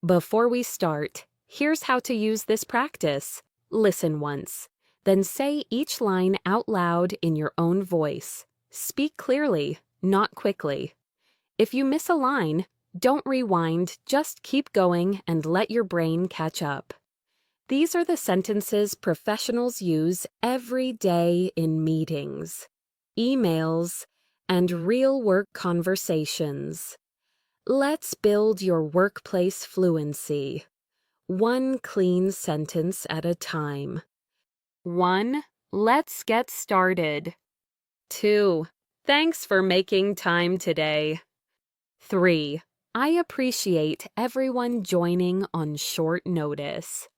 Before we start, here's how to use this practice. Listen once, then say each line out loud in your own voice. Speak clearly, not quickly. If you miss a line, don't rewind, just keep going and let your brain catch up. These are the sentences professionals use every day in meetings, emails, and real work conversations. Let's build your workplace fluency, one clean sentence at a time. 1. Let's get started. 2. Thanks for making time today. 3. I appreciate everyone joining on short notice.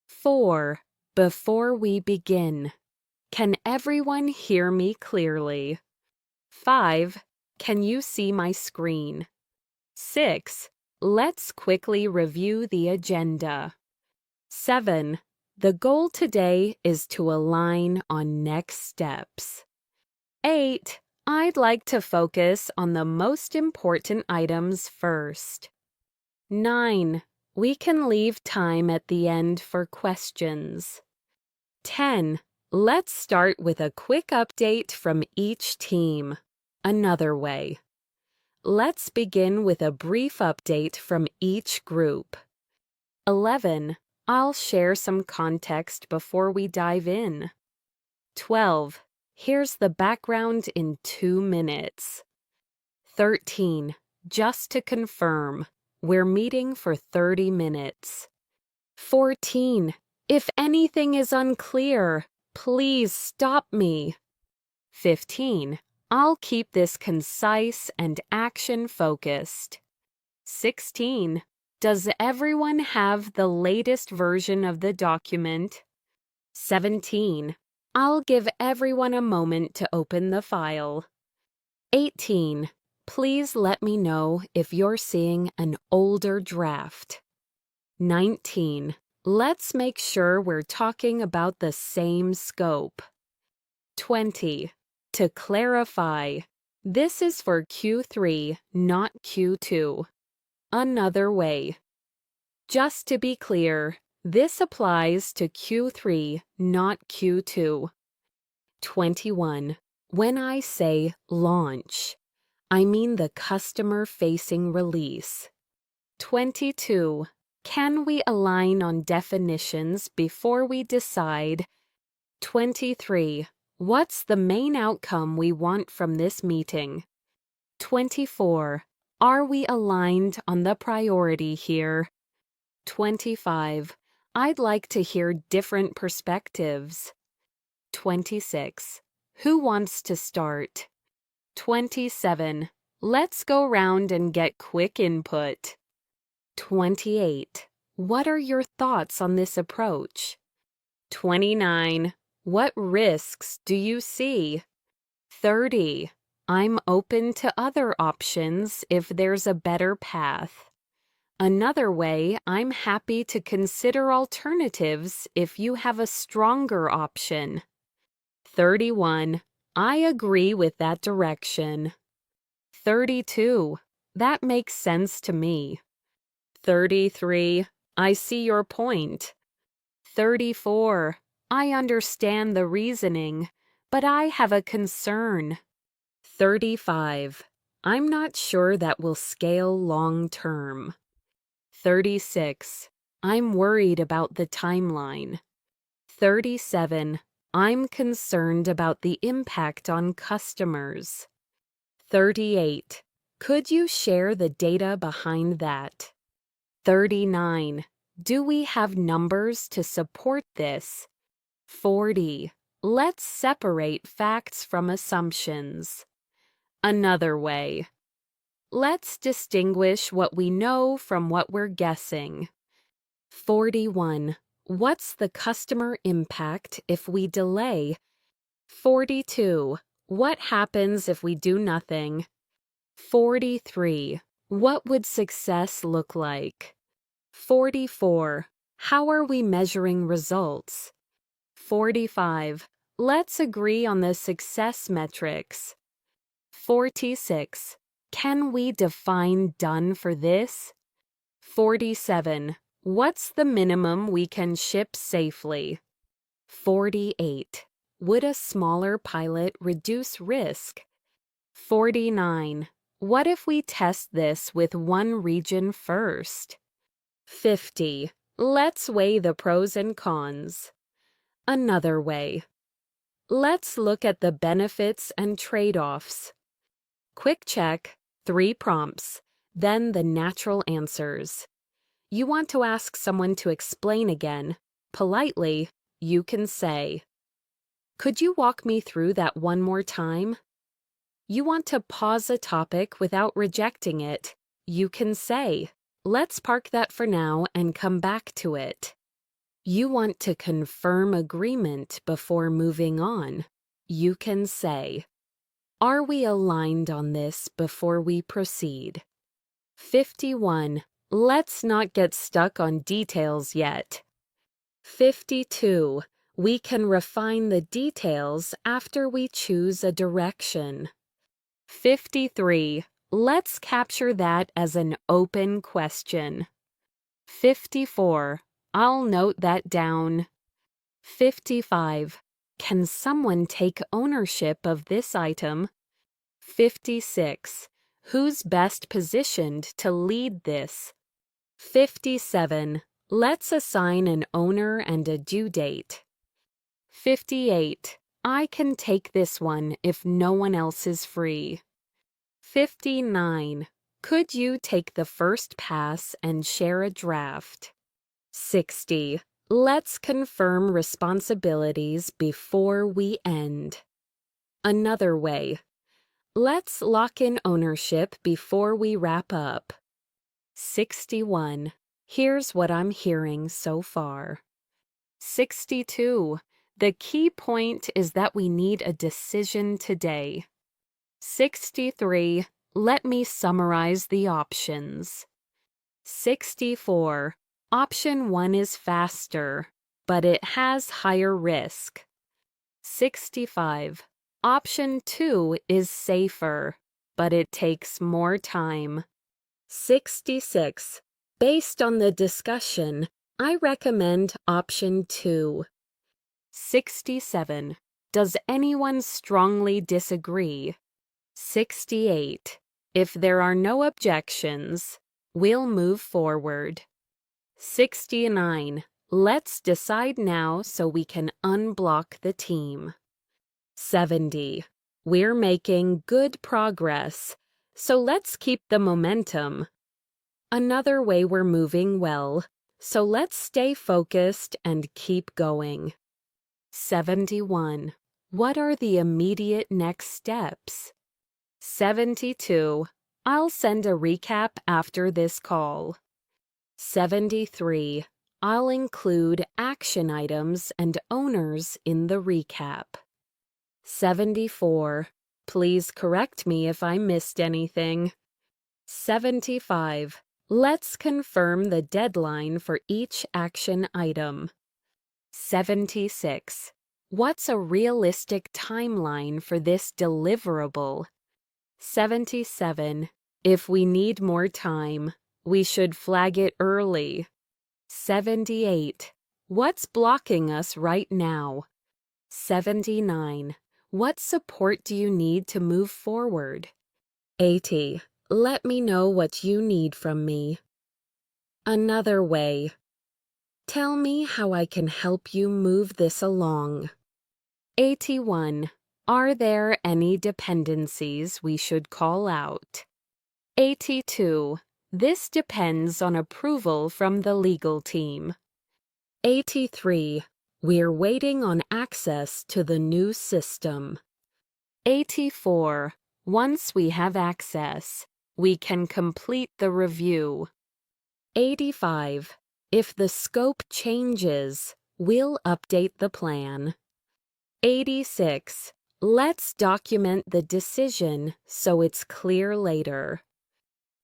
4. Before we begin, can everyone hear me clearly? 5. Can you see my screen? 6. Let's quickly review the agenda. 7. The goal today is to align on next steps. 8. I'd like to focus on the most important items first. 9. We can leave time at the end for questions. 10. Let's start with a quick update from each team. Another way. Let's begin with a brief update from each group. 11. I'll share some context before we dive in. 12. Here's the background in 2 minutes. 13. Just to confirm, we're meeting for 30 minutes. 14. If anything is unclear, please stop me. 15. I'll keep this concise and action-focused. 16. Does everyone have the latest version of the document? 17. I'll give everyone a moment to open the file. 18. Please let me know if you're seeing an older draft. 19. Let's make sure we're talking about the same scope. 20. To clarify, this is for Q3, not Q2. Another way. Just to be clear, this applies to Q3, not Q2. 21. When I say launch, I mean the customer-facing release. 22. Can we align on definitions before we decide? 23. What's the main outcome we want from this meeting? 24. Are we aligned on the priority here? 25. I'd like to hear different perspectives. 26. Who wants to start? 27. Let's go round and get quick input. 28. What are your thoughts on this approach? 29. What risks do you see? 30. I'm open to other options if there's a better path. Another way, I'm happy to consider alternatives if you have a stronger option. 31. I agree with that direction. 32. That makes sense to me. 33. I see your point. 34. I understand the reasoning, but I have a concern. 35. I'm not sure that will scale long term. 36. I'm worried about the timeline. 37. I'm concerned about the impact on customers. 38. Could you share the data behind that? 39. Do we have numbers to support this? 40. Let's separate facts from assumptions. Another way. Let's distinguish what we know from what we're guessing. 41. What's the customer impact if we delay? 42. What happens if we do nothing? 43. What would success look like? 44. How are we measuring results? 45. Let's agree on the success metrics. 46. Can we define done for this? 47. What's the minimum we can ship safely? 48. Would a smaller pilot reduce risk? 49. What if we test this with one region first? 50. Let's weigh the pros and cons. Another way. Let's look at the benefits and trade-offs. Quick check, 3 prompts, then the natural answers. You want to ask someone to explain again. Politely, you can say, "Could you walk me through that one more time?" You want to pause a topic without rejecting it. You can say, "Let's park that for now and come back to it." You want to confirm agreement before moving on. You can say, "Are we aligned on this before we proceed?" 51. Let's not get stuck on details yet. 52. We can refine the details after we choose a direction. 53. Let's capture that as an open question. 54. I'll note that down. 55. Can someone take ownership of this item? 56. Who's best positioned to lead this? 57. Let's assign an owner and a due date. 58. I can take this one if no one else is free. 59. Could you take the first pass and share a draft? 60. Let's confirm responsibilities before we end. Another way. Let's lock in ownership before we wrap up. 61. Here's what I'm hearing so far. 62. The key point is that we need a decision today. 63. Let me summarize the options. 64. Option 1 is faster, but it has higher risk. 65. Option 2 is safer, but it takes more time. 66. Based on the discussion, I recommend option 2. 67. Does anyone strongly disagree? 68. If there are no objections, we'll move forward. 69. Let's decide now so we can unblock the team. 70. We're making good progress, so let's keep the momentum. Another way we're moving well, so let's stay focused and keep going. 71. What are the immediate next steps? 72. I'll send a recap after this call. 73. I'll include action items and owners in the recap. 74. Please correct me if I missed anything. 75. Let's confirm the deadline for each action item. 76. What's a realistic timeline for this deliverable? 77. If we need more time, we should flag it early. 78. What's blocking us right now? 79. What support do you need to move forward? 80. Let me know what you need from me. Another way. Tell me how I can help you move this along. 81. Are there any dependencies we should call out? 82. This depends on approval from the legal team. 83. We're waiting on access to the new system. 84. Once we have access, we can complete the review. 85. If the scope changes, we'll update the plan. 86. Let's document the decision so it's clear later.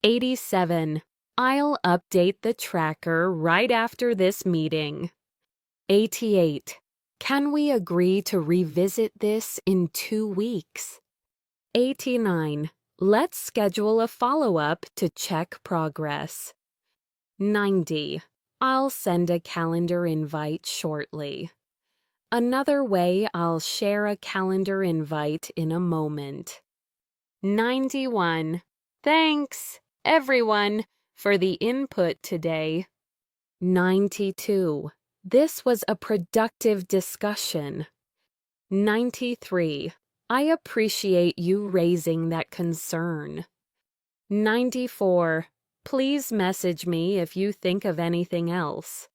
87. I'll update the tracker right after this meeting. 88. Can we agree to revisit this in 2 weeks? 89. Let's schedule a follow-up to check progress. 90. I'll send a calendar invite shortly. Another way, I'll share a calendar invite in a moment. 91. Thanks, everyone, for the input today. 92. This was a productive discussion. 93. I appreciate you raising that concern. 94. Please message me if you think of anything else.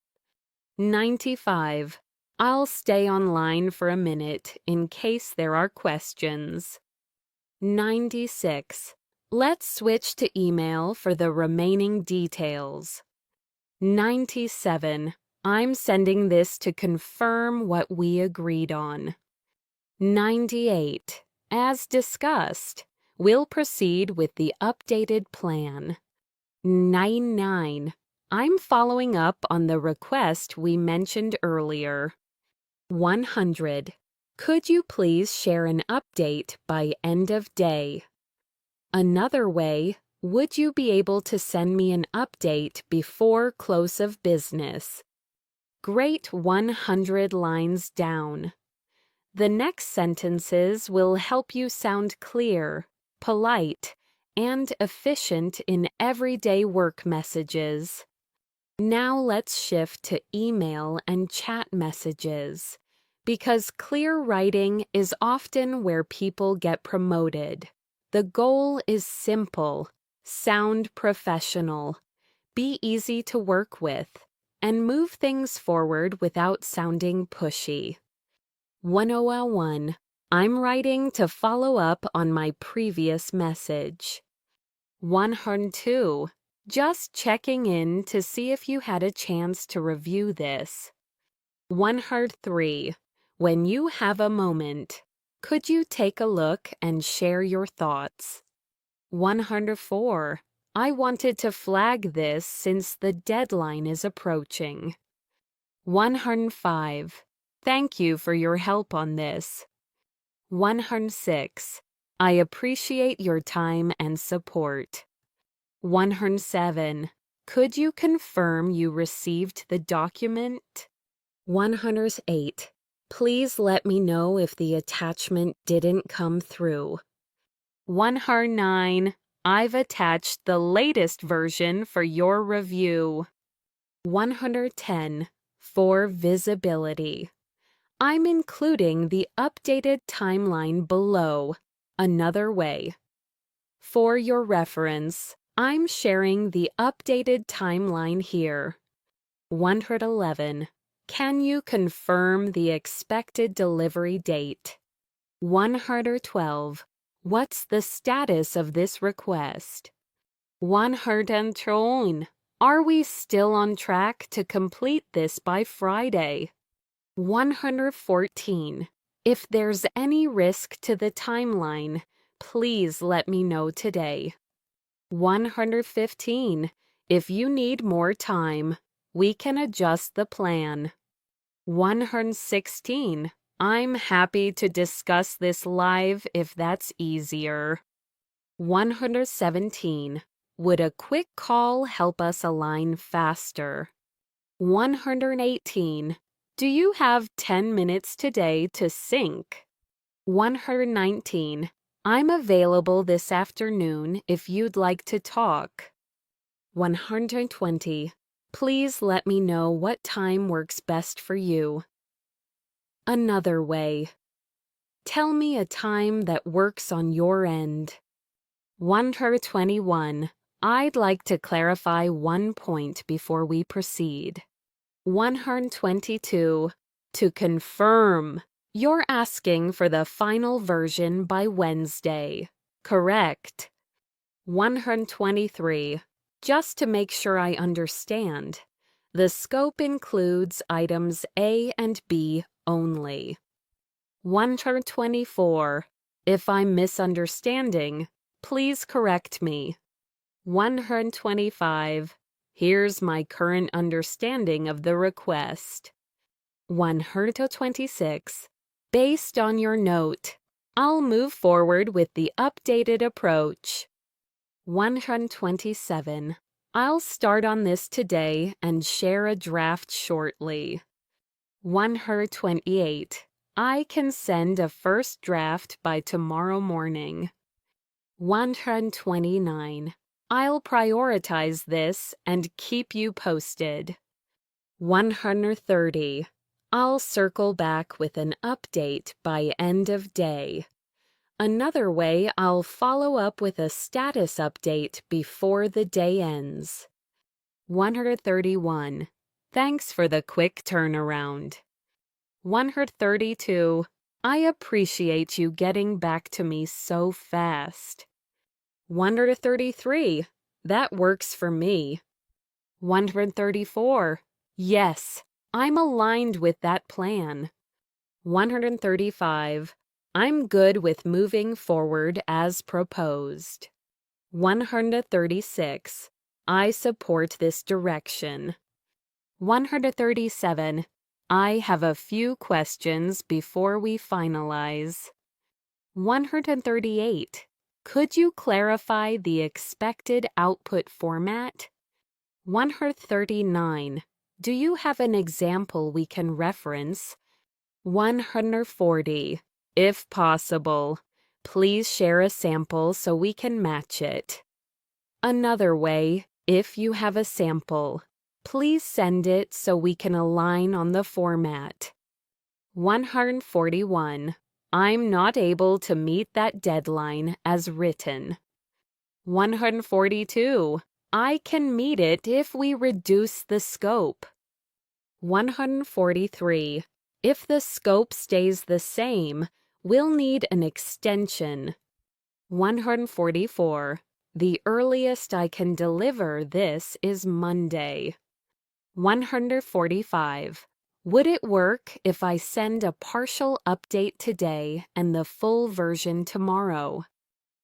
95. I'll stay online for a minute in case there are questions. 96. Let's switch to email for the remaining details. 97. I'm sending this to confirm what we agreed on. 98. As discussed, we'll proceed with the updated plan. 99. I'm following up on the request we mentioned earlier. 100. Could you please share an update by end of day? Another way, would you be able to send me an update before close of business? Great 100 lines down. The next sentences will help you sound clear, polite, and efficient in everyday work messages. Now let's shift to email and chat messages, because clear writing is often where people get promoted. The goal is simple, sound professional, be easy to work with, and move things forward without sounding pushy. 101. I'm writing to follow up on my previous message. 102. Just checking in to see if you had a chance to review this. 103. When you have a moment, could you take a look and share your thoughts? 104. I wanted to flag this since the deadline is approaching. 105. Thank you for your help on this. 106. I appreciate your time and support. 107. Could you confirm you received the document? 108. Please let me know if the attachment didn't come through. 109. I've attached the latest version for your review. 110. For visibility. I'm including the updated timeline below. Another way. For your reference, I'm sharing the updated timeline here. 111. Can you confirm the expected delivery date? 112. What's the status of this request? 113. Are we still on track to complete this by Friday? 114. If there's any risk to the timeline, please let me know today. 115. If you need more time, we can adjust the plan. 116. I'm happy to discuss this live if that's easier. 117. Would a quick call help us align faster? 118. Do you have 10 minutes today to sync? 119. I'm available this afternoon if you'd like to talk. 120. Please let me know what time works best for you. Another way. Tell me a time that works on your end. 121. I'd like to clarify one point before we proceed. 122. To confirm, you're asking for the final version by Wednesday. Correct. 123. Just to make sure I understand, the scope includes items A and B only. 124. If I'm misunderstanding, please correct me. 125. Here's my current understanding of the request. 126. Based on your note, I'll move forward with the updated approach. 127. I'll start on this today and share a draft shortly. 128. I can send a first draft by tomorrow morning. 129. I'll prioritize this and keep you posted. 130. I'll circle back with an update by end of day. Another way, I'll follow up with a status update before the day ends. 131. Thanks for the quick turnaround. 132. I appreciate you getting back to me so fast. 133. That works for me. 134. Yes, I'm aligned with that plan. 135. I'm good with moving forward as proposed. 136. I support this direction. 137. I have a few questions before we finalize. 138. Could you clarify the expected output format? 139. Do you have an example we can reference? 140. If possible, please share a sample so we can match it. Another way, if you have a sample, please send it so we can align on the format. 141. I'm not able to meet that deadline as written. 142. I can meet it if we reduce the scope. 143. If the scope stays the same, we'll need an extension. 144. The earliest I can deliver this is Monday. 145. Would it work if I send a partial update today and the full version tomorrow?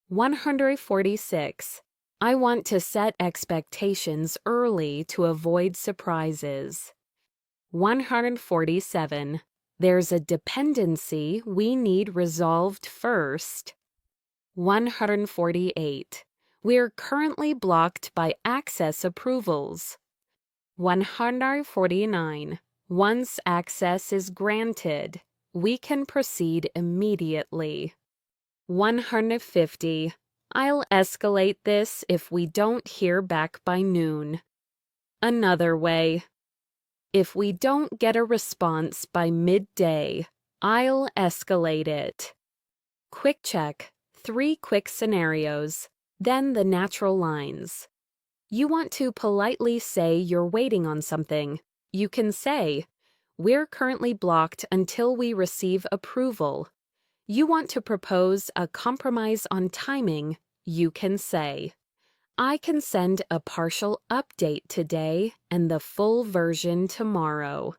146. I want to set expectations early to avoid surprises. 147. There's a dependency we need resolved first. 148. We're currently blocked by access approvals. 149. Once access is granted, we can proceed immediately. 150. I'll escalate this if we don't hear back by noon. Another way. If we don't get a response by midday, I'll escalate it. Quick check. 3 quick scenarios, then the natural lines. You want to politely say you're waiting on something. You can say, we're currently blocked until we receive approval. You want to propose a compromise on timing. You can say, I can send a partial update today and the full version tomorrow.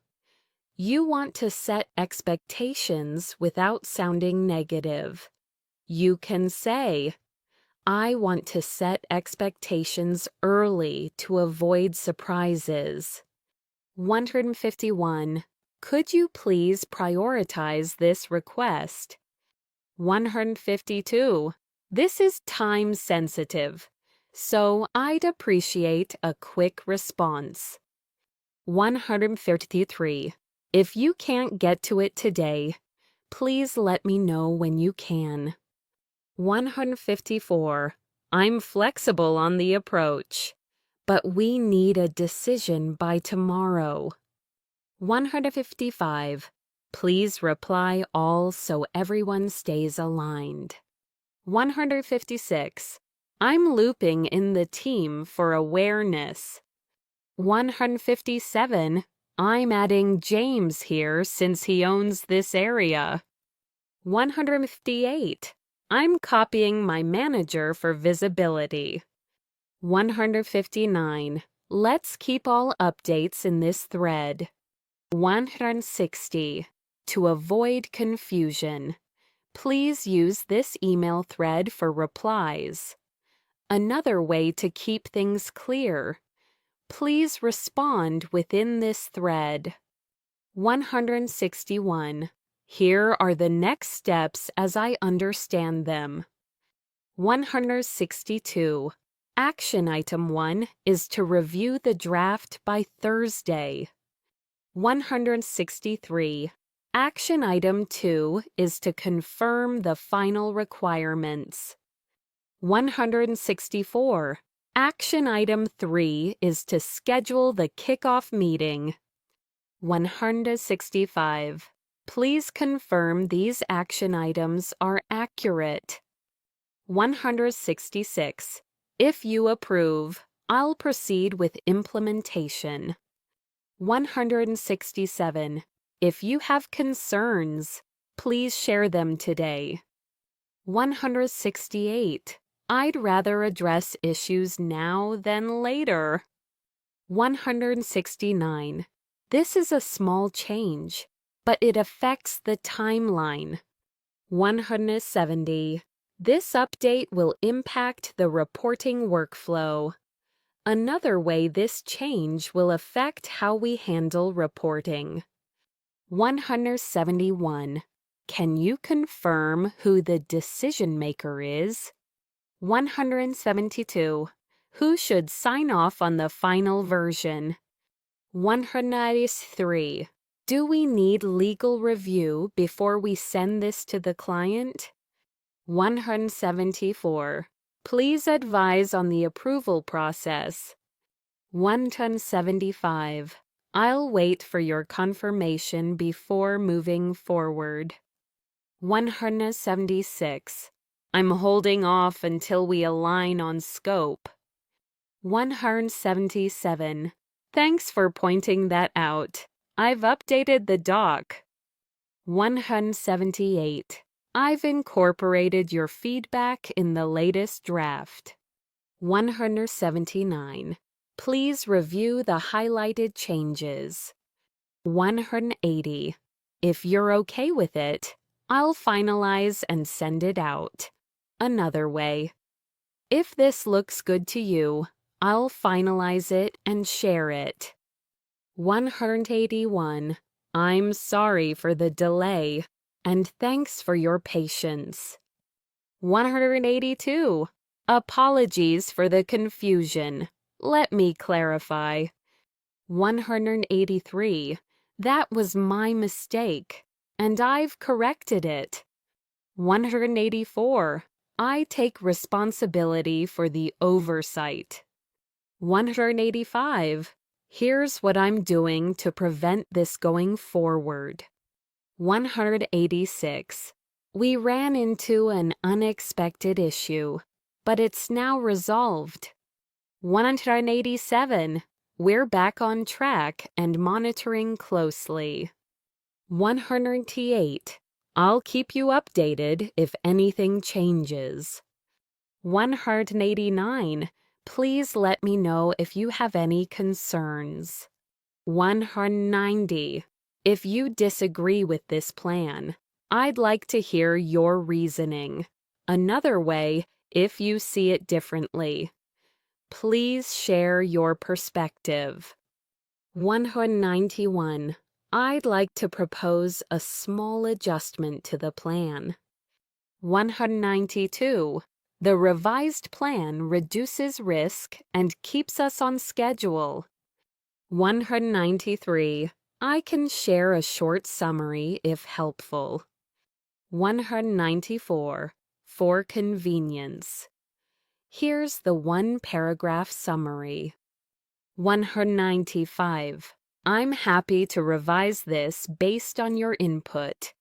You want to set expectations without sounding negative. You can say, I want to set expectations early to avoid surprises. 151. Could you please prioritize this request? 152. This is time sensitive, so I'd appreciate a quick response. 153. If you can't get to it today, please let me know when you can. 154. I'm flexible on the approach, but we need a decision by tomorrow. 155. Please reply all so everyone stays aligned. 156. I'm looping in the team for awareness. 157. I'm adding James here since he owns this area. 158. I'm copying my manager for visibility. 159. Let's keep all updates in this thread. 160. To avoid confusion, please use this email thread for replies. Another way to keep things clear, please respond within this thread. 161. Here are the next steps as I understand them. 162. Action item 1 is to review the draft by Thursday. 163. Action item 2 is to confirm the final requirements. 164. Action item 3 is to schedule the kickoff meeting. 165. Please confirm these action items are accurate. 166. If you approve, I'll proceed with implementation. 167. If you have concerns, please share them today. 168. I'd rather address issues now than later. 169. This is a small change, but it affects the timeline. 170. This update will impact the reporting workflow. Another way this change will affect how we handle reporting. 171. Can you confirm who the decision maker is? 172. Who should sign off on the final version? 193. Do we need legal review before we send this to the client? 174. Please advise on the approval process. 175. I'll wait for your confirmation before moving forward. 176. I'm holding off until we align on scope. 177. Thanks for pointing that out. I've updated the doc. 178. I've incorporated your feedback in the latest draft. 179. Please review the highlighted changes. 180. If you're okay with it, I'll finalize and send it out. Another way. If this looks good to you, I'll finalize it and share it. 181. I'm sorry for the delay, and thanks for your patience. 182. Apologies for the confusion. Let me clarify. 183. That was my mistake, and I've corrected it. 184. I take responsibility for the oversight. 185. Here's what I'm doing to prevent this going forward. 186. We ran into an unexpected issue, but it's now resolved. 187. We're back on track and monitoring closely. 188. I'll keep you updated if anything changes. 189. Please let me know if you have any concerns. 190. If you disagree with this plan, I'd like to hear your reasoning. Another way, if you see it differently. Please share your perspective. 191. I'd like to propose a small adjustment to the plan. 192. The revised plan reduces risk and keeps us on schedule. 193. I can share a short summary if helpful. 194. For convenience. Here's the one-paragraph summary. 195. I'm happy to revise this based on your input.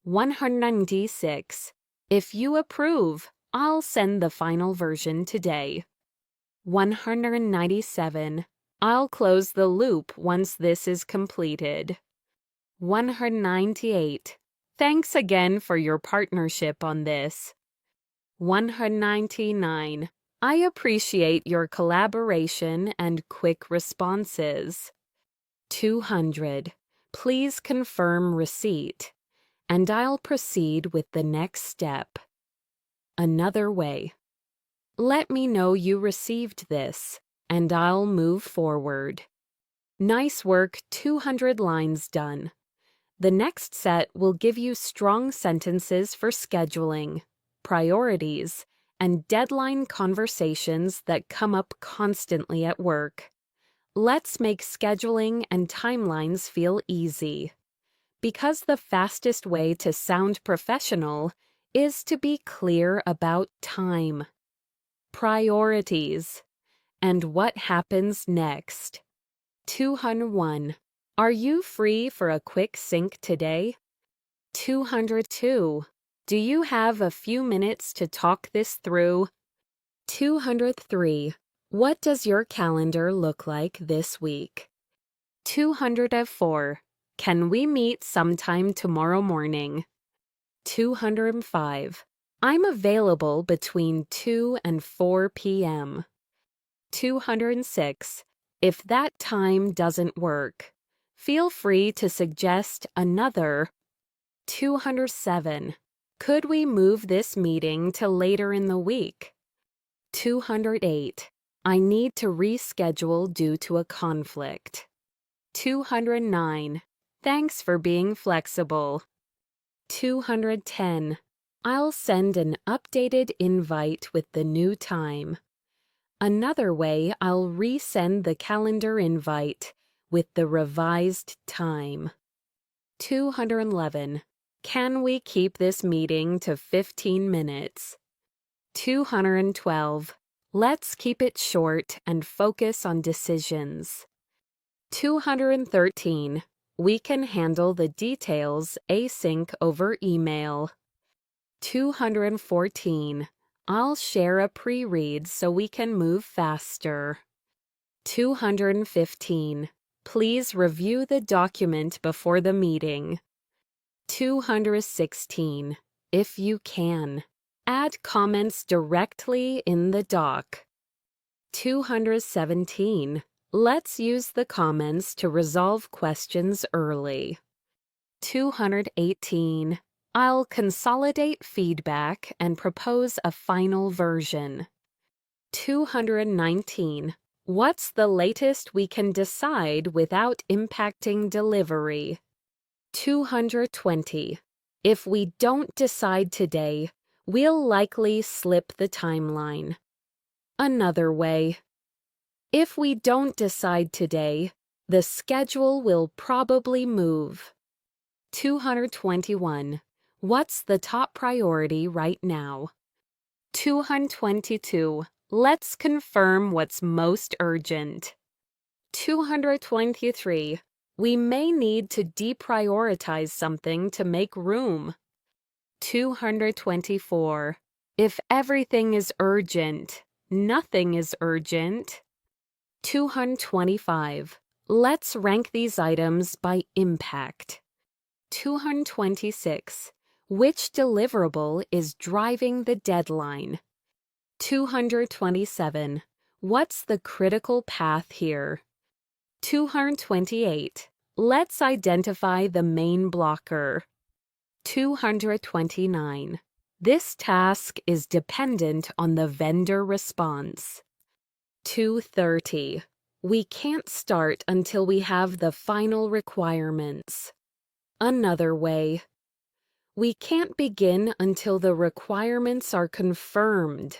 196. If you approve, I'll send the final version today. 197. I'll close the loop once this is completed. 198. Thanks again for your partnership on this. 199. I appreciate your collaboration and quick responses. 200. Please confirm receipt, and I'll proceed with the next step. Another way. Let me know you received this, and I'll move forward. Nice work, 200 lines done. The next set will give you strong sentences for scheduling, priorities, and deadline conversations that come up constantly at work. Let's make scheduling and timelines feel easy. Because the fastest way to sound professional is to be clear about time, priorities, and what happens next. 201. Are you free for a quick sync today? 202. Do you have a few minutes to talk this through? 203. What does your calendar look like this week? 204. Can we meet sometime tomorrow morning? 205. I'm available between 2 and 4 p.m. 206. If that time doesn't work, feel free to suggest another. 207. Could we move this meeting to later in the week? 208. I need to reschedule due to a conflict. 209. Thanks for being flexible. 210. I'll send an updated invite with the new time. Another way, I'll resend the calendar invite with the revised time. 211. Can we keep this meeting to 15 minutes? 212. Let's keep it short and focus on decisions. 213. We can handle the details async over email. 214. I'll share a pre-read so we can move faster. 215. Please review the document before the meeting. 216. If you can, add comments directly in the doc. 217. Let's use the comments to resolve questions early. 218. I'll consolidate feedback and propose a final version. 219. What's the latest we can decide without impacting delivery? 220. If we don't decide today, we'll likely slip the timeline. Another way. If we don't decide today, the schedule will probably move. 221. What's the top priority right now? 222. Let's confirm what's most urgent. 223. We may need to deprioritize something to make room. 224. If everything is urgent, nothing is urgent. 225. Let's rank these items by impact. 226. Which deliverable is driving the deadline? 227. What's the critical path here? 228. Let's identify the main blocker. 229. This task is dependent on the vendor response. 230. We can't start until we have the final requirements. Another way. We can't begin until the requirements are confirmed.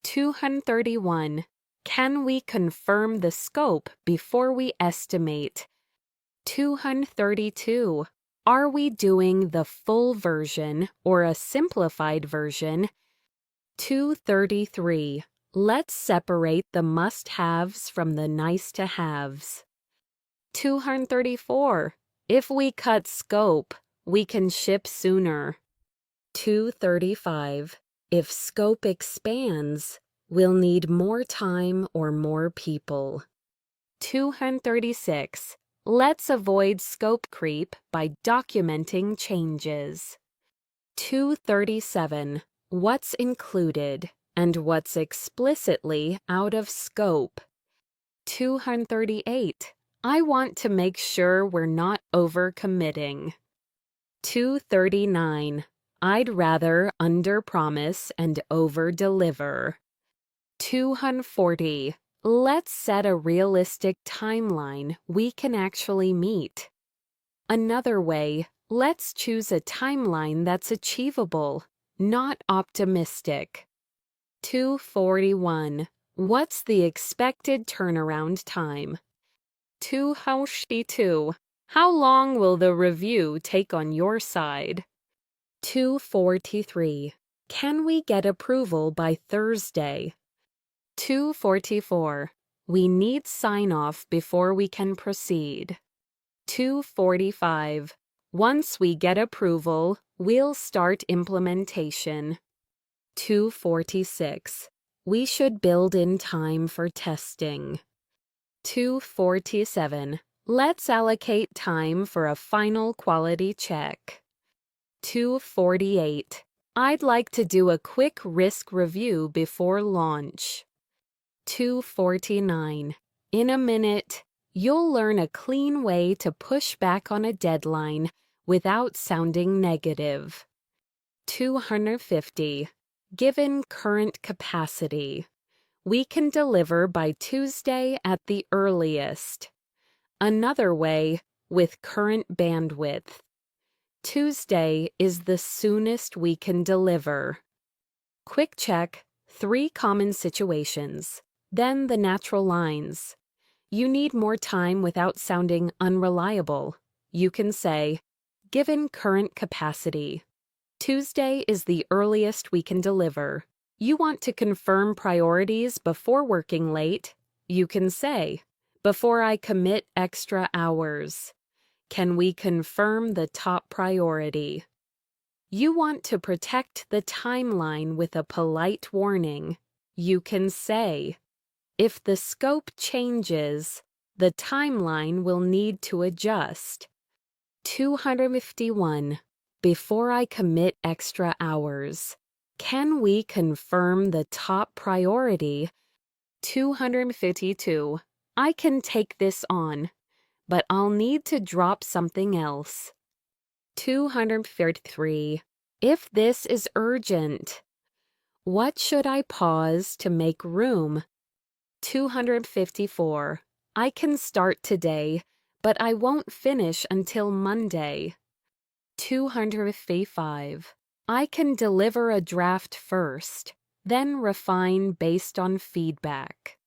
231. Can we confirm the scope before we estimate? 232. Are we doing the full version or a simplified version? 233. Let's separate the must-haves from the nice-to-haves. 234. If we cut scope, we can ship sooner. 235. If scope expands, we'll need more time or more people. 236. Let's avoid scope creep by documenting changes. 237. What's included and what's explicitly out of scope? 238. I want to make sure we're not overcommitting. 239. I'd rather under-promise and over-deliver. 240. Let's set a realistic timeline we can actually meet. Another way, let's choose a timeline that's achievable, not optimistic. 2:41. What's the expected turnaround time? 2:42. How long will the review take on your side? 2:43. Can we get approval by Thursday? 2:44. We need sign-off before we can proceed. 2:45. Once we get approval, we'll start implementation. 2:46. We should build in time for testing. 2:47. Let's allocate time for a final quality check. 2:48. I'd like to do a quick risk review before launch. 2:49. In a minute, you'll learn a clean way to push back on a deadline without sounding negative. 250. Given current capacity, we can deliver by Tuesday at the earliest. Another way, with current bandwidth. Tuesday is the soonest we can deliver. Quick check, 3 common situations, then the natural lines. You need more time without sounding unreliable. You can say, given current capacity, Tuesday is the earliest we can deliver. You want to confirm priorities before working late? You can say, before I commit extra hours, can we confirm the top priority? You want to protect the timeline with a polite warning. You can say, if the scope changes, the timeline will need to adjust. 251. Before I commit extra hours, can we confirm the top priority? 252. I can take this on, but I'll need to drop something else. 233. If this is urgent, what should I pause to make room? 254. I can start today, but I won't finish until Monday. 255. I can deliver a draft first, then refine based on feedback.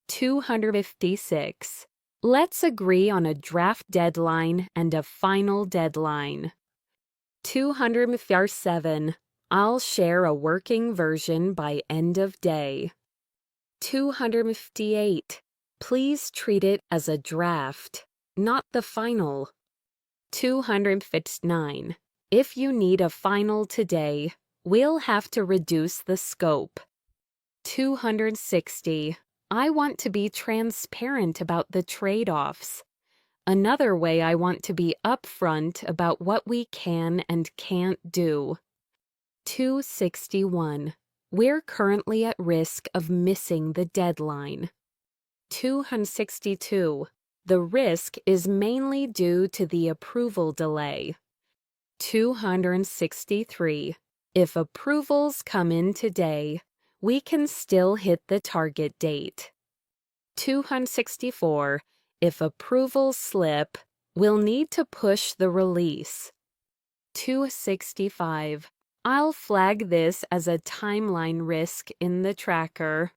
256. Let's agree on a draft deadline and a final deadline. 257. I'll share a working version by end of day. 258. Please treat it as a draft, not the final. 259. If you need a final today, we'll have to reduce the scope. 260. I want to be transparent about the trade-offs. Another way I want to be upfront about what we can and can't do. 261. We're currently at risk of missing the deadline. 262. The risk is mainly due to the approval delay. 263. If approvals come in today, we can still hit the target date. 264. If approvals slip, we'll need to push the release. 265. I'll flag this as a timeline risk in the tracker.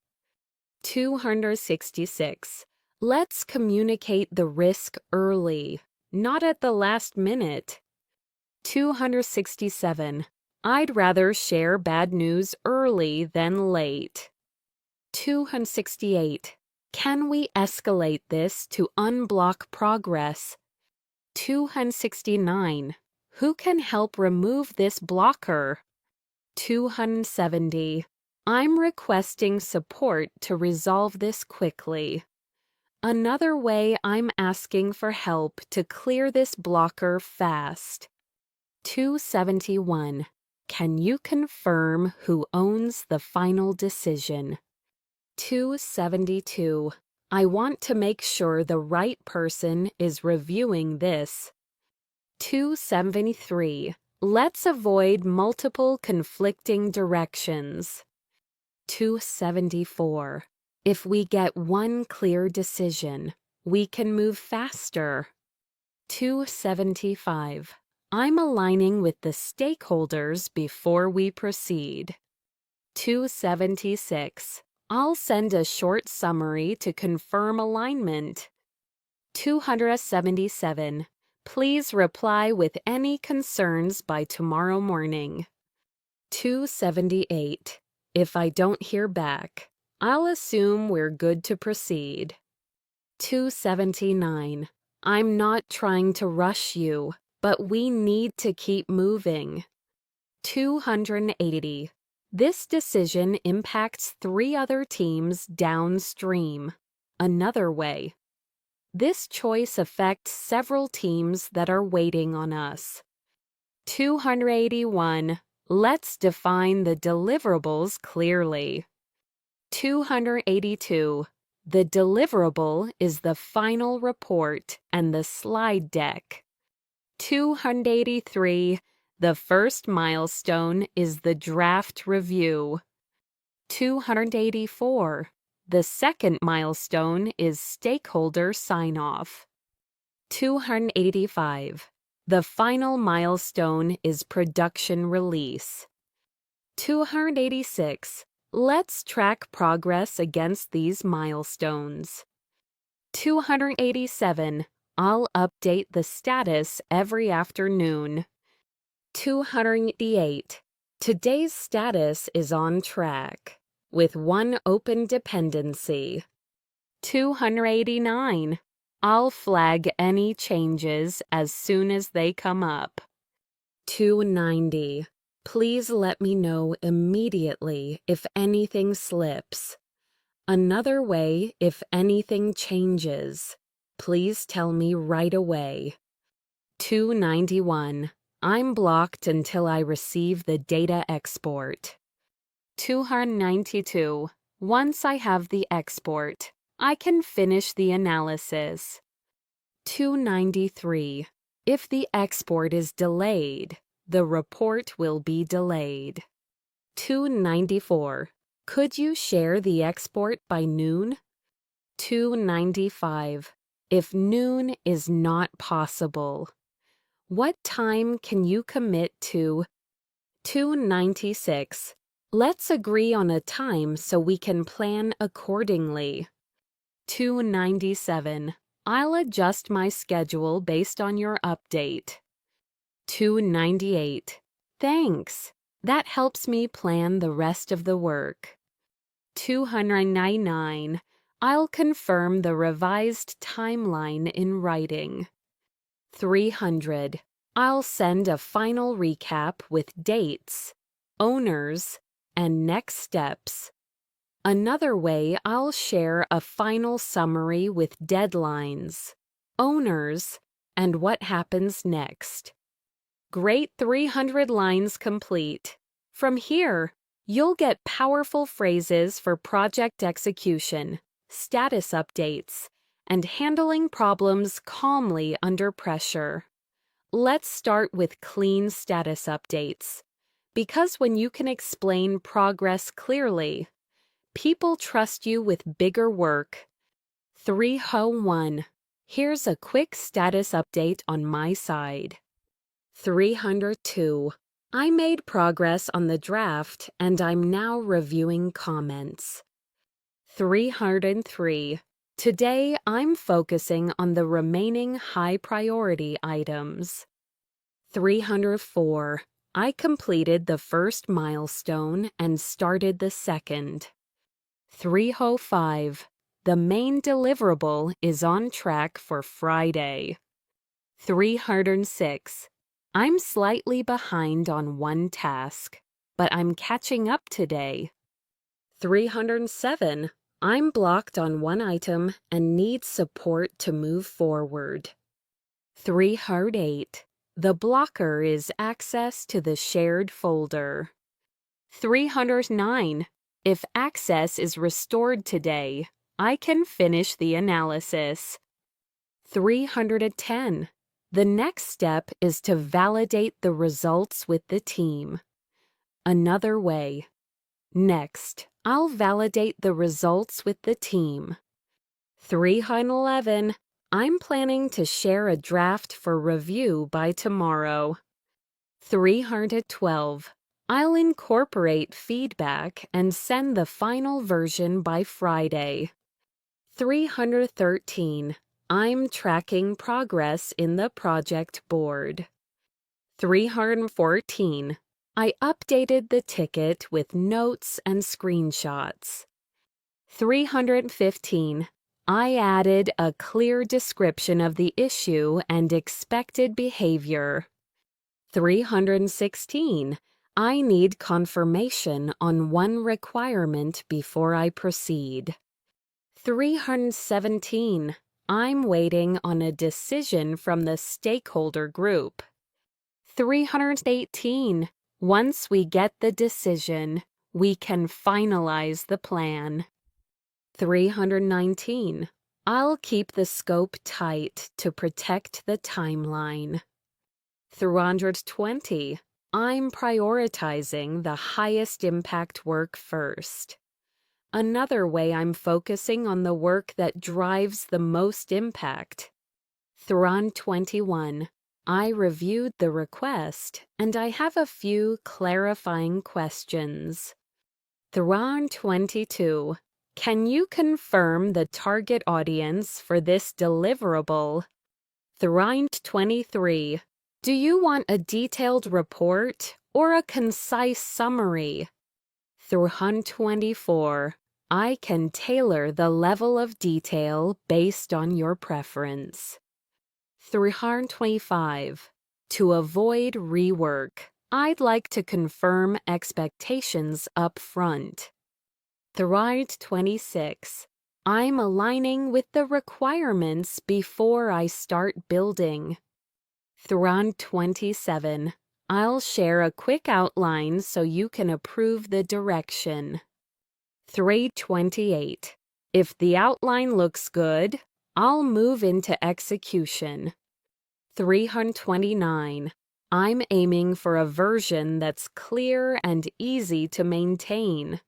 266. Let's communicate the risk early, not at the last minute. 267. I'd rather share bad news early than late. 268. Can we escalate this to unblock progress? 269. Who can help remove this blocker? 270. I'm requesting support to resolve this quickly. Another way, I'm asking for help to clear this blocker fast. 271. Can you confirm who owns the final decision? 272. I want to make sure the right person is reviewing this. 273. Let's avoid multiple conflicting directions. 274. If we get one clear decision, we can move faster. 275. I'm aligning with the stakeholders before we proceed. 276. I'll send a short summary to confirm alignment. 277. Please reply with any concerns by tomorrow morning. 278. If I don't hear back, I'll assume we're good to proceed. 279. I'm not trying to rush you, but we need to keep moving. 280. This decision impacts 3 other teams downstream. Another way. This choice affects several teams that are waiting on us. 281. Let's define the deliverables clearly. 282. The deliverable is the final report and the slide deck. 283. The first milestone is the draft review. 284. The second milestone is stakeholder sign-off. 285. The final milestone is production release. 286. Let's track progress against these milestones. 287. I'll update the status every afternoon. 288. Today's status is on track, with 1 open dependency. 289. I'll flag any changes as soon as they come up. 290. Please let me know immediately if anything slips. Another way, if anything changes. Please tell me right away. 291. I'm blocked until I receive the data export. 292. Once I have the export, I can finish the analysis. 293. If the export is delayed, the report will be delayed. 294. Could you share the export by noon? 295. If noon is not possible, what time can you commit to? 296. Let's agree on a time so we can plan accordingly. 297. I'll adjust my schedule based on your update. 298. Thanks. That helps me plan the rest of the work. 299. I'll confirm the revised timeline in writing. 300. I'll send a final recap with dates, owners, and next steps. Another way, I'll share a final summary with deadlines, owners, and what happens next. Great 300 lines complete. From here, you'll get powerful phrases for project execution, status updates, and handling problems calmly under pressure. Let's start with clean status updates, because when you can explain progress clearly, people trust you with bigger work. 301. Here's a quick status update on my side. 302. I made progress on the draft and I'm now reviewing comments. 303. Today I'm focusing on the remaining high priority items. 304. I completed the first milestone and started the second. 305. The main deliverable is on track for Friday. 306. I'm slightly behind on one task, but I'm catching up today. 307. I'm blocked on one item and need support to move forward. 308. The blocker is access to the shared folder. 309. If access is restored today, I can finish the analysis. 310. The next step is to validate the results with the team. Another way. Next, I'll validate the results with the team. 311. I'm planning to share a draft for review by tomorrow. 312. I'll incorporate feedback and send the final version by Friday. 313. I'm tracking progress in the project board. 314. I updated the ticket with notes and screenshots. 315. I added a clear description of the issue and expected behavior. 316. I need confirmation on one requirement before I proceed. 317. I'm waiting on a decision from the stakeholder group. 318. Once we get the decision, we can finalize the plan. 319. I'll keep the scope tight to protect the timeline. 320. I'm prioritizing the highest impact work first. Another way I'm focusing on the work that drives the most impact. 321. I reviewed the request and I have a few clarifying questions. 322. Can you confirm the target audience for this deliverable? 323. Do you want a detailed report or a concise summary? 324. I can tailor the level of detail based on your preference. 325. To avoid rework, I'd like to confirm expectations up front. 326. I'm aligning with the requirements before I start building. 327. I'll share a quick outline so you can approve the direction. 328. If the outline looks good, I'll move into execution. 329. I'm aiming for a version that's clear and easy to maintain.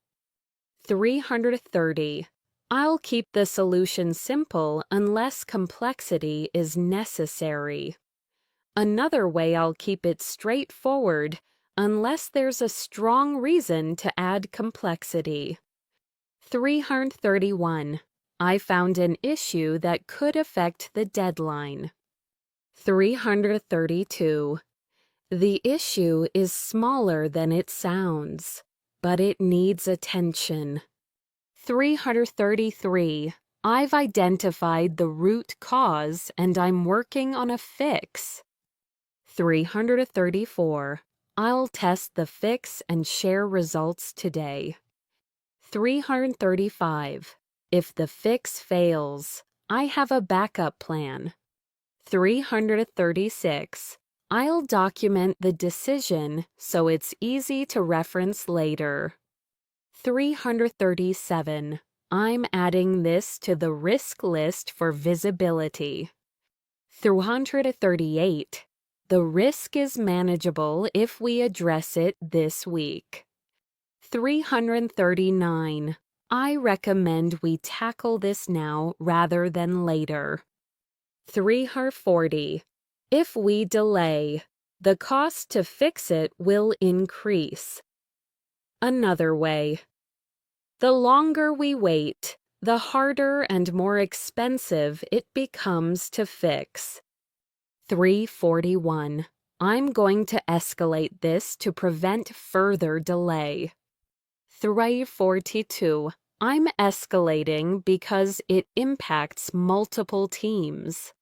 330. I'll keep the solution simple unless complexity is necessary. Another way I'll keep it straightforward unless there's a strong reason to add complexity. 331. I found an issue that could affect the deadline. 332. The issue is smaller than it sounds, but it needs attention. 333. I've identified the root cause and I'm working on a fix. 334. I'll test the fix and share results today. 335. If the fix fails, I have a backup plan. 336. I'll document the decision so it's easy to reference later. 337. I'm adding this to the risk list for visibility. 338. The risk is manageable if we address it this week. 339. I recommend we tackle this now rather than later. 340. If we delay, the cost to fix it will increase. Another way. The longer we wait, the harder and more expensive it becomes to fix. 341. I'm going to escalate this to prevent further delay. 342. I'm escalating because it impacts multiple teams.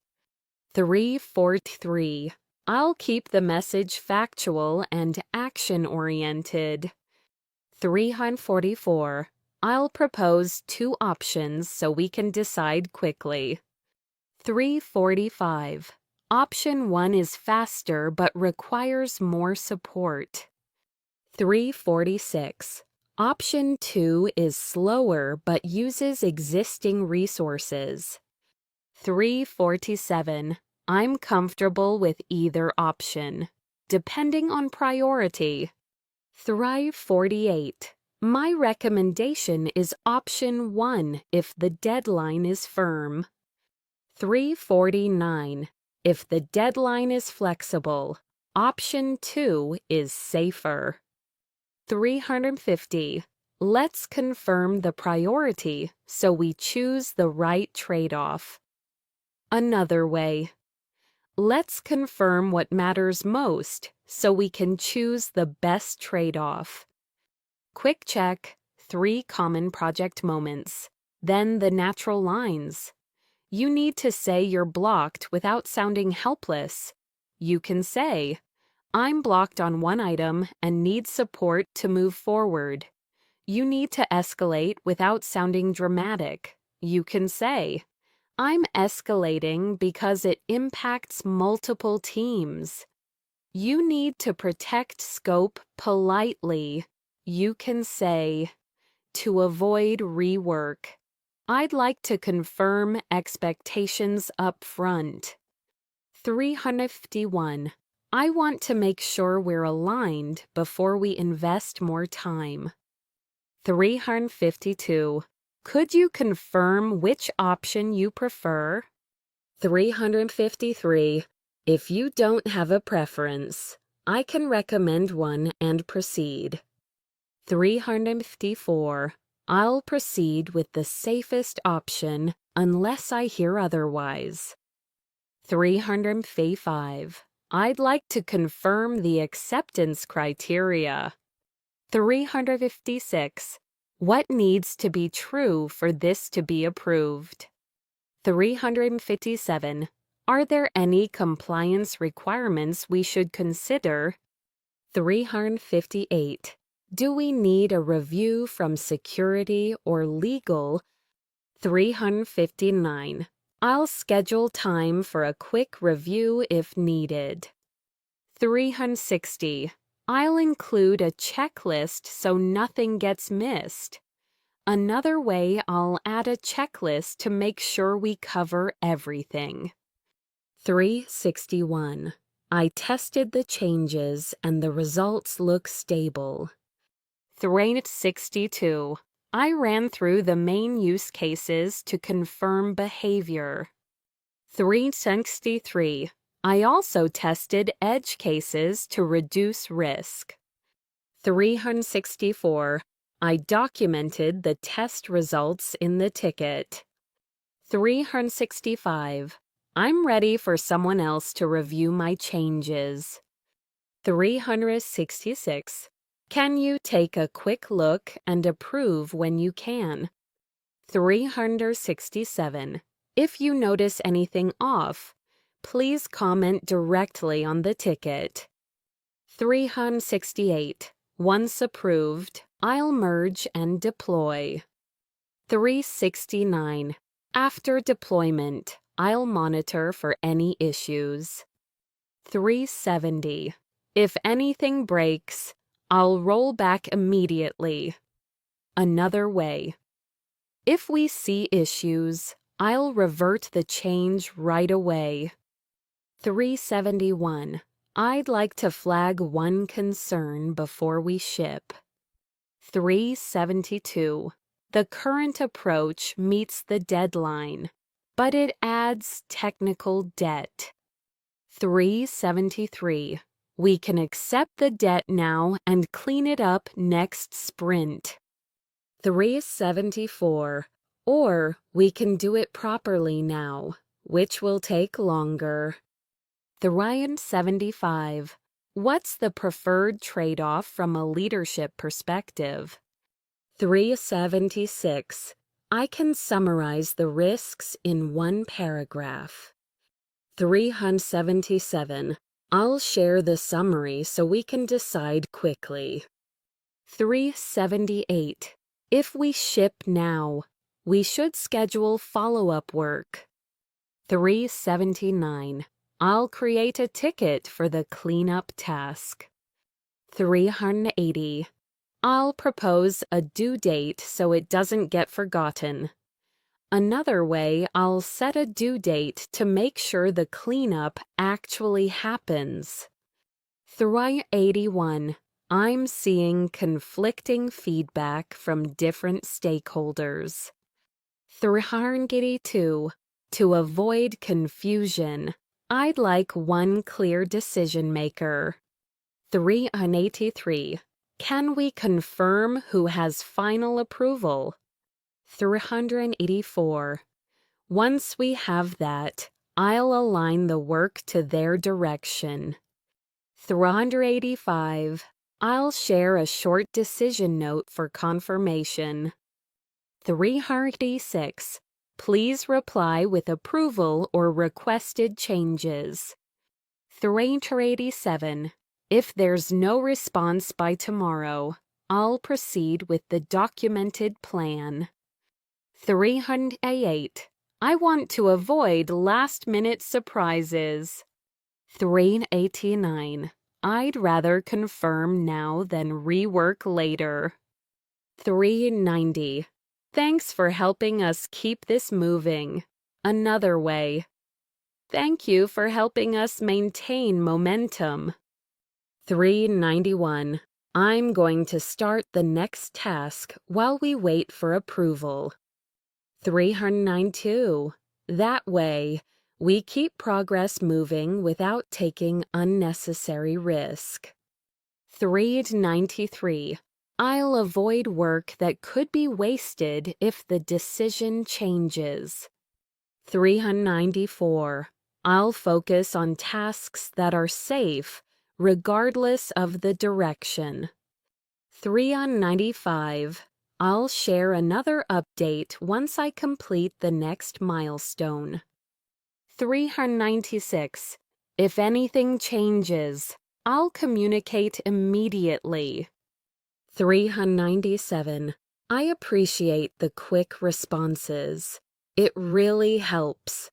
343. I'll keep the message factual and action-oriented. 344. I'll propose 2 options so we can decide quickly. 345. Option 1 is faster but requires more support. 346. Option 2 is slower but uses existing resources. 347. I'm comfortable with either option, depending on priority. 348. My recommendation is option 1 if the deadline is firm. 349. If the deadline is flexible, option 2 is safer. 350. Let's confirm the priority so we choose the right trade-off. Another way. Let's confirm what matters most so we can choose the best trade-off. Quick check, 3 common project moments, then the natural lines. You need to say you're blocked without sounding helpless. You can say, I'm blocked on one item and need support to move forward. You need to escalate without sounding dramatic. You can say, I'm escalating because it impacts multiple teams. You need to protect scope politely. You can say, to avoid rework, I'd like to confirm expectations up front. 351. I want to make sure we're aligned before we invest more time. 352. Could you confirm which option you prefer? 353. If you don't have a preference, I can recommend one and proceed. 354. I'll proceed with the safest option unless I hear otherwise. 355. I'd like to confirm the acceptance criteria. 356. What needs to be true for this to be approved? 357. Are there any compliance requirements we should consider? 358. Do we need a review from security or legal? 359. I'll schedule time for a quick review if needed. 360. I'll include a checklist so nothing gets missed. Another way, I'll add a checklist to make sure we cover everything. 361. I tested the changes and the results look stable. 362. I ran through the main use cases to confirm behavior. 363. I also tested edge cases to reduce risk. 364. I documented the test results in the ticket. 365. I'm ready for someone else to review my changes. 366. Can you take a quick look and approve when you can? 367. If you notice anything off, please comment directly on the ticket. 368. Once approved, I'll merge and deploy. 369. After deployment, I'll monitor for any issues. 370. If anything breaks, I'll roll back immediately. Another way. If we see issues, I'll revert the change right away. 371. I'd like to flag one concern before we ship. 372. The current approach meets the deadline, but it adds technical debt. 373. We can accept the debt now and clean it up next sprint. 374. Or we can do it properly now, which will take longer. 375. What's the preferred trade-off from a leadership perspective? 376. I can summarize the risks in one paragraph. 377. I'll share the summary so we can decide quickly. 378. If we ship now, we should schedule follow-up work. 379. I'll create a ticket for the cleanup task. 380. I'll propose a due date so it doesn't get forgotten. Another way, I'll set a due date to make sure the cleanup actually happens. 381. I'm seeing conflicting feedback from different stakeholders. 382. To avoid confusion, I'd like one clear decision maker. 383. Can we confirm who has final approval? 384. Once we have that, I'll align the work to their direction. 385. I'll share a short decision note for confirmation. 386. Please reply with approval or requested changes. 387. If there's no response by tomorrow, I'll proceed with the documented plan. 308. I want to avoid last-minute surprises. 389. I'd rather confirm now than rework later. 390. Thanks for helping us keep this moving. Another way. Thank you for helping us maintain momentum. 391. I'm going to start the next task while we wait for approval. 392. That way, we keep progress moving without taking unnecessary risk. 393. I'll avoid work that could be wasted if the decision changes. 394. I'll focus on tasks that are safe, regardless of the direction. 395. I'll share another update once I complete the next milestone. 396. If anything changes, I'll communicate immediately. 397. I appreciate the quick responses. It really helps.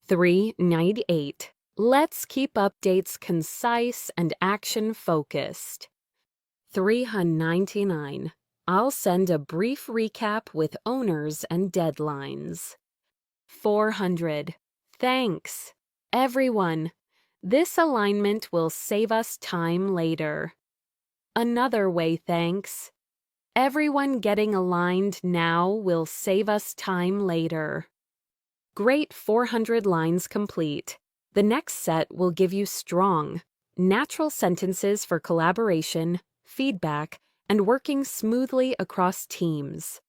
398. Let's keep updates concise and action-focused. 399. I'll send a brief recap with owners and deadlines. 400. Thanks, everyone. This alignment will save us time later. Another way, thanks. Everyone getting aligned now will save us time later. Great 400 lines complete. The next set will give you strong, natural sentences for collaboration, feedback, and working smoothly across teams.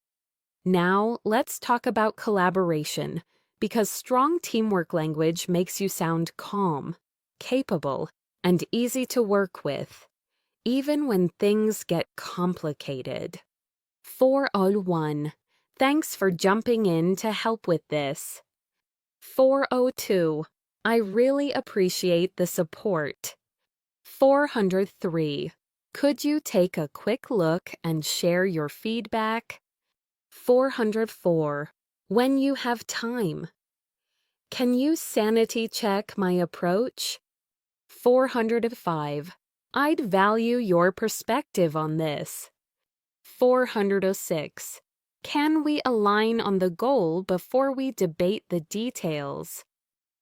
Now, let's talk about collaboration, because strong teamwork language makes you sound calm, capable, and easy to work with, even when things get complicated. 401. Thanks for jumping in to help with this. 402. I really appreciate the support. 403. Could you take a quick look and share your feedback? 404. When you have time. Can you sanity check my approach? 405. I'd value your perspective on this. 406. Can we align on the goal before we debate the details?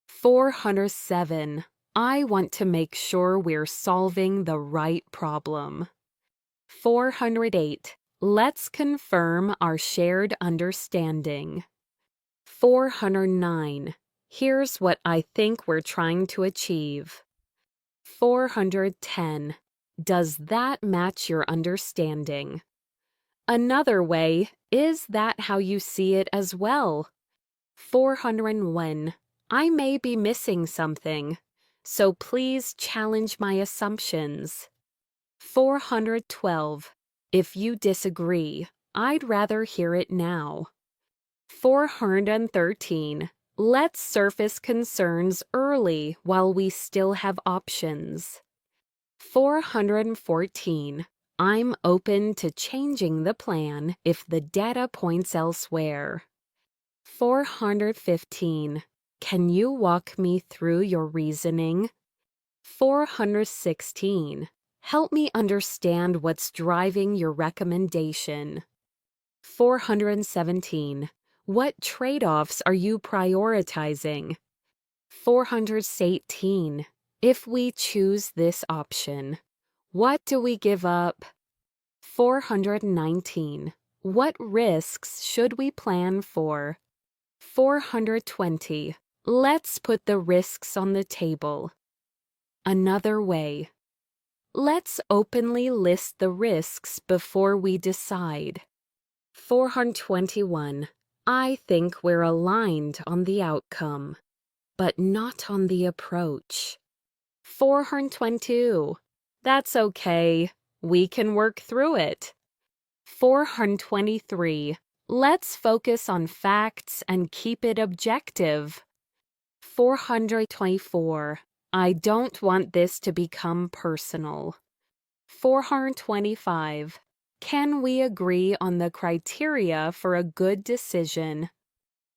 407. I want to make sure we're solving the right problem. 408. Let's confirm our shared understanding. 409. Here's what I think we're trying to achieve. 410. Does that match your understanding? Another way, is that how you see it as well? 401. I may be missing something, so please challenge my assumptions. 412. If you disagree, I'd rather hear it now. 413. Let's surface concerns early while we still have options. 414. I'm open to changing the plan if the data points elsewhere. 415. Can you walk me through your reasoning? 416. Help me understand what's driving your recommendation. 417. What trade-offs are you prioritizing? 418. If we choose this option, what do we give up? 419. What risks should we plan for? 420. Let's put the risks on the table. Another way. Let's openly list the risks before we decide. 421. I think we're aligned on the outcome, but not on the approach. 422. That's okay. We can work through it. 423. Let's focus on facts and keep it objective. 424. I don't want this to become personal. 425. Can we agree on the criteria for a good decision?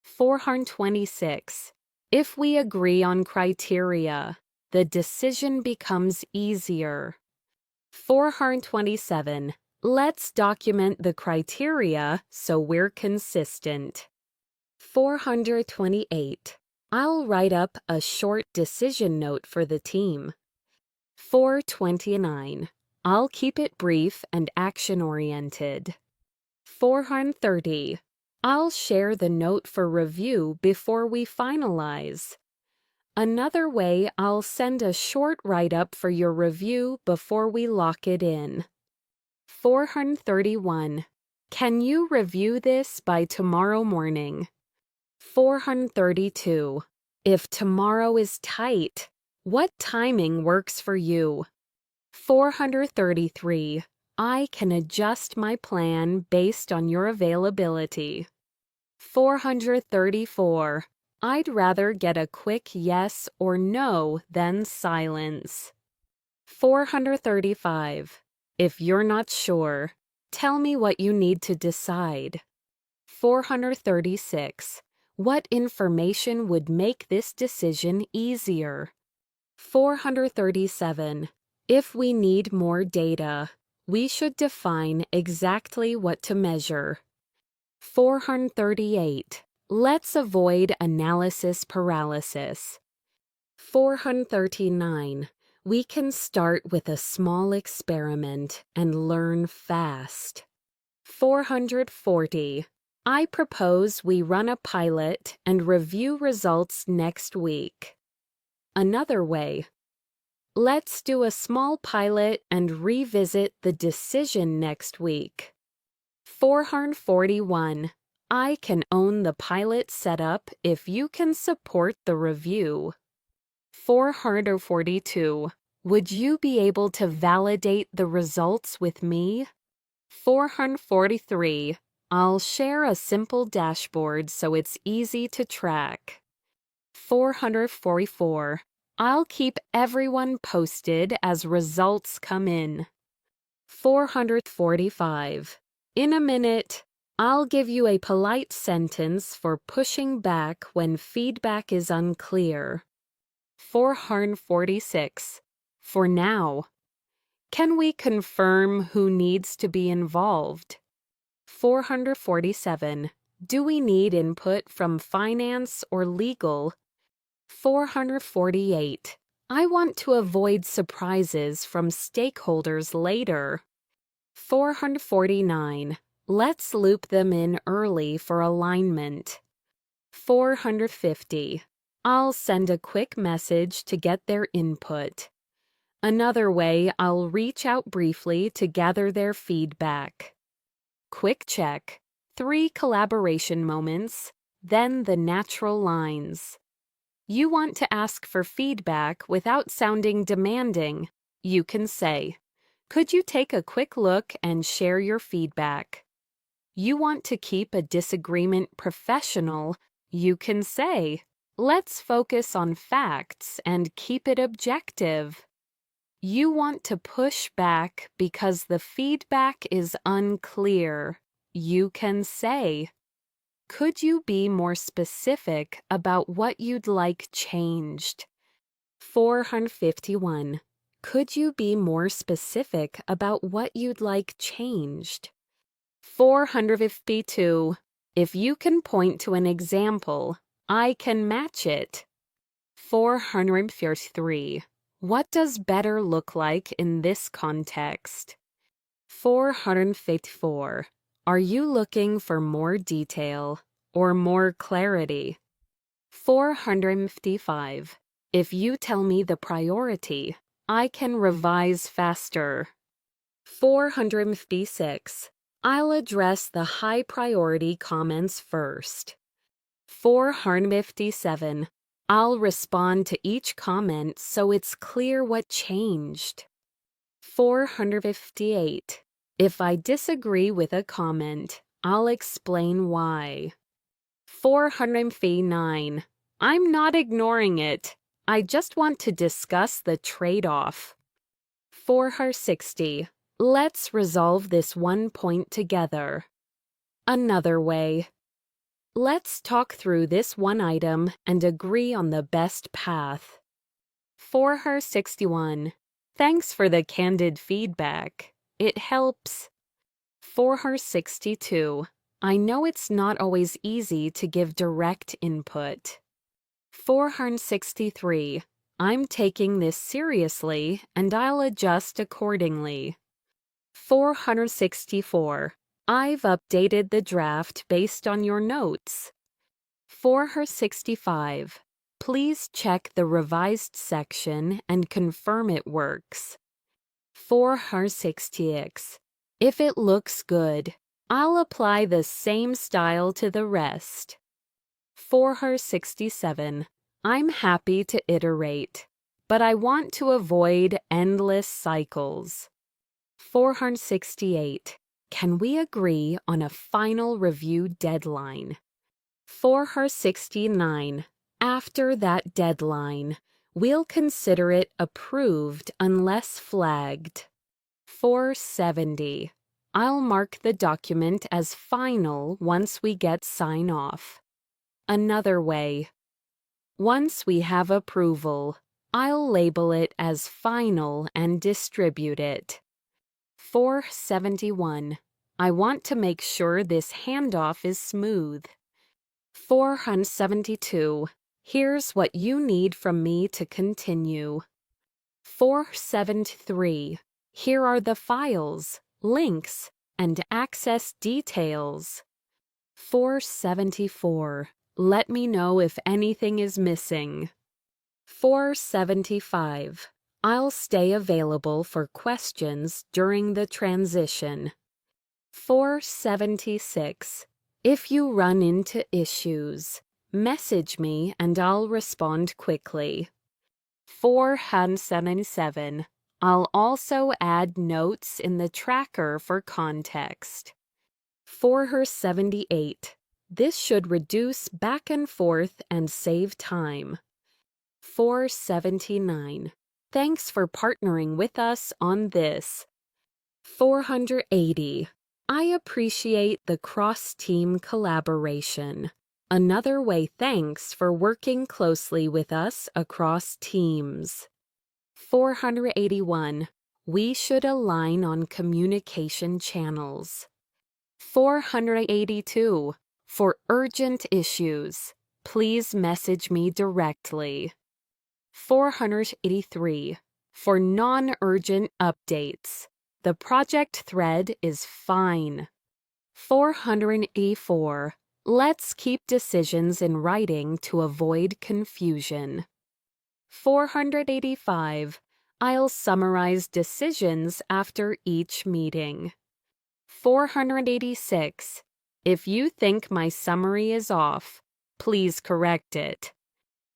426. If we agree on criteria, the decision becomes easier. 427. Let's document the criteria so we're consistent. 428. I'll write up a short decision note for the team. 429. I'll keep it brief and action-oriented. 430. I'll share the note for review before we finalize. Another way, I'll send a short write-up for your review before we lock it in. 431. Can you review this by tomorrow morning? 432. If tomorrow is tight, what timing works for you? 433. I can adjust my plan based on your availability. 434. I'd rather get a quick yes or no than silence. 435. If you're not sure, tell me what you need to decide. 436. What information would make this decision easier? 437. If we need more data, we should define exactly what to measure. 438. Let's avoid analysis paralysis. 439. We can start with a small experiment and learn fast. 440. I propose we run a pilot and review results next week. Another way. Let's do a small pilot and revisit the decision next week. 441. I can own the pilot setup if you can support the review. 442. Would you be able to validate the results with me? 443. I'll share a simple dashboard so it's easy to track. 444. I'll keep everyone posted as results come in. 445. In a minute, I'll give you a polite sentence for pushing back when feedback is unclear. 446. For now. Can we confirm who needs to be involved? 447. Do we need input from finance or legal? 448. I want to avoid surprises from stakeholders later. 449. Let's loop them in early for alignment. 450. I'll send a quick message to get their input. Another way, I'll reach out briefly to gather their feedback. Quick check. 3 collaboration moments, then the natural lines. You want to ask for feedback without sounding demanding. You can say, could you take a quick look and share your feedback? You want to keep a disagreement professional. You can say, let's focus on facts and keep it objective. You want to push back because the feedback is unclear. You can say, could you be more specific about what you'd like changed? 451. Could you be more specific about what you'd like changed? 452. If you can point to an example, I can match it. 453. What does better look like in this context? 454. Are you looking for more detail or more clarity? 455. If you tell me the priority, I can revise faster. 456. I'll address the high-priority comments first. 457. I'll respond to each comment so it's clear what changed. 458. If I disagree with a comment, I'll explain why. 459. I'm not ignoring it. I just want to discuss the trade-off. 460. Let's resolve this one point together. Another way. Let's talk through this one item and agree on the best path. 461. Thanks for the candid feedback. It helps. 462. I know it's not always easy to give direct input. 463. I'm taking this seriously and I'll adjust accordingly. 464. I've updated the draft based on your notes. 465. Please check the revised section and confirm it works. 466. If it looks good, I'll apply the same style to the rest. 467. I'm happy to iterate, but I want to avoid endless cycles. 468. Can we agree on a final review deadline? 469. After that deadline, we'll consider it approved unless flagged. 470. I'll mark the document as final once we get sign-off. Another way. Once we have approval, I'll label it as final and distribute it. 471. I want to make sure this handoff is smooth. 472. Here's what you need from me to continue. 473. Here are the files, links, and access details. 474. Let me know if anything is missing. 475. I'll stay available for questions during the transition. 476. If you run into issues, message me and I'll respond quickly. 477. I'll also add notes in the tracker for context. 478. This should reduce back and forth and save time. 479. Thanks for partnering with us on this. 480. I appreciate the cross-team collaboration. Another way, thanks for working closely with us across teams. 481. We should align on communication channels. 482. For urgent issues, please message me directly. 483. For non-urgent updates, the project thread is fine. 484. Let's keep decisions in writing to avoid confusion. 485. I'll summarize decisions after each meeting. 486. If you think my summary is off, please correct it.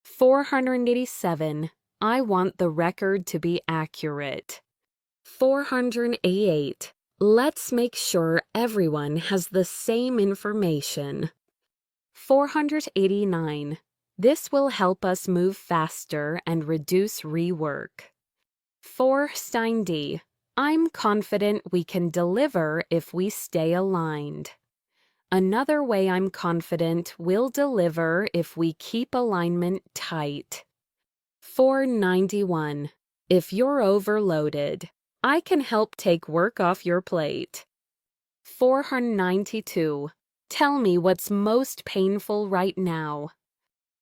487. I want the record to be accurate. 488. Let's make sure everyone has the same information. 489. This will help us move faster and reduce rework. 490. I'm confident we can deliver if we stay aligned. Another way I'm confident we'll deliver if we keep alignment tight. 491. If you're overloaded, I can help take work off your plate. 492. Tell me what's most painful right now.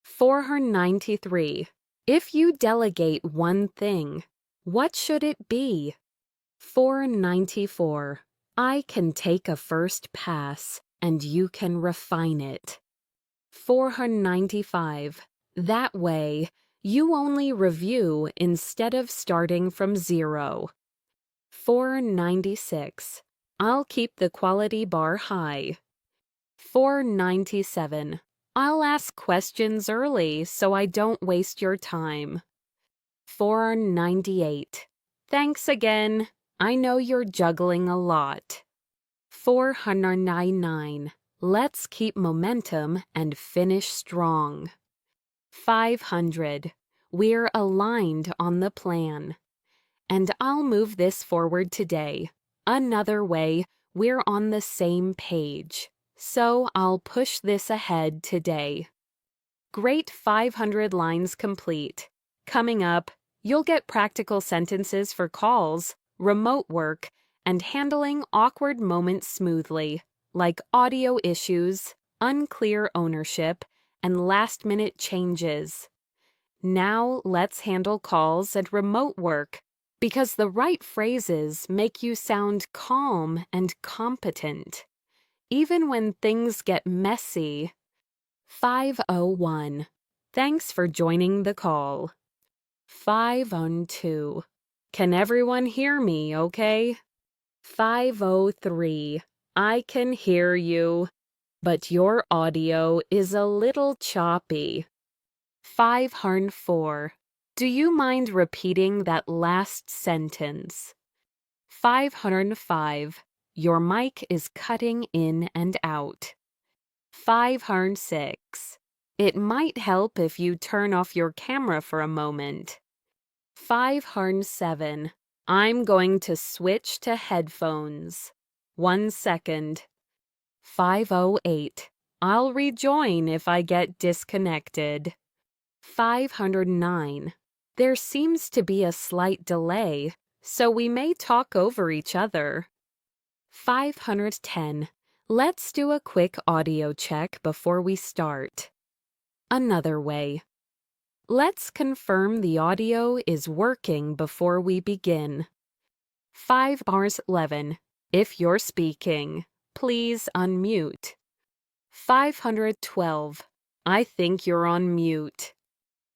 493. If you delegate one thing, what should it be? 494. I can take a first pass and you can refine it. 495. That way, You only review instead of starting from 0. 496. I'll keep the quality bar high. 497. I'll ask questions early so I don't waste your time. 498. Thanks again. I know you're juggling a lot. 499. Let's keep momentum and finish strong. 500. We're aligned on the plan. And I'll move this forward today. Another way, we're on the same page. So I'll push this ahead today. Great 500 lines complete. Coming up, you'll get practical sentences for calls, remote work, and handling awkward moments smoothly, like audio issues, unclear ownership, and last-minute changes. Now let's handle calls and remote work, because the right phrases make you sound calm and competent. Even when things get messy. 501. Thanks for joining the call. 502. Can everyone hear me, okay? 503. I can hear you, but your audio is a little choppy. 504. Do you mind repeating that last sentence? 505. Your mic is cutting in and out. 506. It might help if you turn off your camera for a moment. 507. I'm going to switch to headphones. 1 second. 508. I'll rejoin if I get disconnected. 509. There seems to be a slight delay, so we may talk over each other. 510. Let's do a quick audio check before we start. Another way. Let's confirm the audio is working before we begin. 511. If you're speaking, please unmute. 512. I think you're on mute.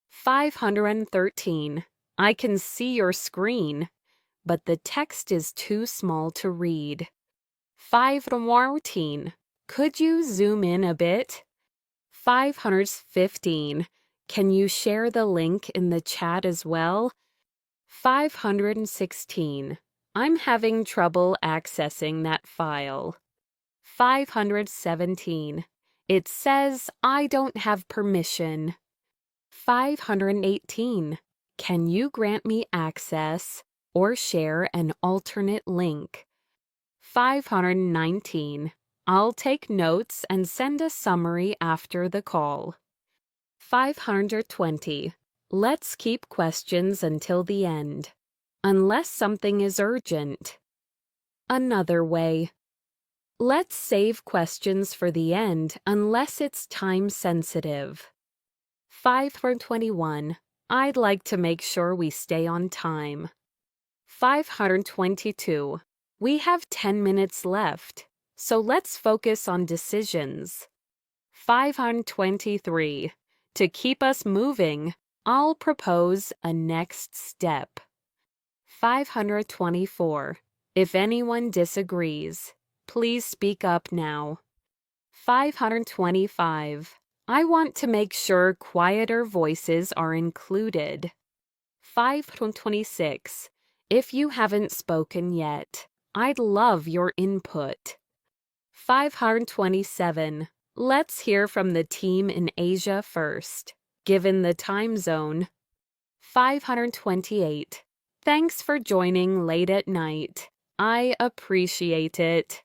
513. I can see your screen, but the text is too small to read. 514. Could you zoom in a bit? 515. Can you share the link in the chat as well? 516. I'm having trouble accessing that file. 517. It says I don't have permission. 518. Can you grant me access or share an alternate link? 519. I'll take notes and send a summary after the call. 520. Let's keep questions until the end, unless something is urgent. Another way. Let's save questions for the end unless it's time sensitive. 521. I'd like to make sure we stay on time. 522. We have 10 minutes left, so let's focus on decisions. 523. To keep us moving, I'll propose a next step. 524. If anyone disagrees, please speak up now. 525. I want to make sure quieter voices are included. 526. If you haven't spoken yet, I'd love your input. 527. Let's hear from the team in Asia first, given the time zone. 528. Thanks for joining late at night. I appreciate it.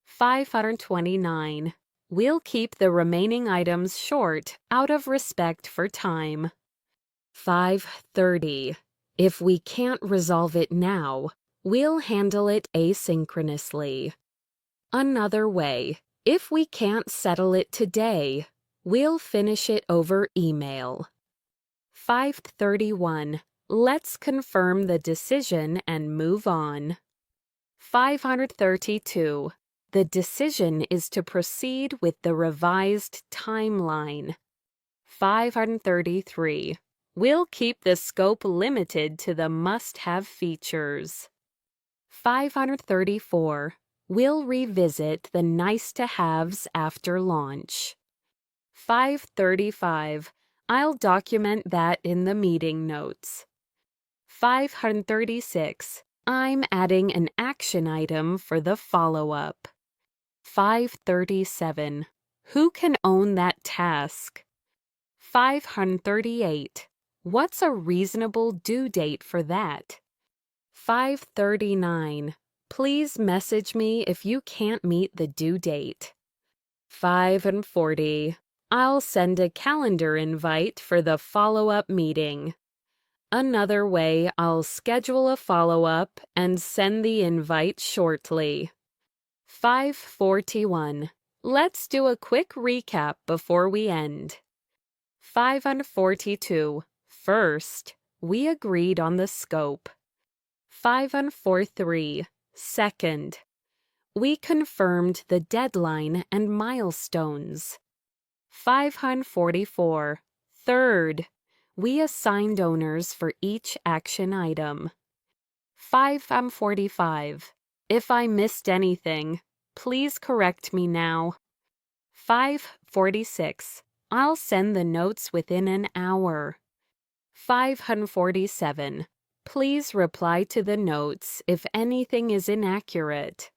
529. We'll keep the remaining items short out of respect for time. 530. If we can't resolve it now, we'll handle it asynchronously. Another way. If we can't settle it today, we'll finish it over email. 531. Let's confirm the decision and move on. 532. The decision is to proceed with the revised timeline. 533. We'll keep the scope limited to the must-have features. 534. We'll revisit the nice-to-haves after launch. 535. I'll document that in the meeting notes. 536. I'm adding an action item for the follow-up. 537. Who can own that task? 538. What's a reasonable due date for that? 539. Please message me if you can't meet the due date. 540. I'll send a calendar invite for the follow-up meeting. Another way, I'll schedule a follow-up and send the invite shortly. 541. Let's do a quick recap before we end. 542. First, we agreed on the scope. 543. Second, we confirmed the deadline and milestones. 544. Third, we assigned owners for each action item. 545. If I missed anything, please correct me now. 546. I'll send the notes within an hour. 547. Please reply to the notes if anything is inaccurate.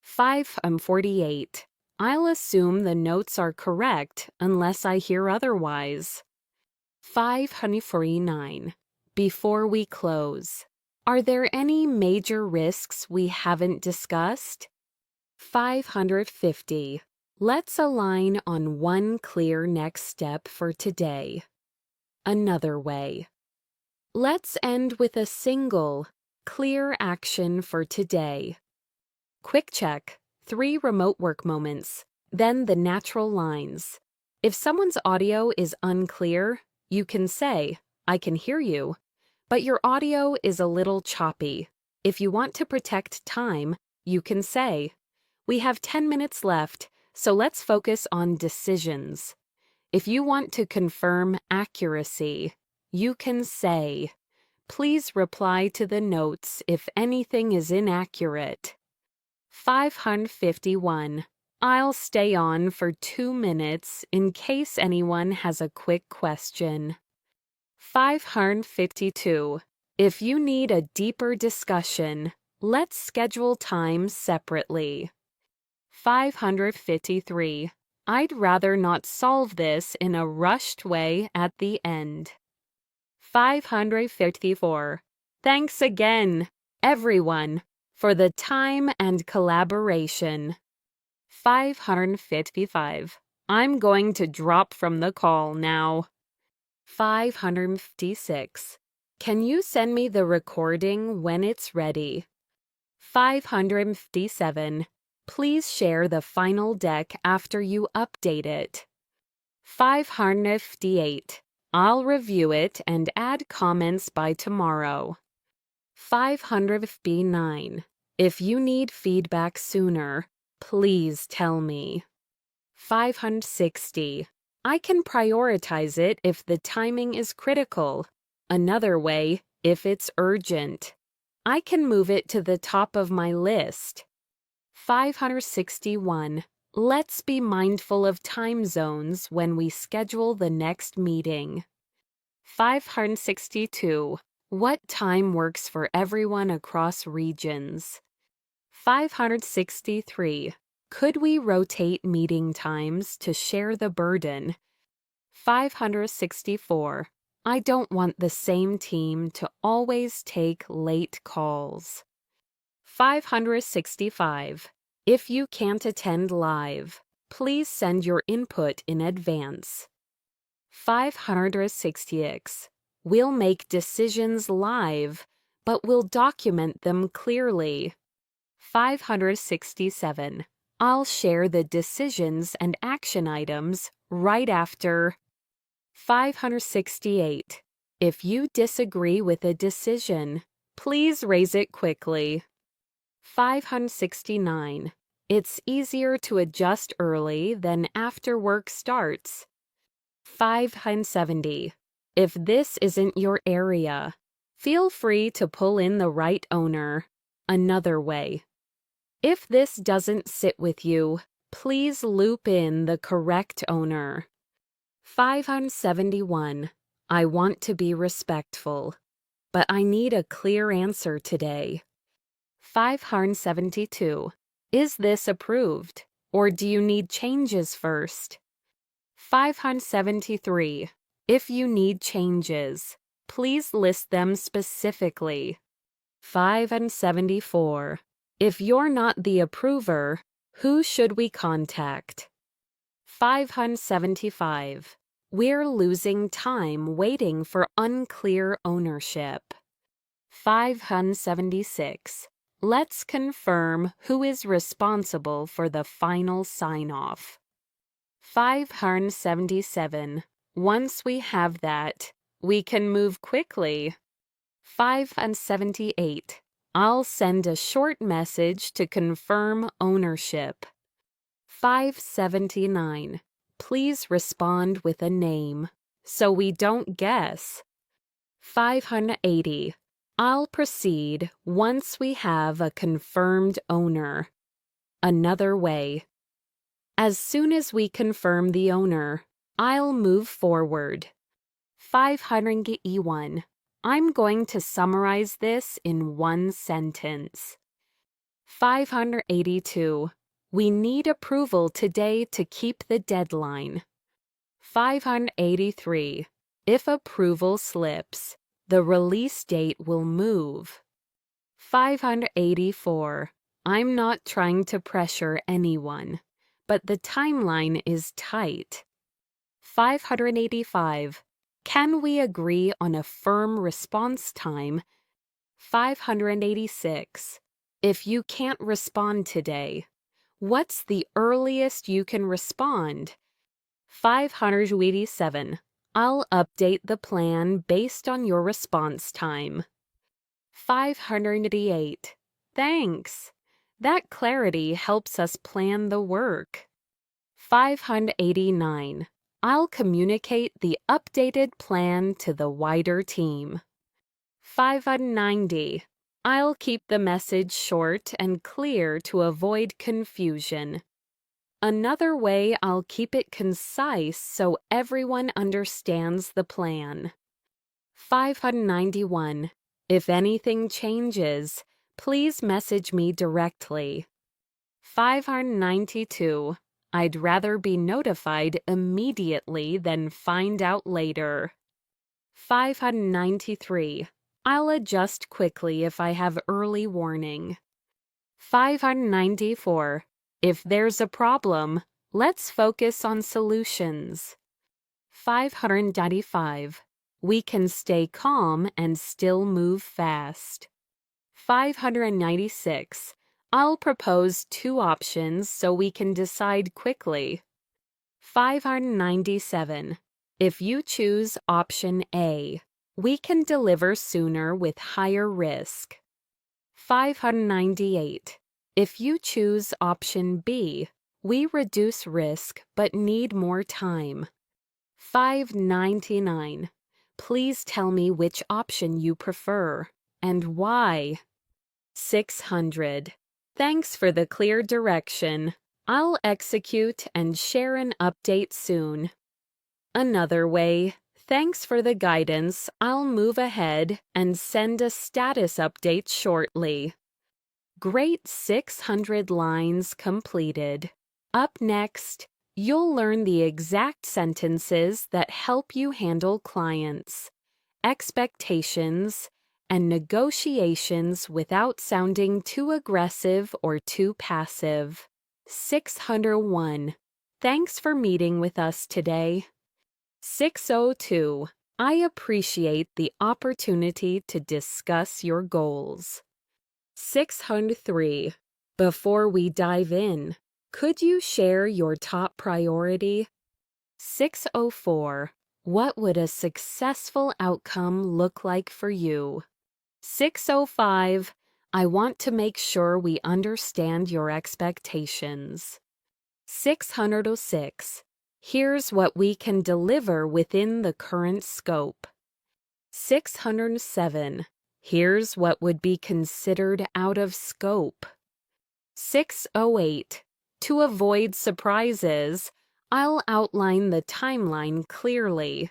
548. I'll assume the notes are correct unless I hear otherwise. 549. Before we close, are there any major risks we haven't discussed? 550. Let's align on one clear next step for today. Another way. Let's end with a single, clear action for today. Quick check. 3 remote work moments, then the natural lines. If someone's audio is unclear, you can say, I can hear you, but your audio is a little choppy. If you want to protect time, you can say, we have 10 minutes left, so let's focus on decisions. If you want to confirm accuracy, you can say, please reply to the notes if anything is inaccurate. 551. I'll stay on for 2 minutes in case anyone has a quick question. 552. If you need a deeper discussion, let's schedule time separately. 553. I'd rather not solve this in a rushed way at the end. 554. Thanks again, everyone, for the time and collaboration. 555. I'm going to drop from the call now. 556. Can you send me the recording when it's ready? 557. Please share the final deck after you update it. 558. I'll review it and add comments by tomorrow. 559. If you need feedback sooner, please tell me. 560. I can prioritize it if the timing is critical. Another way, if it's urgent. I can move it to the top of my list. 561. Let's be mindful of time zones when we schedule the next meeting. 562. What time works for everyone across regions? 563. Could we rotate meeting times to share the burden? 564. I don't want the same team to always take late calls. 565. If you can't attend live, please send your input in advance. 566. We'll make decisions live, but we'll document them clearly. 567. I'll share the decisions and action items right after. 568. If you disagree with a decision, please raise it quickly. 569. It's easier to adjust early than after work starts. 570. If this isn't your area, feel free to pull in the right owner. Another way. If this doesn't sit with you, please loop in the correct owner. 571. I want to be respectful, but I need a clear answer today. 572. Is this approved, or do you need changes first? 573. If you need changes, please list them specifically. 574. If you're not the approver, who should we contact? 575. We're losing time waiting for unclear ownership. 576. Let's confirm who is responsible for the final sign-off. 577. Once we have that, we can move quickly. 578. I'll send a short message to confirm ownership. 579. Please respond with a name, so we don't guess. 580. I'll proceed once we have a confirmed owner. Another way. As soon as we confirm the owner, I'll move forward. 581. I'm going to summarize this in one sentence. 582. We need approval today to keep the deadline. 583. If approval slips, the release date will move. 584. I'm not trying to pressure anyone, but the timeline is tight. 585. Can we agree on a firm response time? 586. If you can't respond today, what's the earliest you can respond? 587. I'll update the plan based on your response time. 588. Thanks. That clarity helps us plan the work. 589. I'll communicate the updated plan to the wider team. 590. I'll keep the message short and clear to avoid confusion. Another way, I'll keep it concise so everyone understands the plan. 591. If anything changes, please message me directly. 592. I'd rather be notified immediately than find out later. 593. I'll adjust quickly if I have early warning. 594. If there's a problem, let's focus on solutions. 595. We can stay calm and still move fast. 596. I'll propose 2 options so we can decide quickly. 597. If you choose option A, we can deliver sooner with higher risk. 598. If you choose option B, we reduce risk but need more time. 599. Please tell me which option you prefer and why. 600. Thanks for the clear direction. I'll execute and share an update soon. Another way. Thanks for the guidance. I'll move ahead and send a status update shortly. Great 600 lines completed. Up next, you'll learn the exact sentences that help you handle clients, expectations, and negotiations without sounding too aggressive or too passive. 601. Thanks for meeting with us today. 602. I appreciate the opportunity to discuss your goals. 603. Before we dive in, could you share your top priority? 604. What would a successful outcome look like for you? 605. I want to make sure we understand your expectations. 606. Here's what we can deliver within the current scope. 607. Here's what would be considered out of scope. 608. To avoid surprises, I'll outline the timeline clearly.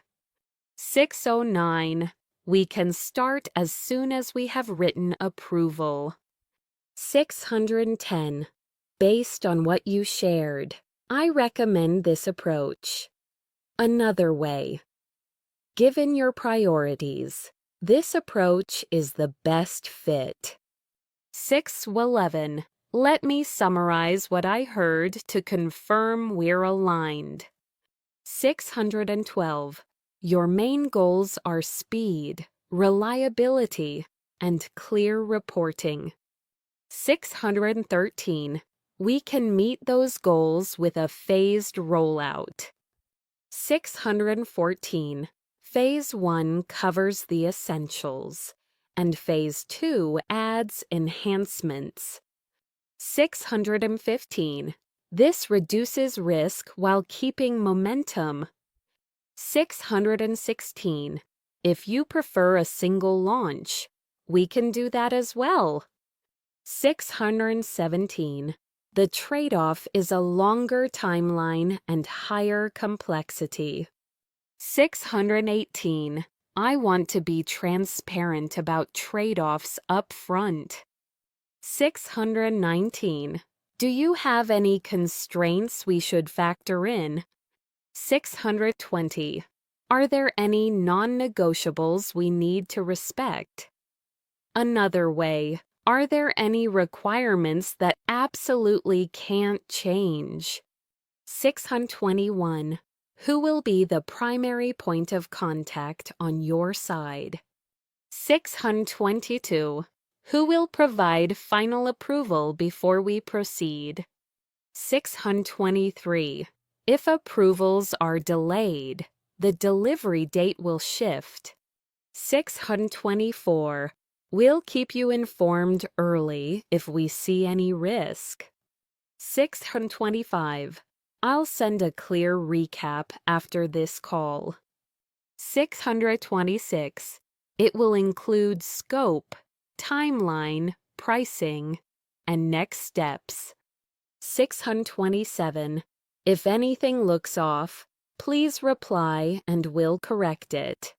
609. We can start as soon as we have written approval. 610. Based on what you shared, I recommend this approach. Another way. Given your priorities, this approach is the best fit. 611. Let me summarize what I heard to confirm we're aligned. 612. Your main goals are speed, reliability, and clear reporting. 613. We can meet those goals with a phased rollout. 614. Phase 1 covers the essentials, and Phase 2 adds enhancements. 615. This reduces risk while keeping momentum. 616. If you prefer a single launch, we can do that as well. 617. The trade-off is a longer timeline and higher complexity. 618. I want to be transparent about trade-offs up front. 619. Do you have any constraints we should factor in? 620. Are there any non-negotiables we need to respect? Another way, are there any requirements that absolutely can't change? 621. Who will be the primary point of contact on your side? 622. Who will provide final approval before we proceed? 623. If approvals are delayed, the delivery date will shift. 624. We'll keep you informed early if we see any risk. 625. I'll send a clear recap after this call. 626. It will include scope, timeline, pricing, and next steps. 627. If anything looks off, please reply and we'll correct it.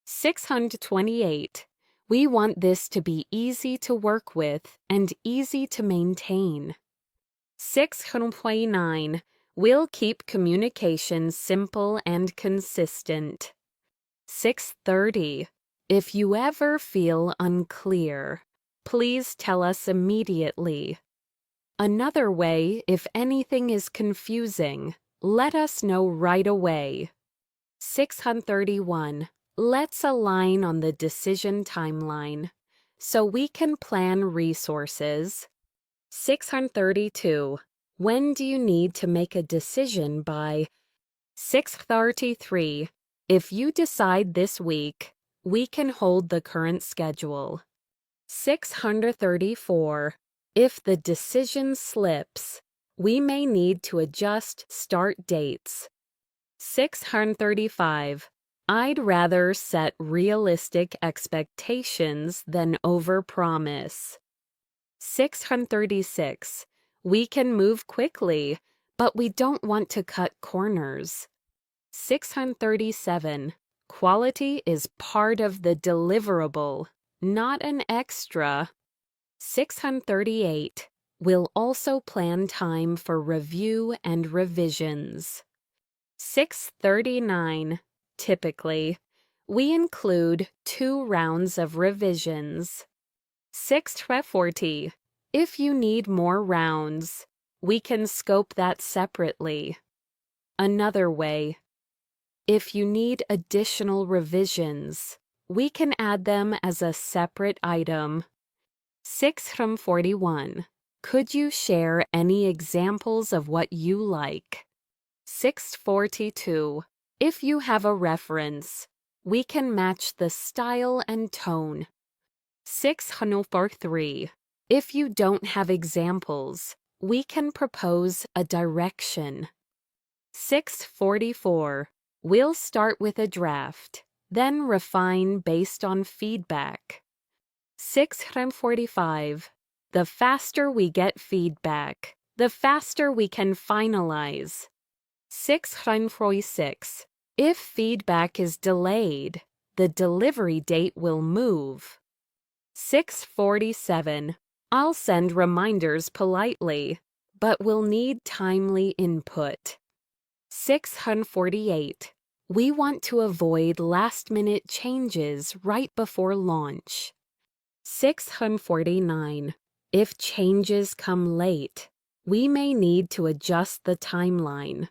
628. We want this to be easy to work with and easy to maintain. 629. We'll keep communication simple and consistent. 630. If you ever feel unclear, please tell us immediately. Another way, if anything is confusing, let us know right away. 631. Let's align on the decision timeline so we can plan resources. 632. When do you need to make a decision by? 633. If you decide this week, we can hold the current schedule. 634. If the decision slips, we may need to adjust start dates. 635. I'd rather set realistic expectations than overpromise. 636. We can move quickly, but we don't want to cut corners. 637. Quality is part of the deliverable, not an extra. 638. We'll also plan time for review and revisions. 639. Typically, we include 2 rounds of revisions. 640. If you need more rounds, we can scope that separately. Another way, if you need additional revisions, we can add them as a separate item. 641. Could you share any examples of what you like? 642. If you have a reference, we can match the style and tone. 643. If you don't have examples, we can propose a direction. 644. We'll start with a draft, then refine based on feedback. 645. The faster we get feedback, the faster we can finalize. 646. If feedback is delayed, the delivery date will move. 647. I'll send reminders politely, but we'll need timely input. 648. We want to avoid last-minute changes right before launch. 649. If changes come late, we may need to adjust the timeline.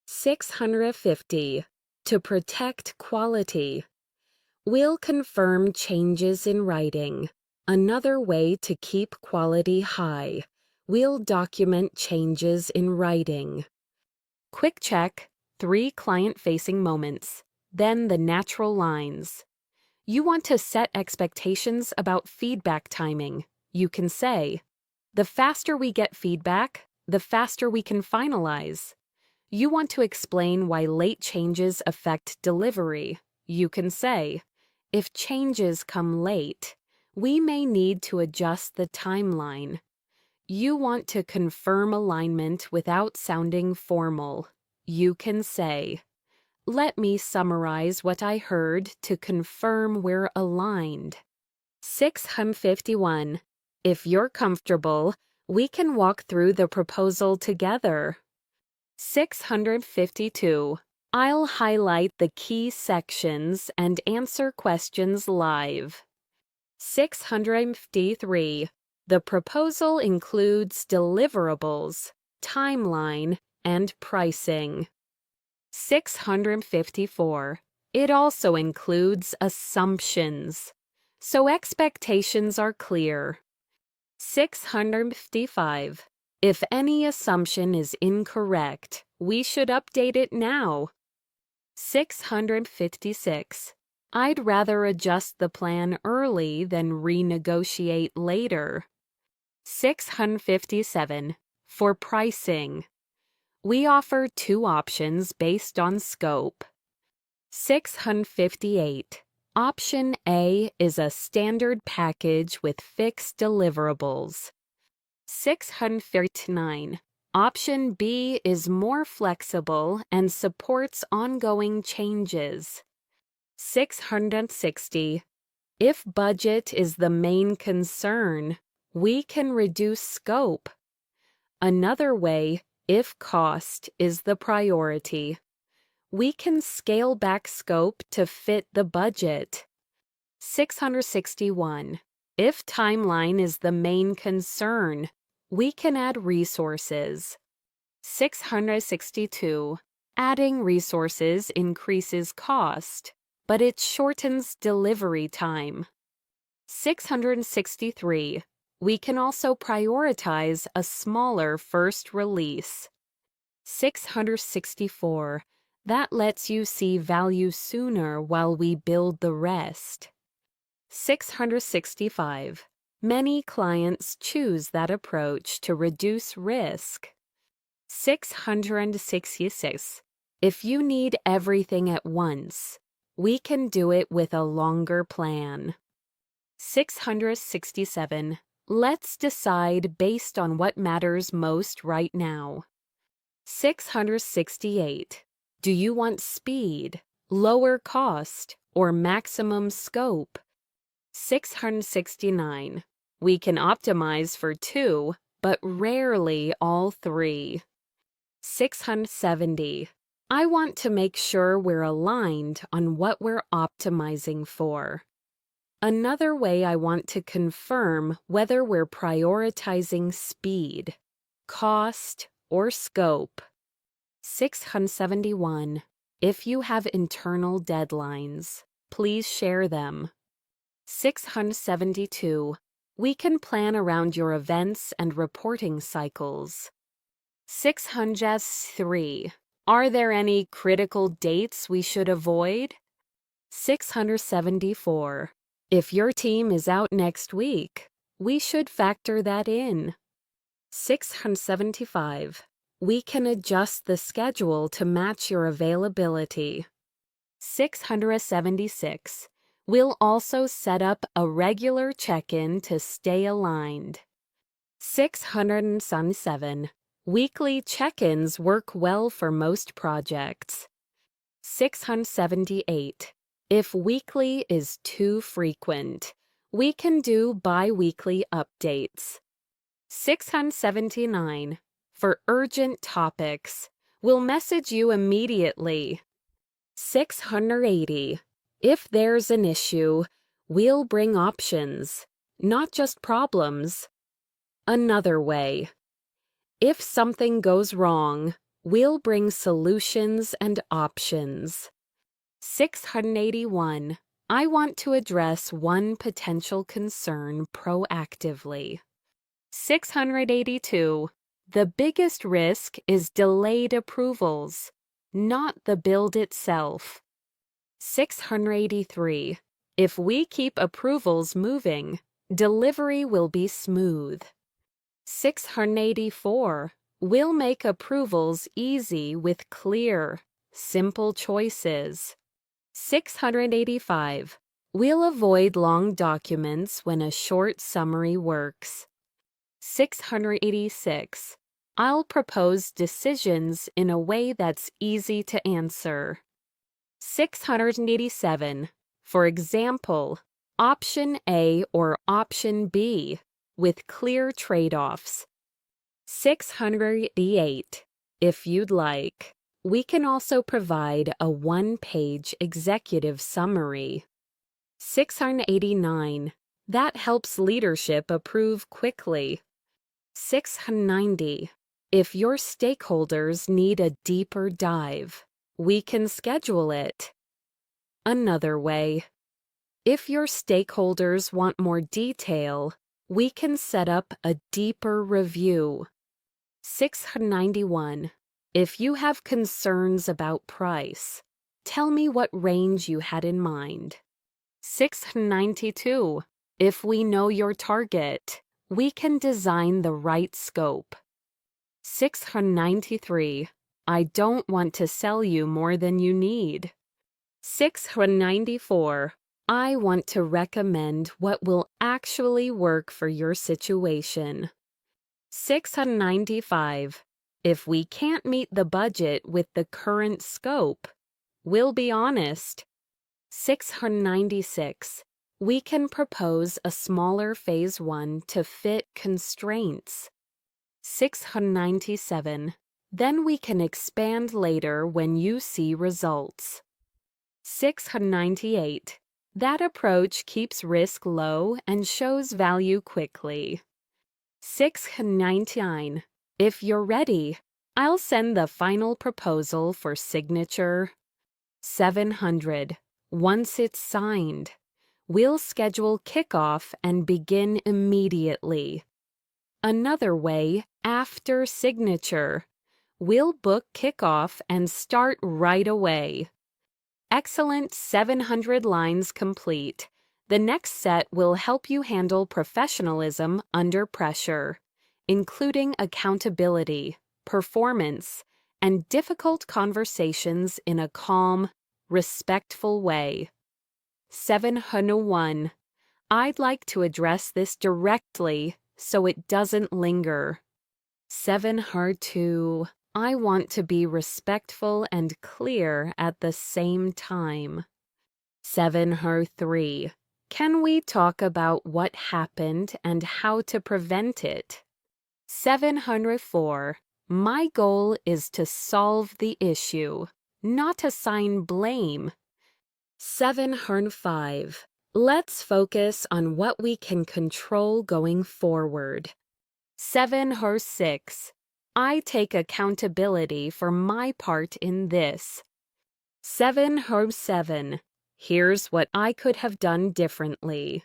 650. To protect quality, we'll confirm changes in writing. Another way to keep quality high, we'll document changes in writing. Quick check, 3 client-facing moments, then the natural lines. You want to set expectations about feedback timing. You can say, the faster we get feedback, the faster we can finalize. You want to explain why late changes affect delivery. You can say, if changes come late, we may need to adjust the timeline. You want to confirm alignment without sounding formal. You can say, let me summarize what I heard to confirm we're aligned. 651. If you're comfortable, we can walk through the proposal together. 652. I'll highlight the key sections and answer questions live. 653. The proposal includes deliverables, timeline, and pricing. 654. It also includes assumptions, so expectations are clear. 655. If any assumption is incorrect, we should update it now. 656. I'd rather adjust the plan early than renegotiate later. 657. For pricing, we offer 2 options based on scope. 658. Option A is a standard package with fixed deliverables. 659. Option B is more flexible and supports ongoing changes. 660. If budget is the main concern, we can reduce scope. Another way, if cost is the priority, we can scale back scope to fit the budget. 661. If timeline is the main concern, we can add resources. 662. Adding resources increases cost, but it shortens delivery time. 663. We can also prioritize a smaller first release. 664. That lets you see value sooner while we build the rest. 665. Many clients choose that approach to reduce risk. 666. If you need everything at once, we can do it with a longer plan. 667. Let's decide based on what matters most right now. 668. Do you want speed, lower cost, or maximum scope? 669. We can optimize for 2, but rarely all 3. 670. I want to make sure we're aligned on what we're optimizing for. Another way I want to confirm whether we're prioritizing speed, cost, or scope. 671. If you have internal deadlines, please share them. 672. We can plan around your events and reporting cycles. 603. Are there any critical dates we should avoid? 674. If your team is out next week, we should factor that in. 675. We can adjust the schedule to match your availability. 676. We'll also set up a regular check-in to stay aligned. 677. Weekly check-ins work well for most projects. 678. If weekly is too frequent, we can do bi-weekly updates. 679. For urgent topics, we'll message you immediately. 680. If there's an issue, we'll bring options, not just problems. Another way. If something goes wrong, we'll bring solutions and options. 681. I want to address one potential concern proactively. 682. The biggest risk is delayed approvals, not the build itself. 683. If we keep approvals moving, delivery will be smooth. 684. We'll make approvals easy with clear, simple choices. 685. We'll avoid long documents when a short summary works. 686. I'll propose decisions in a way that's easy to answer. 687. For example, option A or option B, with clear trade-offs. 688. If you'd like, we can also provide a one-page executive summary. 689. That helps leadership approve quickly. 690. If your stakeholders need a deeper dive, we can schedule it. Another way. If your stakeholders want more detail, we can set up a deeper review. 691. If you have concerns about price, tell me what range you had in mind. 692. If we know your target, we can design the right scope. 693. I don't want to sell you more than you need. 694. I want to recommend what will actually work for your situation. 695. If we can't meet the budget with the current scope, we'll be honest. 696. We can propose a smaller phase 1 to fit constraints. 697. Then we can expand later when you see results. 698. That approach keeps risk low and shows value quickly. 699. If you're ready, I'll send the final proposal for signature. 700. Once it's signed, we'll schedule kickoff and begin immediately. Another way, after signature, we'll book kickoff and start right away. Excellent 700 lines complete. The next set will help you handle professionalism under pressure, including accountability, performance, and difficult conversations in a calm, respectful way. 701. I'd like to address this directly so it doesn't linger. 702. I want to be respectful and clear at the same time. 703. Can we talk about what happened and how to prevent it? 704. My goal is to solve the issue, not assign blame. 705. Let's focus on what we can control going forward. 706. I take accountability for my part in this. 707. Here's what I could have done differently.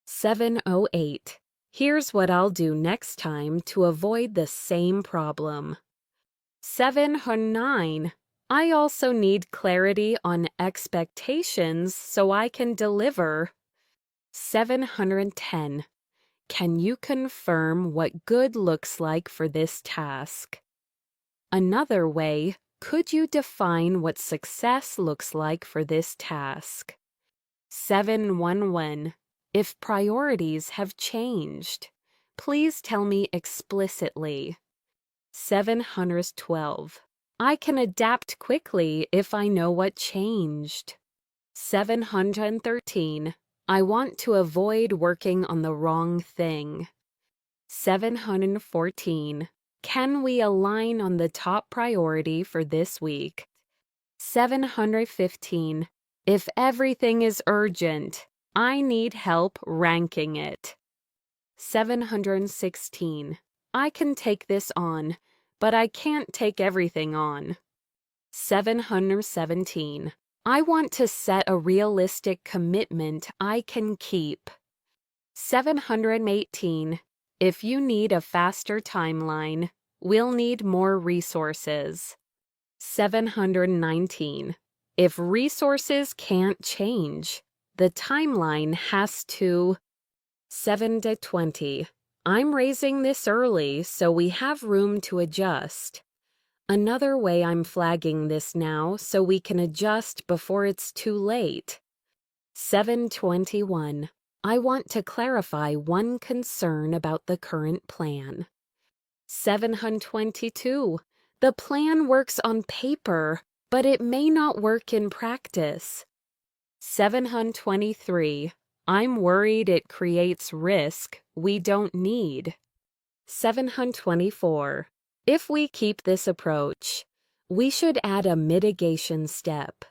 708. Here's what I'll do next time to avoid the same problem. 709. I also need clarity on expectations so I can deliver. 710. Can you confirm what good looks like for this task? Another way, could you define what success looks like for this task? 711. If priorities have changed, please tell me explicitly. 712. I can adapt quickly if I know what changed. 713. I want to avoid working on the wrong thing. 714. Can we align on the top priority for this week? 715. If everything is urgent, I need help ranking it. 716. I can take this on, but I can't take everything on. 717. I want to set a realistic commitment I can keep. 718. If you need a faster timeline, we'll need more resources. 719. If resources can't change, the timeline has to. 720. I'm raising this early so we have room to adjust. Another way I'm flagging this now so we can adjust before it's too late. 721. I want to clarify one concern about the current plan. 722. The plan works on paper, but it may not work in practice. 723. I'm worried it creates risk we don't need. 724. If we keep this approach, we should add a mitigation step.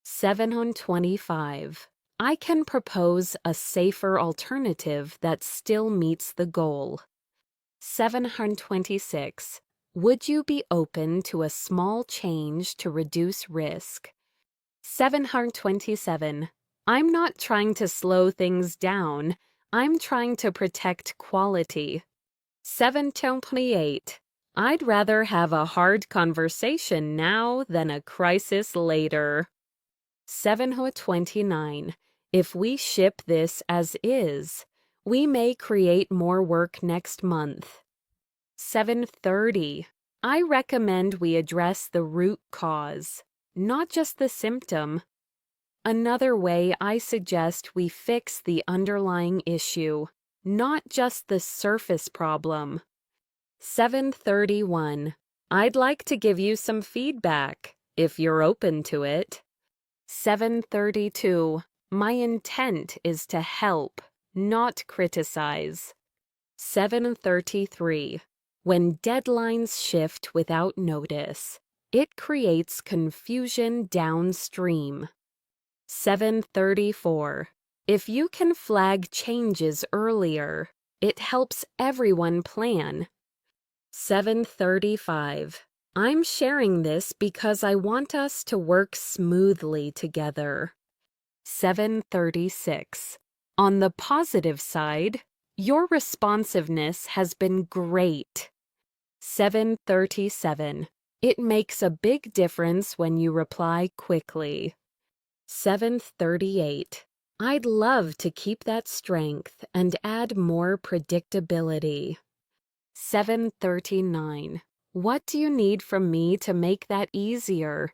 725. I can propose a safer alternative that still meets the goal. 726. Would you be open to a small change to reduce risk? 727. I'm not trying to slow things down. I'm trying to protect quality. 728. I'd rather have a hard conversation now than a crisis later. 729. If we ship this as is, we may create more work next month. 730. I recommend we address the root cause, not just the symptom. Another way I suggest we fix the underlying issue, not just the surface problem. 731. I'd like to give you some feedback, if you're open to it. 732. My intent is to help, not criticize. 733. When deadlines shift without notice, it creates confusion downstream. 734. If you can flag changes earlier, it helps everyone plan. 735. I'm sharing this because I want us to work smoothly together. 736. On the positive side, your responsiveness has been great. 737. It makes a big difference when you reply quickly. 738. I'd love to keep that strength and add more predictability. 739. What do you need from me to make that easier?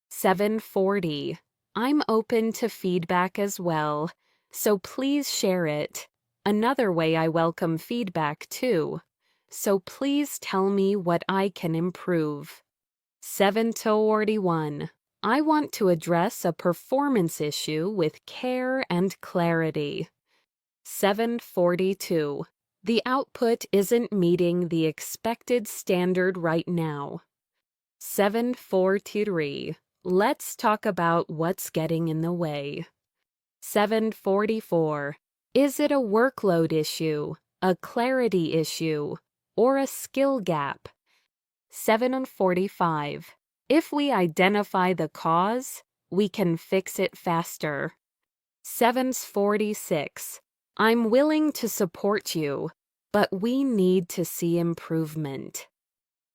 740. I'm open to feedback as well, so please share it. Another way I welcome feedback too, so please tell me what I can improve. 741. I want to address a performance issue with care and clarity. 742. The output isn't meeting the expected standard right now. 743. Let's talk about what's getting in the way. 744. Is it a workload issue, a clarity issue, or a skill gap? 745. If we identify the cause, we can fix it faster. 746. I'm willing to support you, but we need to see improvement.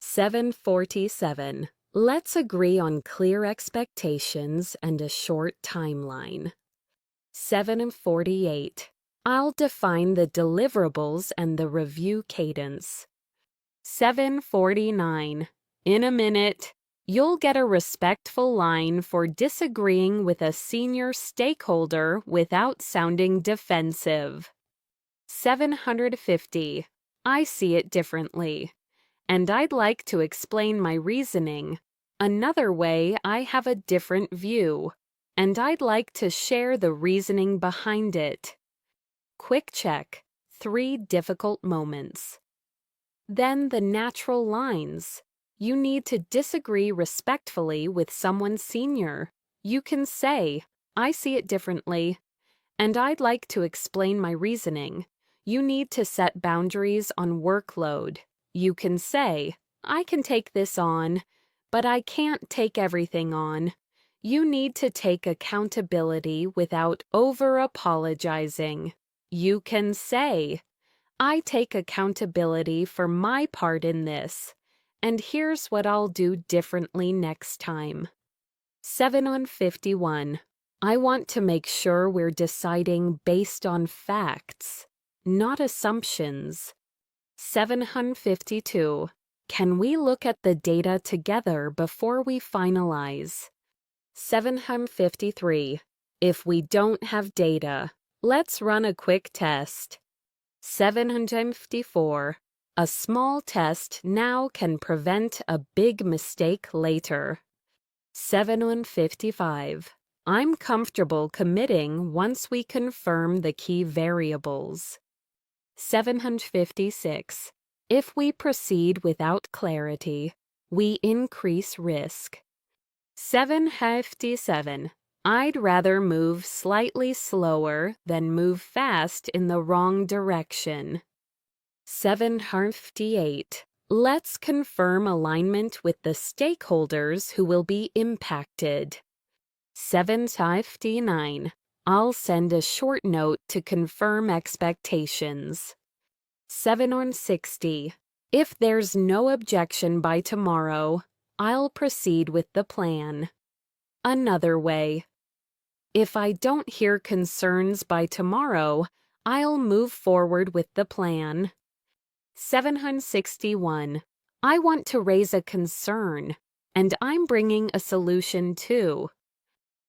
747. Let's agree on clear expectations and a short timeline. 748. I'll define the deliverables and the review cadence. 749. In a minute, you'll get a respectful line for disagreeing with a senior stakeholder without sounding defensive. 750. I see it differently, and I'd like to explain my reasoning. Another way, I have a different view, and I'd like to share the reasoning behind it. Quick check. 3 difficult moments. Then the natural lines. You need to disagree respectfully with someone senior. You can say, I see it differently, and I'd like to explain my reasoning. You need to set boundaries on workload. You can say, I can take this on, but I can't take everything on. You need to take accountability without over-apologizing. You can say, I take accountability for my part in this, and here's what I'll do differently next time. 751. I want to make sure we're deciding based on facts, not assumptions. 752. Can we look at the data together before we finalize? 753. If we don't have data, let's run a quick test. 754. A small test now can prevent a big mistake later. 755. I'm comfortable committing once we confirm the key variables. 756. If we proceed without clarity, we increase risk. 757. I'd rather move slightly slower than move fast in the wrong direction. 758. Let's confirm alignment with the stakeholders who will be impacted. 759. I'll send a short note to confirm expectations. 760. If there's no objection by tomorrow, I'll proceed with the plan. Another way. If I don't hear concerns by tomorrow, I'll move forward with the plan. 761. I want to raise a concern, and I'm bringing a solution too.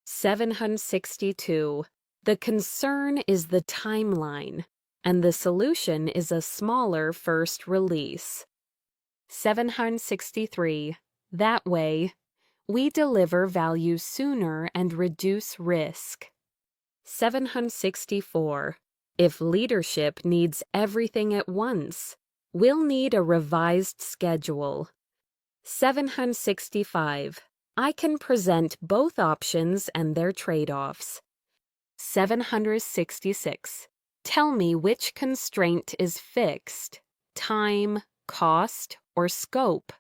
762. The concern is the timeline, and the solution is a smaller first release. 763. That way, we deliver value sooner and reduce risk. 764. If leadership needs everything at once, we'll need a revised schedule. 765. I can present both options and their trade-offs. 766. Tell me which constraint is fixed: time, cost, or scope.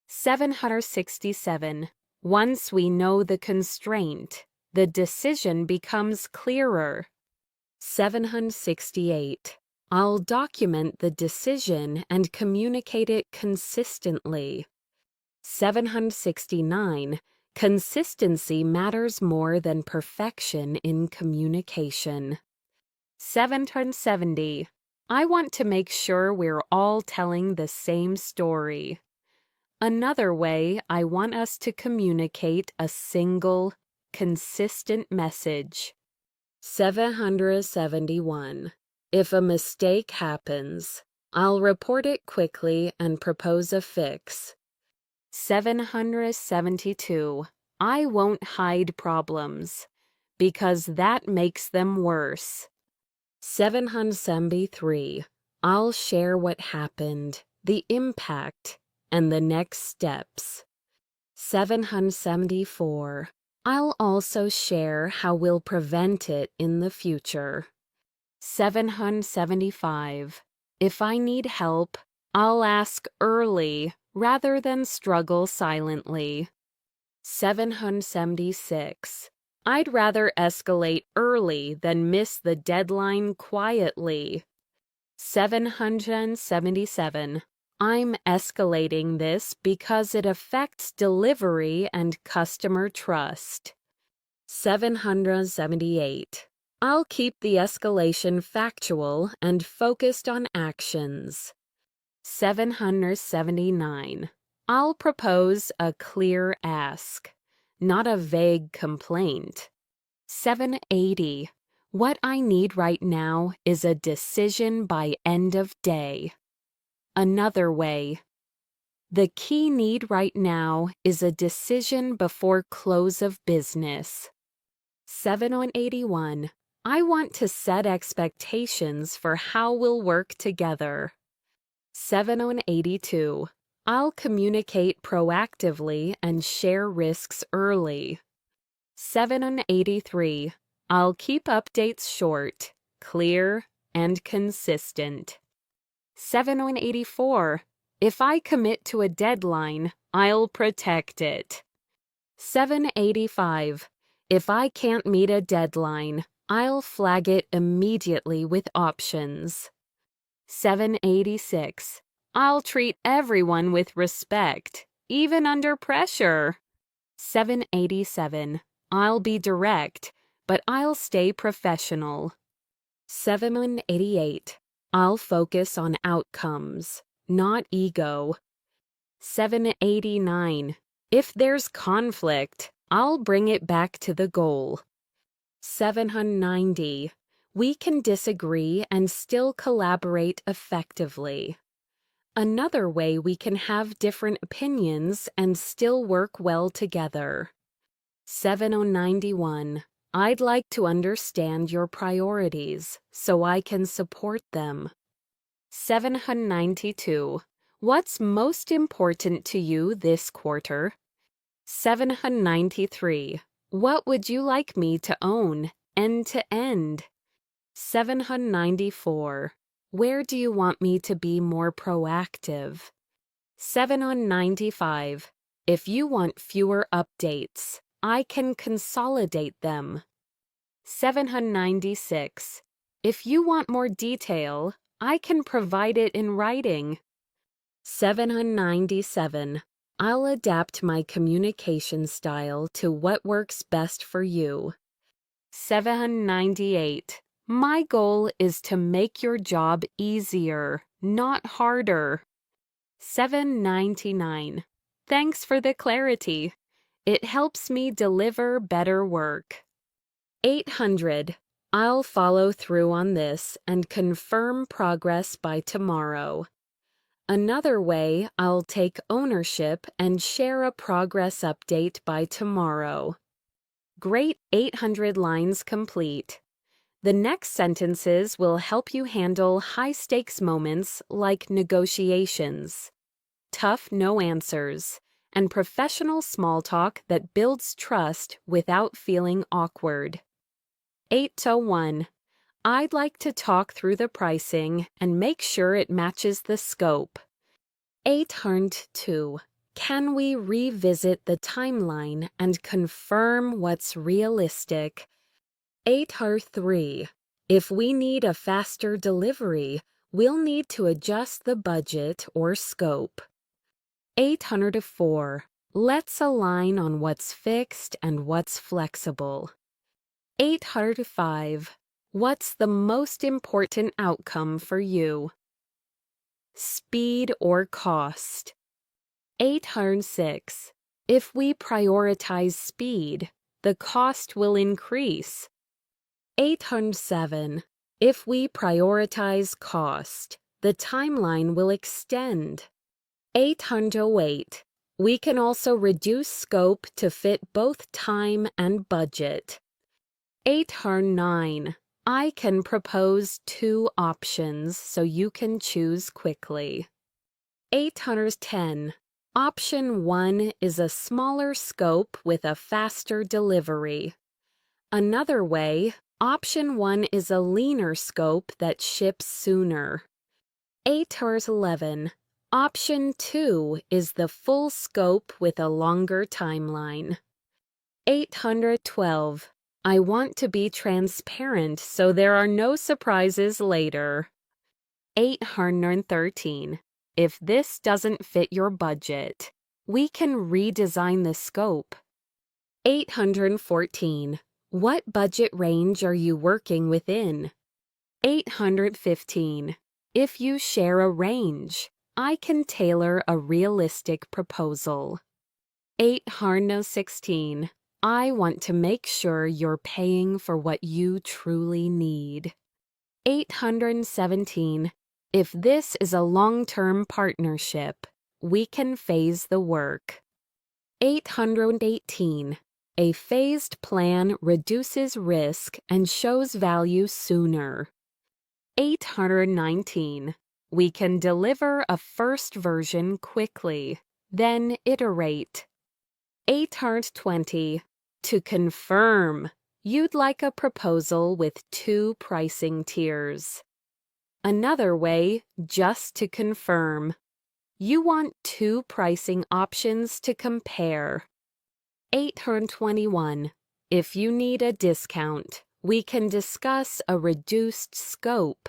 767. Once we know the constraint, the decision becomes clearer. 768. I'll document the decision and communicate it consistently. 769. Consistency matters more than perfection in communication. 770. I want to make sure we're all telling the same story. Another way, I want us to communicate a single, consistent message. 771. If a mistake happens, I'll report it quickly and propose a fix. 772. I won't hide problems, because that makes them worse. 773. I'll share what happened, the impact, and the next steps. 774. I'll also share how we'll prevent it in the future. 775. If I need help, I'll ask early rather than struggle silently. 776. I'd rather escalate early than miss the deadline quietly. 777. I'm escalating this because it affects delivery and customer trust. 778. I'll keep the escalation factual and focused on actions. 779. I'll propose a clear ask, not a vague complaint. 780. What I need right now is a decision by end of day. Another way. The key need right now is a decision before close of business. 781. I want to set expectations for how we'll work together. 782. I'll communicate proactively and share risks early. 783. I'll keep updates short, clear, and consistent. 784. If I commit to a deadline, I'll protect it. 785. If I can't meet a deadline, I'll flag it immediately with options. 786. I'll treat everyone with respect, even under pressure. 787. I'll be direct, but I'll stay professional. 788. I'll focus on outcomes, not ego. 789. If there's conflict, I'll bring it back to the goal. 790. We can disagree and still collaborate effectively. Another way we can have different opinions and still work well together. 791. I'd like to understand your priorities so I can support them. 792. What's most important to you this quarter? 793. What would you like me to own, end to end? 794. Where do you want me to be more proactive? 795. If you want fewer updates, I can consolidate them. 796. If you want more detail, I can provide it in writing. 797. I'll adapt my communication style to what works best for you. 798. My goal is to make your job easier, not harder. 799. Thanks for the clarity. It helps me deliver better work. 800. I'll follow through on this and confirm progress by tomorrow. Another way, I'll take ownership and share a progress update by tomorrow. Great 800 lines complete. The next sentences will help you handle high-stakes moments like negotiations, tough no answers, and professional small talk that builds trust without feeling awkward. 801. I'd like to talk through the pricing and make sure it matches the scope. 802. Can we revisit the timeline and confirm what's realistic? 803. If we need a faster delivery, we'll need to adjust the budget or scope. 804. Let's align on what's fixed and what's flexible. 805. What's the most important outcome for you? Speed or cost? 806. If we prioritize speed, the cost will increase. 807. If we prioritize cost, the timeline will extend. 808. We can also reduce scope to fit both time and budget. 809. I can propose 2 options so you can choose quickly. 810. Option 1 is a smaller scope with a faster delivery. Another way, Option 1 is a leaner scope that ships sooner. 811. Option 2 is the full scope with a longer timeline. 812. I want to be transparent so there are no surprises later. 813. If this doesn't fit your budget, we can redesign the scope. 814. What budget range are you working within? 815. If you share a range, I can tailor a realistic proposal. 816. I want to make sure you're paying for what you truly need. 817. If this is a long-term partnership, we can phase the work. 818. A phased plan reduces risk and shows value sooner. 819. We can deliver a first version quickly, then iterate. 820. To confirm, you'd like a proposal with 2 pricing tiers. Another way, just to confirm. You want 2 pricing options to compare. 821. If you need a discount, we can discuss a reduced scope.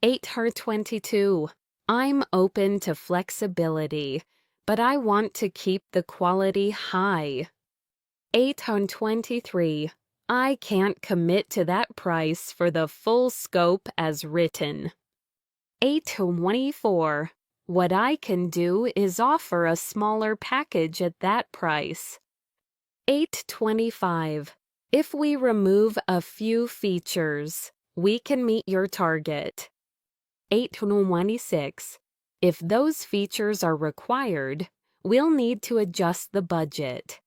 822. I'm open to flexibility, but I want to keep the quality high. 823. I can't commit to that price for the full scope as written. 824. What I can do is offer a smaller package at that price. 825. If we remove a few features, we can meet your target. 826. If those features are required, we'll need to adjust the budget.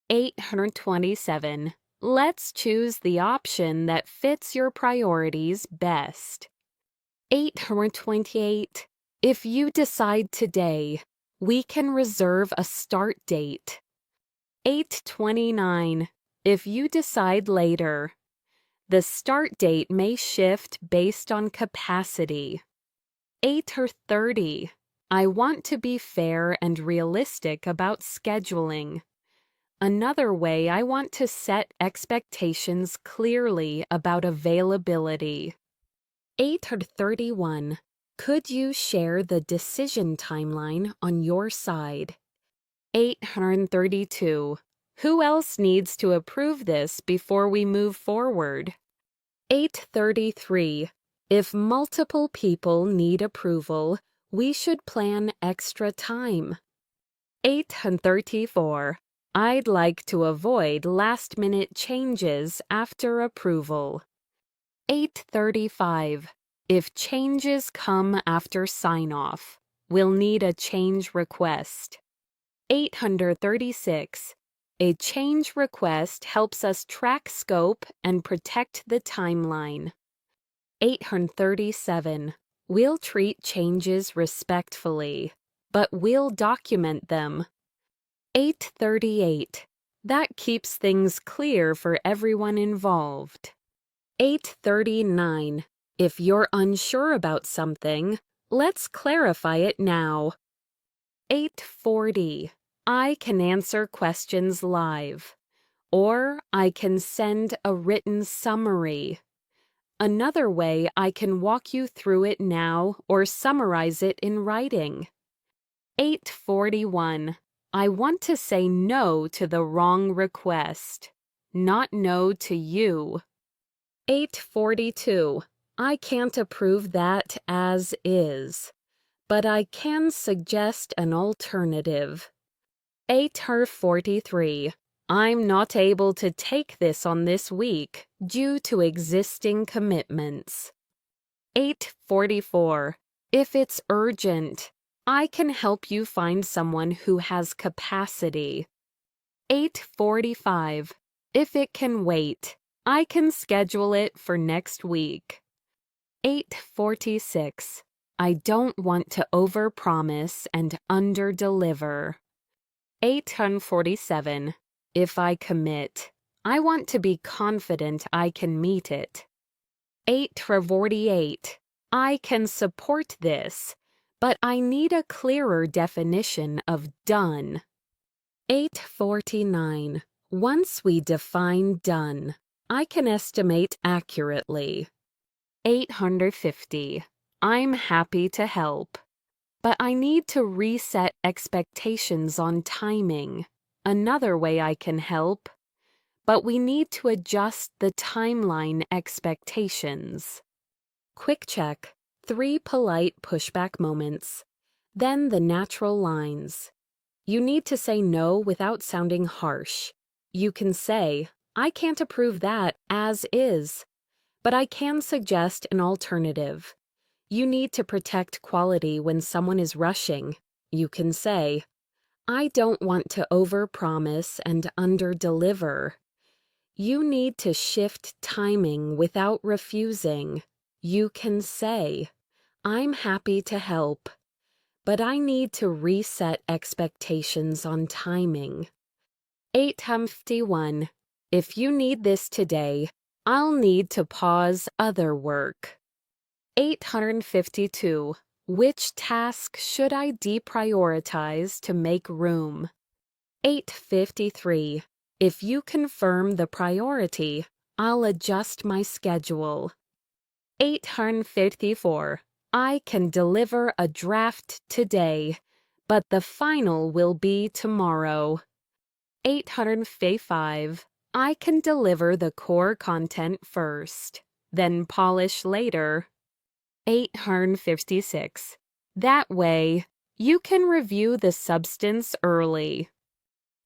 827. Let's choose the option that fits your priorities best. 828. If you decide today, we can reserve a start date. 829. If you decide later, the start date may shift based on capacity. 830. I want to be fair and realistic about scheduling. Another way, I want to set expectations clearly about availability. 831. Could you share the decision timeline on your side? 832. Who else needs to approve this before we move forward? 833. If multiple people need approval, we should plan extra time. 834. I'd like to avoid last-minute changes after approval. 835. If changes come after sign-off, we'll need a change request. 836. A change request helps us track scope and protect the timeline. 837. We'll treat changes respectfully, but we'll document them. 838. That keeps things clear for everyone involved. 839. If you're unsure about something, let's clarify it now. 840. I can answer questions live, or I can send a written summary. Another way, I can walk you through it now or summarize it in writing. 841. I want to say no to the wrong request, not no to you. 842. I can't approve that as is, but I can suggest an alternative. 843. I'm not able to take this on this week due to existing commitments. 844. If it's urgent, I can help you find someone who has capacity. 845. If it can wait, I can schedule it for next week. 846. I don't want to overpromise and underdeliver. 847. If I commit, I want to be confident I can meet it. 848. I can support this, but I need a clearer definition of done. 849. Once we define done, I can estimate accurately. 850. I'm happy to help, but I need to reset expectations on timing. Another way I can help, but we need to adjust the timeline expectations. Quick check. 3 polite pushback moments. Then the natural lines. You need to say no without sounding harsh. You can say, I can't approve that as is, but I can suggest an alternative. You need to protect quality when someone is rushing. You can say, I don't want to overpromise and underdeliver. You need to shift timing without refusing. You can say, I'm happy to help, but I need to reset expectations on timing. 851. If you need this today, I'll need to pause other work. 852. Which task should I deprioritize to make room? 853. If you confirm the priority, I'll adjust my schedule. 854. I can deliver a draft today, but the final will be tomorrow. 855. I can deliver the core content first, then polish later. 856. That way, you can review the substance early.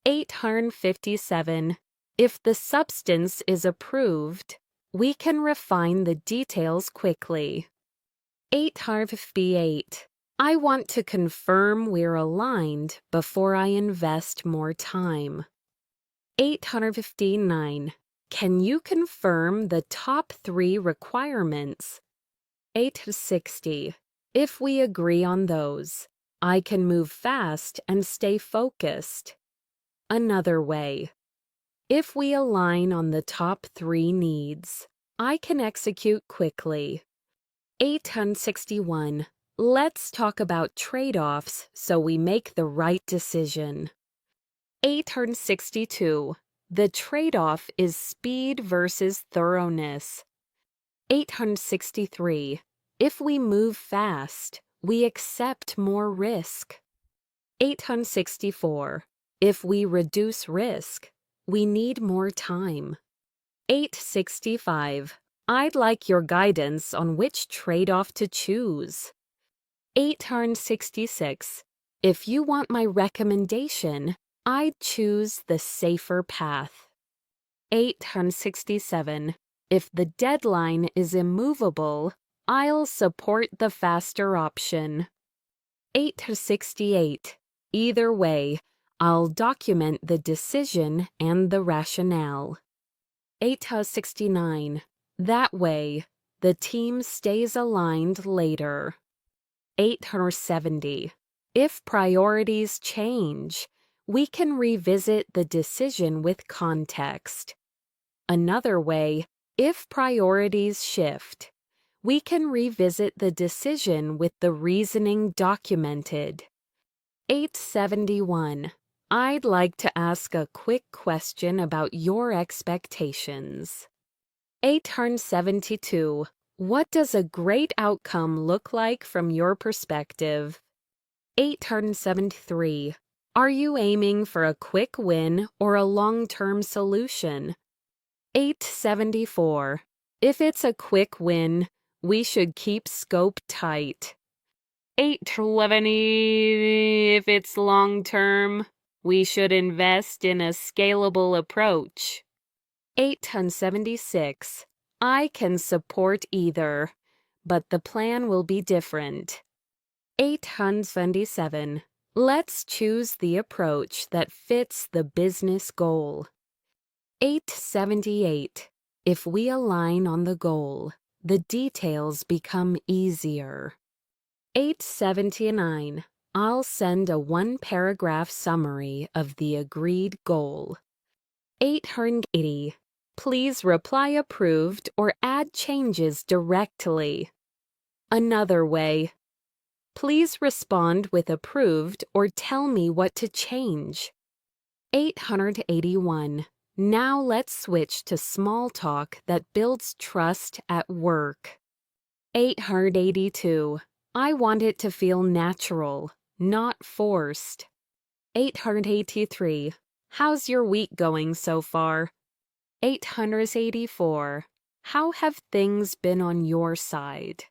857. If the substance is approved, we can refine the details quickly. 858. I want to confirm we're aligned before I invest more time. 859. Can you confirm the top 3 requirements? 860. If we agree on those, I can move fast and stay focused. Another way. If we align on the top 3 needs, I can execute quickly. 861. Let's talk about trade-offs so we make the right decision. 862. The trade-off is speed versus thoroughness. 863. If we move fast, we accept more risk. 864. If we reduce risk, we need more time. 865. I'd like your guidance on which trade-off to choose. 866. If you want my recommendation, I'd choose the safer path. 867. If the deadline is immovable, I'll support the faster option. 868. Either way, I'll document the decision and the rationale. 869. That way, the team stays aligned later. 870. If priorities change, we can revisit the decision with context. Another way, if priorities shift, we can revisit the decision with the reasoning documented. 871. I'd like to ask a quick question about your expectations. 872. What does a great outcome look like from your perspective? 873. Are you aiming for a quick win or a long-term solution? 874. If it's a quick win, we should keep scope tight. 870. If it's long-term, we should invest in a scalable approach. 876. I can support either, but the plan will be different. 877. Let's choose the approach that fits the business goal. 878. If we align on the goal, the details become easier. 879. I'll send a 1-paragraph summary of the agreed goal. 880. Please reply approved or add changes directly. Another way. Please respond with approved or tell me what to change. 881. Now let's switch to small talk that builds trust at work. 882. I want it to feel natural, not forced. 883. How's your week going so far? 884. How have things been on your side?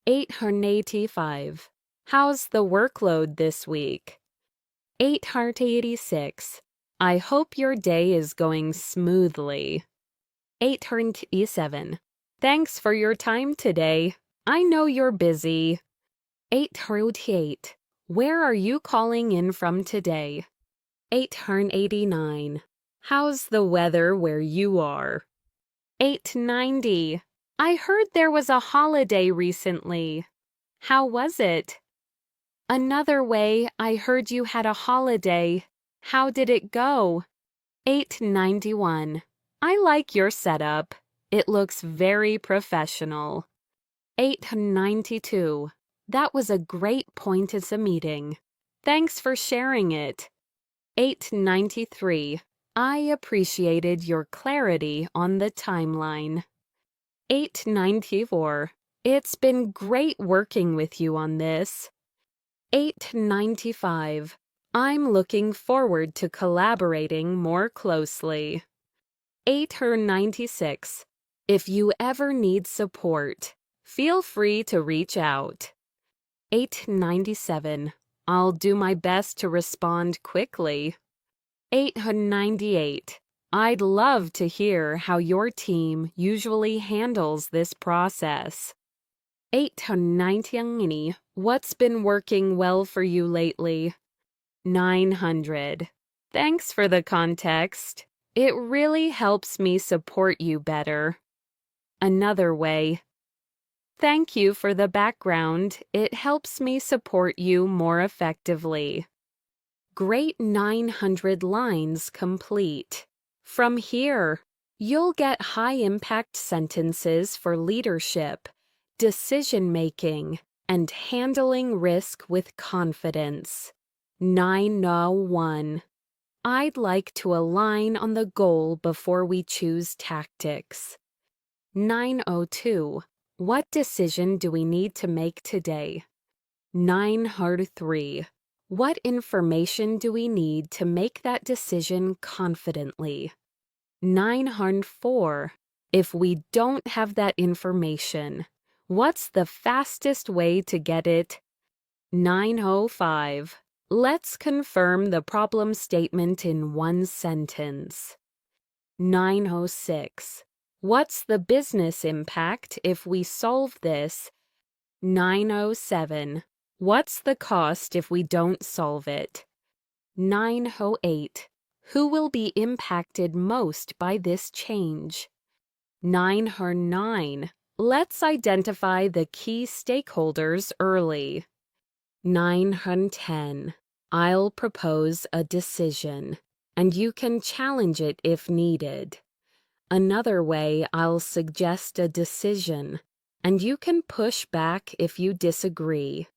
885. How's the workload this week? 886. I hope your day is going smoothly. 807. Thanks for your time today. I know you're busy. 808. Where are you calling in from today? 889. How's the weather where you are? 890. I heard there was a holiday recently. How was it? Another way, I heard you had a holiday. How did it go? 891. I like your setup. It looks very professional. 892. That was a great point as a meeting. Thanks for sharing it. 893. I appreciated your clarity on the timeline. 894. It's been great working with you on this. 895. I'm looking forward to collaborating more closely. 896. If you ever need support, feel free to reach out. 897. I'll do my best to respond quickly. 898. I'd love to hear how your team usually handles this process. 890. What's been working well for you lately? 900. Thanks for the context. It really helps me support you better. Another way. Thank you for the background. It helps me support you more effectively. Great 900 lines complete. From here, you'll get high-impact sentences for leadership, decision-making, and handling risk with confidence. 901. I'd like to align on the goal before we choose tactics. 902. What decision do we need to make today? 903. What information do we need to make that decision confidently? 904. If we don't have that information, what's the fastest way to get it? 905. Let's confirm the problem statement in one sentence. 906. What's the business impact if we solve this? 907. What's the cost if we don't solve it? 908. Who will be impacted most by this change? 909. Let's identify the key stakeholders early. 910. I'll propose a decision, and you can challenge it if needed. Another way, I'll suggest a decision, and you can push back if you disagree.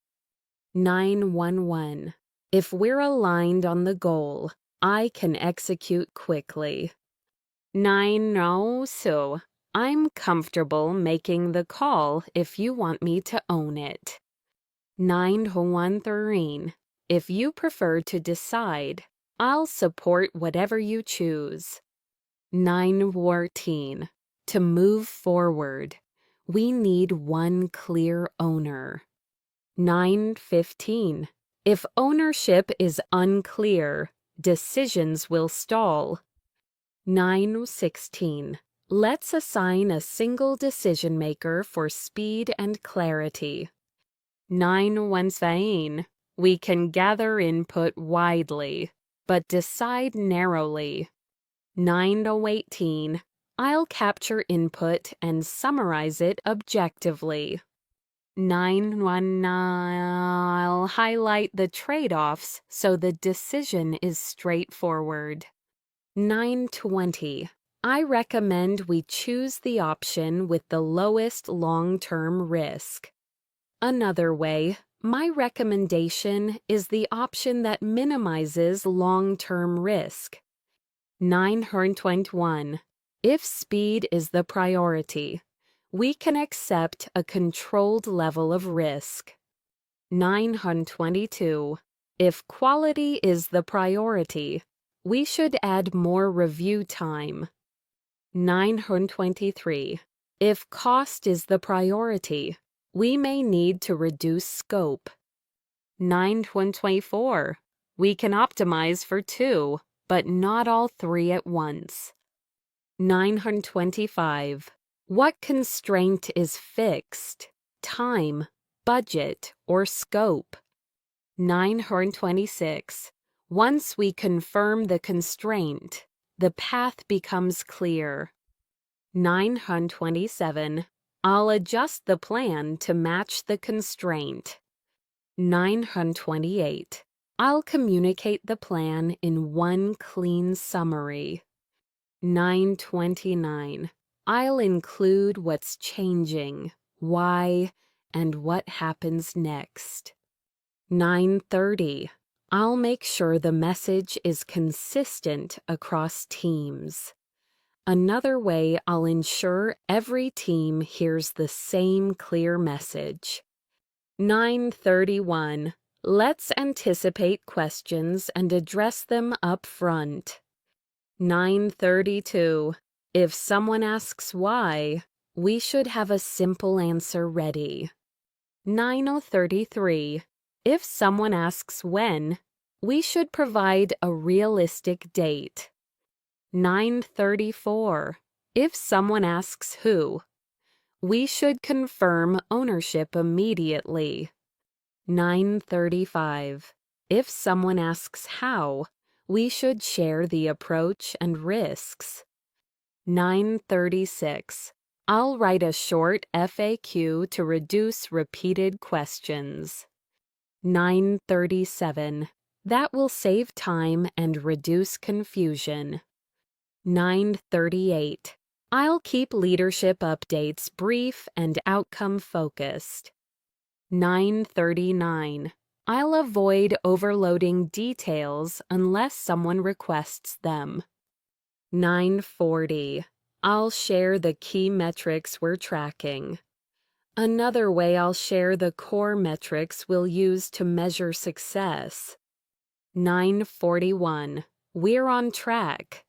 911. If we're aligned on the goal, I can execute quickly. 902. I'm comfortable making the call if you want me to own it. 913. If you prefer to decide, I'll support whatever you choose. 914. To move forward, we need one clear owner. 915. If ownership is unclear, decisions will stall. 916. Let's assign a single decision maker for speed and clarity. 917. We can gather input widely, but decide narrowly. 918. I'll capture input and summarize it objectively. 919. I'll highlight the trade-offs so the decision is straightforward. 920. I recommend we choose the option with the lowest long-term risk. Another way, my recommendation is the option that minimizes long-term risk. 921. If speed is the priority, we can accept a controlled level of risk. 922. If quality is the priority, we should add more review time. 923. If cost is the priority, we may need to reduce scope. 924. We can optimize for 2, but not all 3 at once. 925. What constraint is fixed? Time, budget, or scope? 926. Once we confirm the constraint, the path becomes clear. 927. I'll adjust the plan to match the constraint. 928. I'll communicate the plan in one clean summary. 929. I'll include what's changing, why, and what happens next. 930. I'll make sure the message is consistent across teams. Another way I'll ensure every team hears the same clear message. 931. Let's anticipate questions and address them up front. 932. If someone asks why, we should have a simple answer ready. 933. If someone asks when, we should provide a realistic date. 934. If someone asks who, we should confirm ownership immediately. 935. If someone asks how, we should share the approach and risks. 936. I'll write a short FAQ to reduce repeated questions. 937. That will save time and reduce confusion. 938. I'll keep leadership updates brief and outcome-focused. 939. I'll avoid overloading details unless someone requests them. 940. I'll share the key metrics we're tracking. Another way I'll share the core metrics we'll use to measure success. 941. We're on track,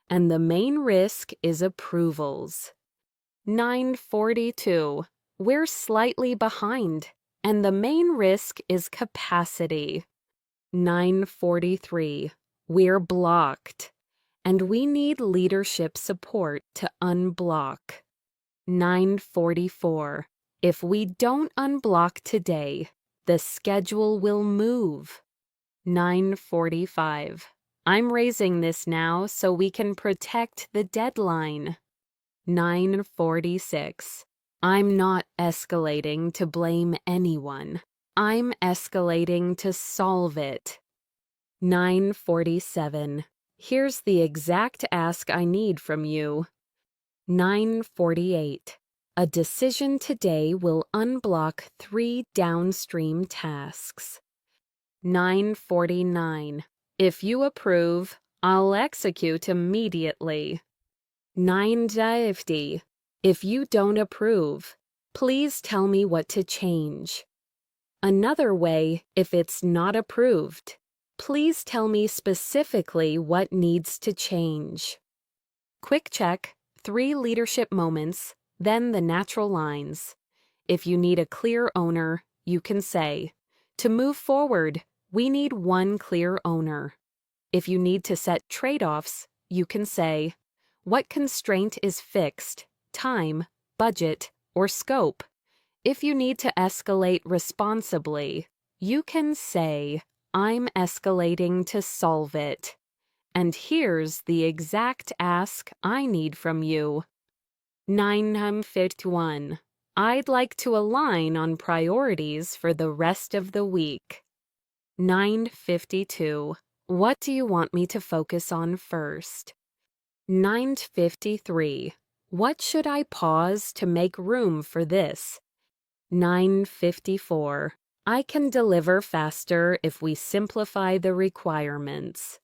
and the main risk is approvals. 942. We're slightly behind, and the main risk is capacity. 943. We're blocked, and we need leadership support to unblock. 944. If we don't unblock today, the schedule will move. 945. I'm raising this now so we can protect the deadline. 946. I'm not escalating to blame anyone. I'm escalating to solve it. 947. Here's the exact ask I need from you. 948. A decision today will unblock 3 downstream tasks. 949. If you approve, I'll execute immediately. 950. If you don't approve, please tell me what to change. Another way, if it's not approved, please tell me specifically what needs to change. Quick check, 3 leadership moments, then the natural lines. If you need a clear owner, you can say, to move forward, we need one clear owner. If you need to set trade-offs, you can say, what constraint is fixed, time, budget, or scope? If you need to escalate responsibly, you can say, I'm escalating to solve it. And here's the exact ask I need from you. 951. I'd like to align on priorities for the rest of the week. 952. What do you want me to focus on first? 953. What should I pause to make room for this? 954. I can deliver faster if we simplify the requirements.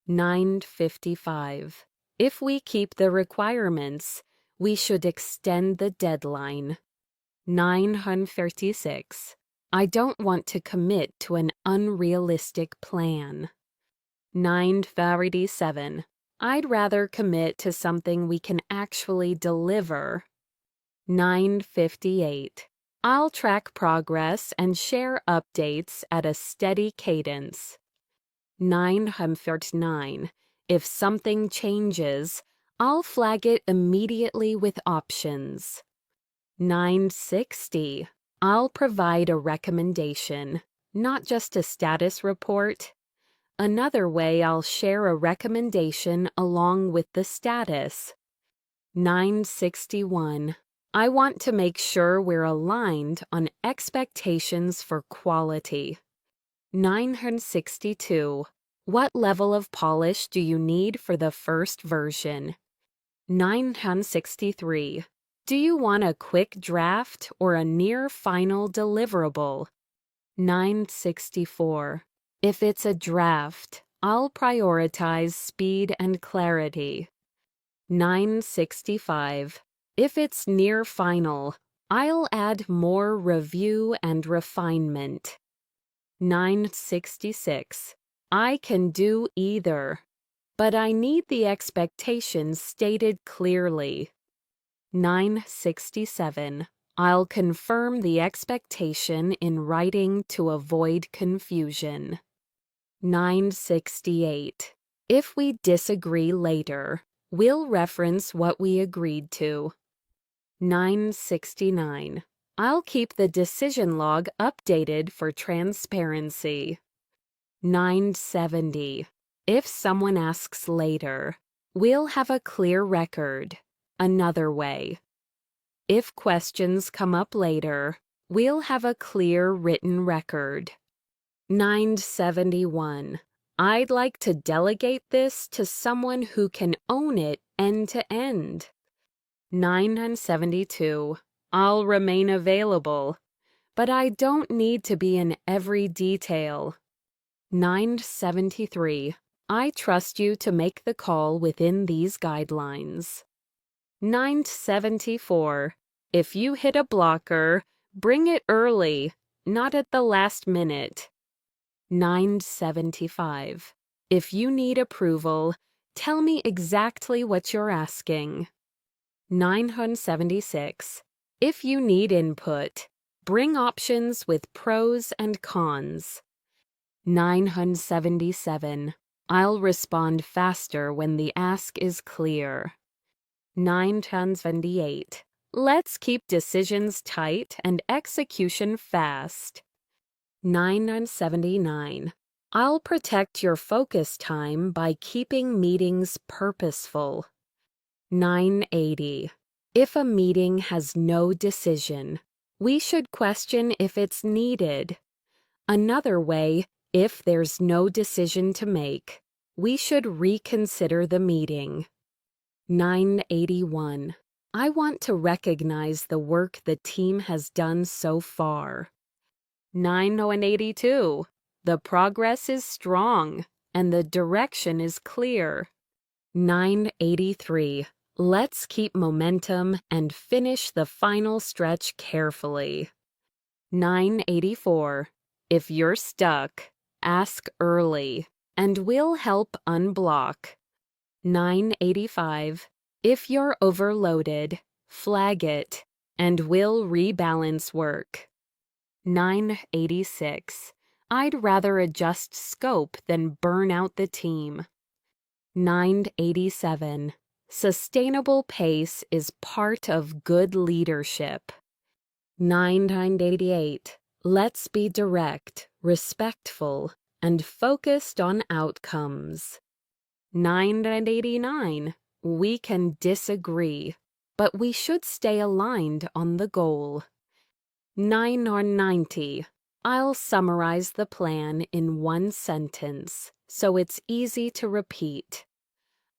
955. If we keep the requirements, we should extend the deadline. 936. I don't want to commit to an unrealistic plan. 947. I'd rather commit to something we can actually deliver. 958. I'll track progress and share updates at a steady cadence. 909. If something changes, I'll flag it immediately with options. 960. I'll provide a recommendation, not just a status report. Another way, I'll share a recommendation along with the status. 961. I want to make sure we're aligned on expectations for quality. 962. What level of polish do you need for the first version? 963. Do you want a quick draft or a near final deliverable? 964. If it's a draft, I'll prioritize speed and clarity. 965. If it's near final, I'll add more review and refinement. 966. I can do either, but I need the expectations stated clearly. 967. I'll confirm the expectation in writing to avoid confusion. 968. If we disagree later, we'll reference what we agreed to. 969. I'll keep the decision log updated for transparency. 970. If someone asks later, we'll have a clear record. Another way. If questions come up later, we'll have a clear written record. 971. I'd like to delegate this to someone who can own it end to end. 972. I'll remain available, but I don't need to be in every detail. 973. I trust you to make the call within these guidelines. 974. If you hit a blocker, bring it early, not at the last minute. 975. If you need approval, tell me exactly what you're asking. 976. If you need input, bring options with pros and cons. 977. I'll respond faster when the ask is clear. 978. Let's keep decisions tight and execution fast. 979. I'll protect your focus time by keeping meetings purposeful. 980. If a meeting has no decision, we should question if it's needed. Another way, if there's no decision to make, we should reconsider the meeting. 981. I want to recognize the work the team has done so far. 982. The progress is strong, and the direction is clear. 983. Let's keep momentum and finish the final stretch carefully. 984. If you're stuck, ask early, and we'll help unblock. 985. If you're overloaded, flag it, and we'll rebalance work. 986. I'd rather adjust scope than burn out the team. 987. Sustainable pace is part of good leadership. 988. Let's be direct, respectful, and focused on outcomes. 989. We can disagree, but we should stay aligned on the goal. 990. I'll summarize the plan in one sentence, so it's easy to repeat.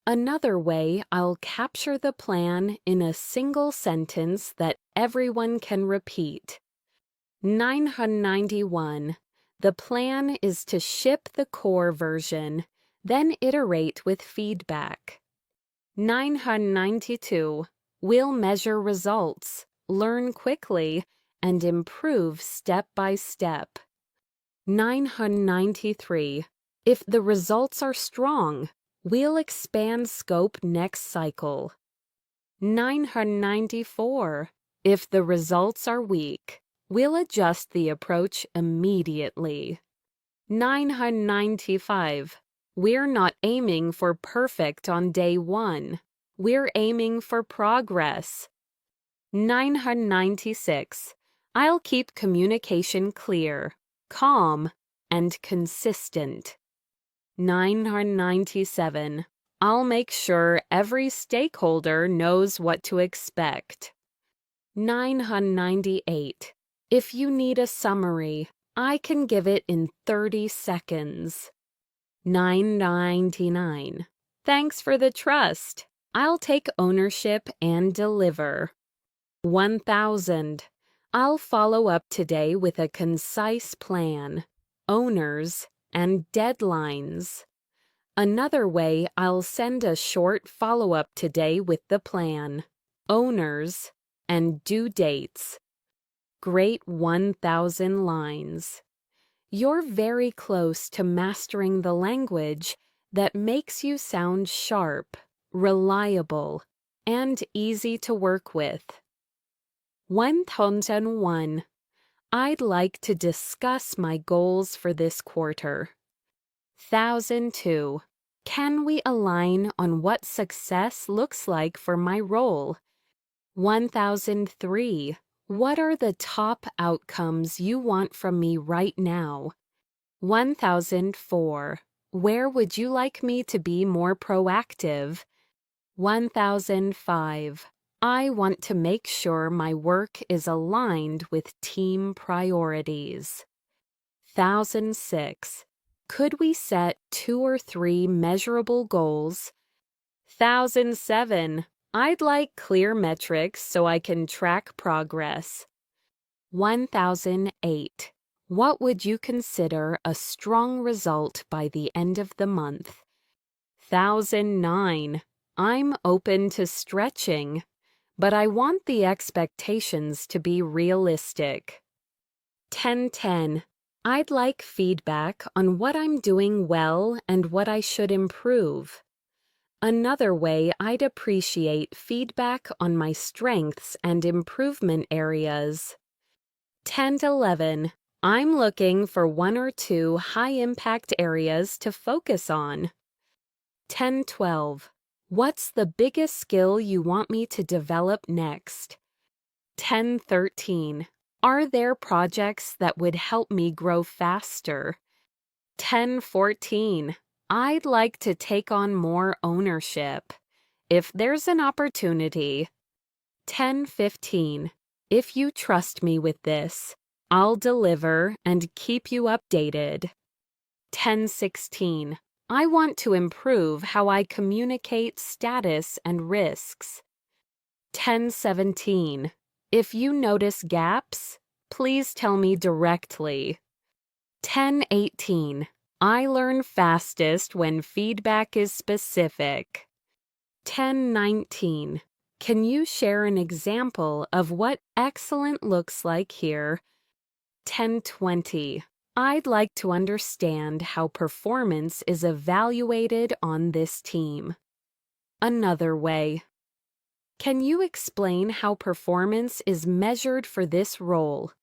Another way, I'll capture the plan in a single sentence that everyone can repeat. 991. The plan is to ship the core version, then iterate with feedback. 992. We'll measure results, learn quickly, and improve step by step. 993. If the results are strong, we'll expand scope next cycle. 994. If the results are weak, We'll adjust the approach immediately. 995. We're not aiming for perfect on day 1. We're aiming for progress. 996. I'll keep communication clear, calm, and consistent. 997. I'll make sure every stakeholder knows what to expect. 998. If you need a summary, I can give it in 30 seconds. 999. Thanks for the trust. I'll take ownership and deliver. 1000. I'll follow up today with a concise plan, owners, and deadlines. Another way, I'll send a short follow-up today with the plan, owners, and due dates. Great 1000 lines. You're very close to mastering the language that makes you sound sharp, reliable, and easy to work with. 1001. I'd like to discuss my goals for this quarter. 1002. Can we align on what success looks like for my role? 1003. What are the top outcomes you want from me right now? 1004. Where would you like me to be more proactive? 1005. I want to make sure my work is aligned with team priorities. 1006. Could we set 2 or 3 measurable goals? 1007. I'd like clear metrics so I can track progress. 1008. What would you consider a strong result by the end of the month? 1009. I'm open to stretching, but I want the expectations to be realistic. 1010. I'd like feedback on what I'm doing well and what I should improve. Another way, I'd appreciate feedback on my strengths and improvement areas. 1011. I'm looking for 1 or 2 high-impact areas to focus on. 1012. What's the biggest skill you want me to develop next? 1013. Are there projects that would help me grow faster? 1014. I'd like to take on more ownership. If there's an opportunity. 1015. If you trust me with this, I'll deliver and keep you updated. 1016. I want to improve how I communicate status and risks. 1017. If you notice gaps, please tell me directly. 1018. I learn fastest when feedback is specific. 1019. Can you share an example of what excellent looks like here? 1020. I'd like to understand how performance is evaluated on this team. Another way. Can you explain how performance is measured for this role?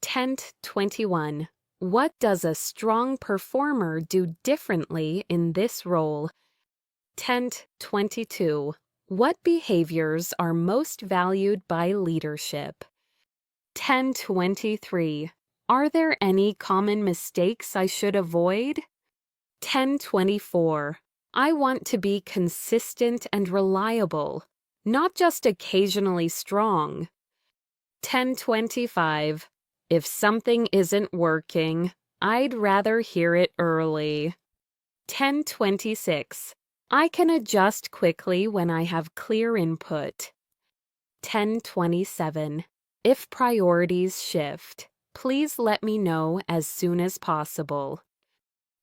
1021. What does a strong performer do differently in this role? 1022. What behaviors are most valued by leadership? 1023. Are there any common mistakes I should avoid? 1024. I want to be consistent and reliable, not just occasionally strong. 1025. If something isn't working, I'd rather hear it early. 1026. I can adjust quickly when I have clear input. 1027. If priorities shift, please let me know as soon as possible.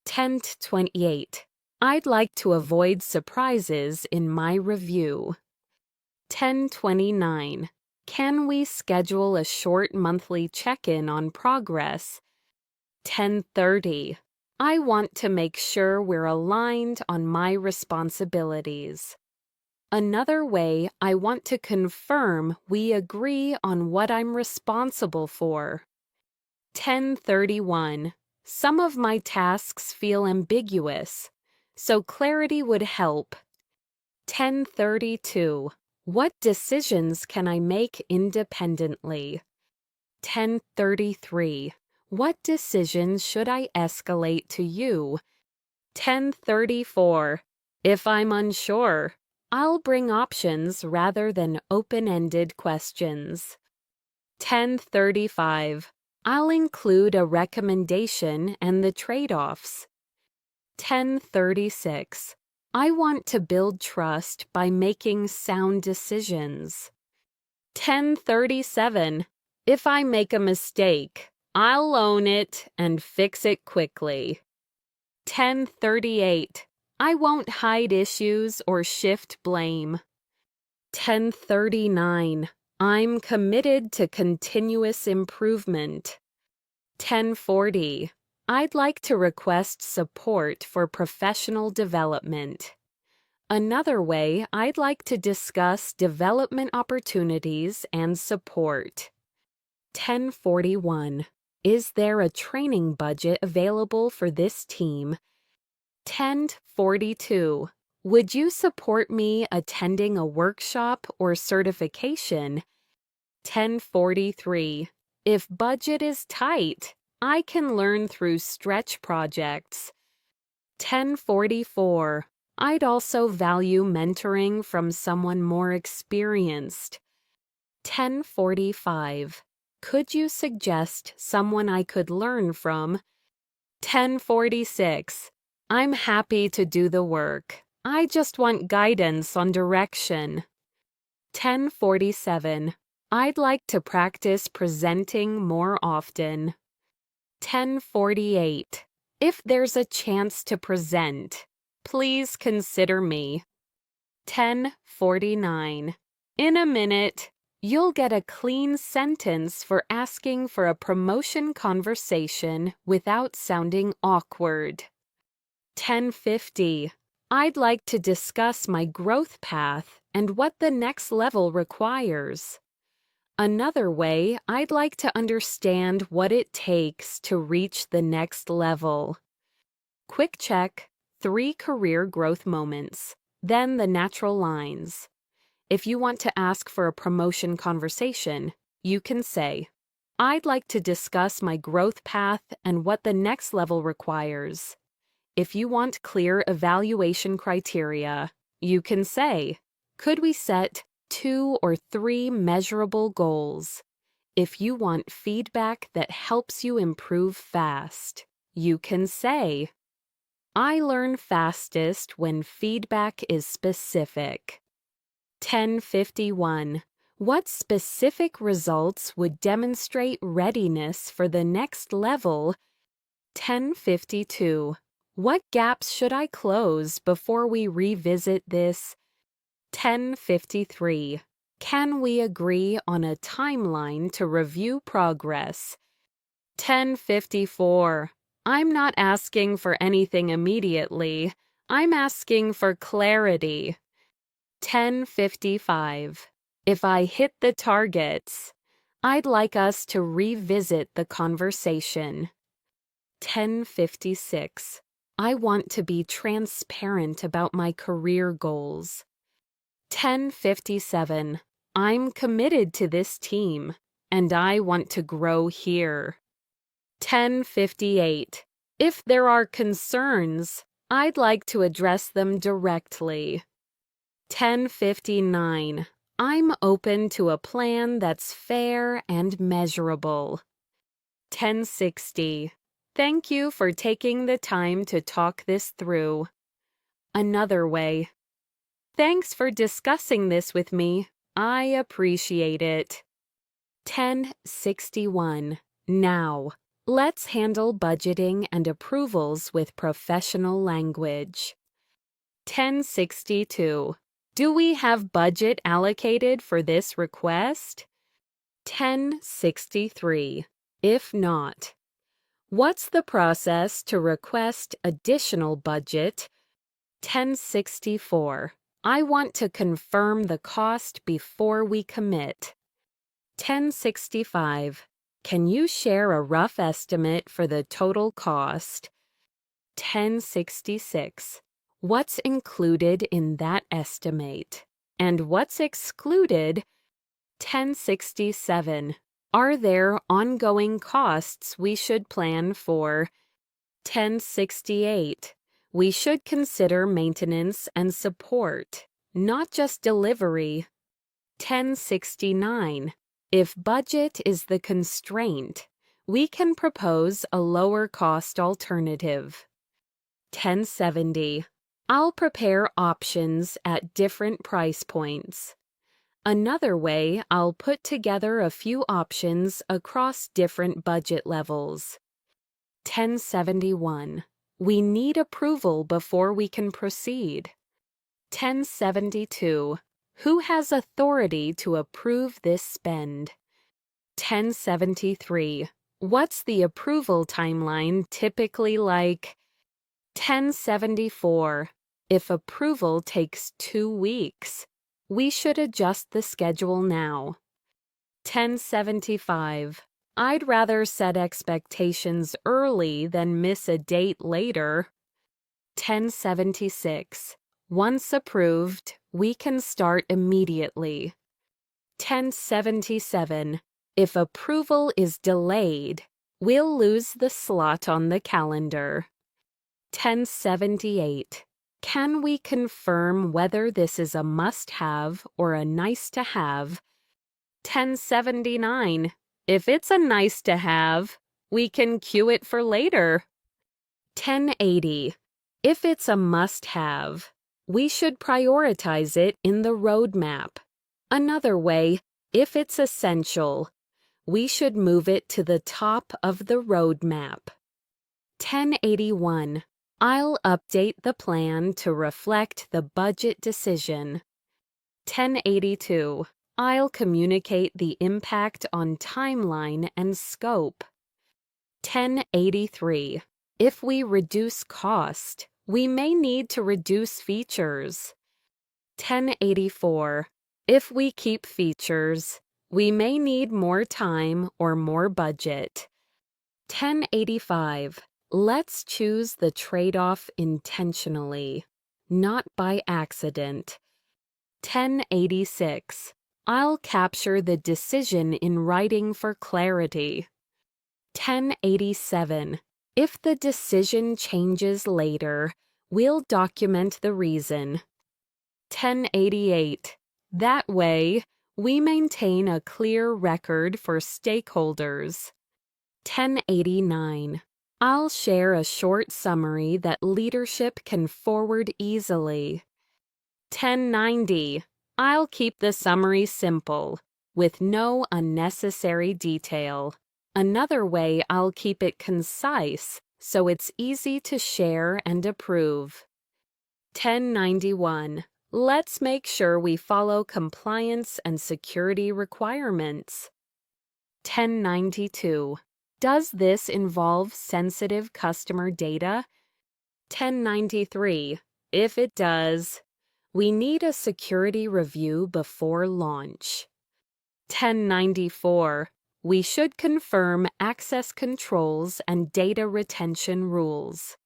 1028. I'd like to avoid surprises in my review. 1029. Can we schedule a short monthly check-in on progress? 1030. I want to make sure we're aligned on my responsibilities. Another way, I want to confirm we agree on what I'm responsible for. 1031. Some of my tasks feel ambiguous, so clarity would help. 1032. What decisions can I make independently? 1033. What decisions should I escalate to you? 1034. If I'm unsure, I'll bring options rather than open-ended questions. 1035. I'll include a recommendation and the trade-offs. 1036. I want to build trust by making sound decisions. 1037. If I make a mistake, I'll own it and fix it quickly. 1038. I won't hide issues or shift blame. 1039. I'm committed to continuous improvement. 1040. I'd like to request support for professional development. Another way, I'd like to discuss development opportunities and support. 1041. Is there a training budget available for this team? 1042. Would you support me attending a workshop or certification? 1043. If budget is tight, I can learn through stretch projects. 1044. I'd also value mentoring from someone more experienced. 1045. Could you suggest someone I could learn from? 1046. I'm happy to do the work. I just want guidance on direction. 1047. I'd like to practice presenting more often. 1048. If there's a chance to present, please consider me. 1049. In a minute, you'll get a clean sentence for asking for a promotion conversation without sounding awkward. 1050. I'd like to discuss my growth path and what the next level requires. Another way, I'd like to understand what it takes to reach the next level. Quick check, 3 career growth moments, then the natural lines. If you want to ask for a promotion conversation, you can say, I'd like to discuss my growth path and what the next level requires. If you want clear evaluation criteria, you can say, could we set 2 or 3 measurable goals? If you want feedback that helps you improve fast, you can say, I learn fastest when feedback is specific. 1051. What specific results would demonstrate readiness for the next level? 1052. What gaps should I close before we revisit this? 1053. Can we agree on a timeline to review progress? 1054. I'm not asking for anything immediately. I'm asking for clarity. 1055. If I hit the targets, I'd like us to revisit the conversation. 1056. I want to be transparent about my career goals. 1057. I'm committed to this team, and I want to grow here. 1058. If there are concerns, I'd like to address them directly. 1059. I'm open to a plan that's fair and measurable. 1060. Thank you for taking the time to talk this through. Another way. Thanks for discussing this with me. I appreciate it. 1061. Now, let's handle budgeting and approvals with professional language. 1062. Do we have budget allocated for this request? 1063. If not, what's the process to request additional budget? 1064. I want to confirm the cost before we commit. 1065. Can you share a rough estimate for the total cost? 1066. What's included in that estimate? And what's excluded? 1067. Are there ongoing costs we should plan for? 1068. We should consider maintenance and support, not just delivery. 1069. If budget is the constraint, we can propose a lower cost alternative. 1070. I'll prepare options at different price points. Another way, I'll put together a few options across different budget levels. 1071. We need approval before we can proceed. 1072. Who has authority to approve this spend? 1073. What's the approval timeline typically like? 1074. If approval takes 2 weeks, we should adjust the schedule now. 1075. I'd rather set expectations early than miss a date later. 1076. Once approved, we can start immediately. 1077. If approval is delayed, we'll lose the slot on the calendar. 1078. Can we confirm whether this is a must-have or a nice-to-have? 1079. If it's a nice-to-have, we can queue it for later. 1080. If it's a must-have, we should prioritize it in the roadmap. Another way, if it's essential, we should move it to the top of the roadmap. 1081. I'll update the plan to reflect the budget decision. 1082. I'll communicate the impact on timeline and scope. 1083. If we reduce cost, we may need to reduce features. 1084. If we keep features, we may need more time or more budget. 1085. Let's choose the trade-off intentionally, not by accident. 1086. I'll capture the decision in writing for clarity. 1087. If the decision changes later, we'll document the reason. 1088. That way, we maintain a clear record for stakeholders. 1089. I'll share a short summary that leadership can forward easily. 1090. I'll keep the summary simple, with no unnecessary detail. Another way, I'll keep it concise so it's easy to share and approve. 1091. Let's make sure we follow compliance and security requirements. 1092. Does this involve sensitive customer data? 1093. If it does, we need a security review before launch. 1094. We should confirm access controls and data retention rules.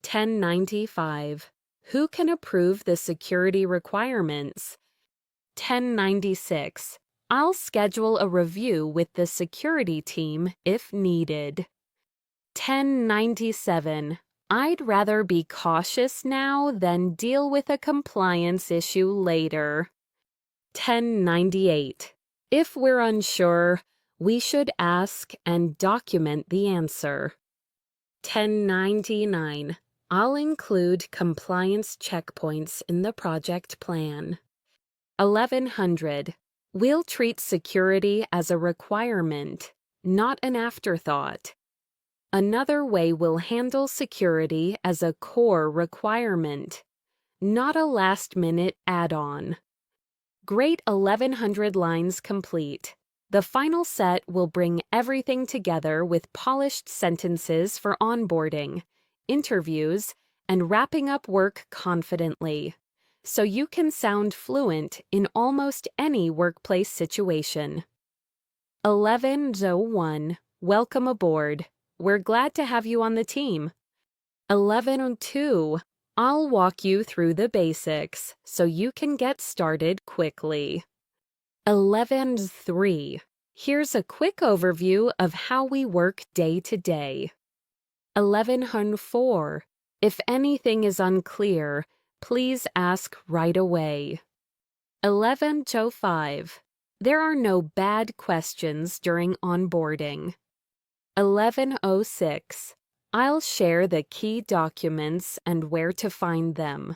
1095. Who can approve the security requirements? 1096. I'll schedule a review with the security team if needed. 1097. I'd rather be cautious now than deal with a compliance issue later. 1098. If we're unsure, we should ask and document the answer. 1099. I'll include compliance checkpoints in the project plan. 1100. We'll treat security as a requirement, not an afterthought. Another way we'll handle security as a core requirement, not a last-minute add-on. Great 1100 lines complete. The final set will bring everything together with polished sentences for onboarding, interviews, and wrapping up work confidently. so you can sound fluent in almost any workplace situation. 11:01 Welcome aboard. We're glad to have you on the team. 11:02 I'll walk you through the basics so you can get started quickly. 11:03 Here's a quick overview of how we work day to day. 11:04 If anything is unclear, please ask right away. 11:05 There are no bad questions during onboarding. 11:06 I'll share the key documents and where to find them.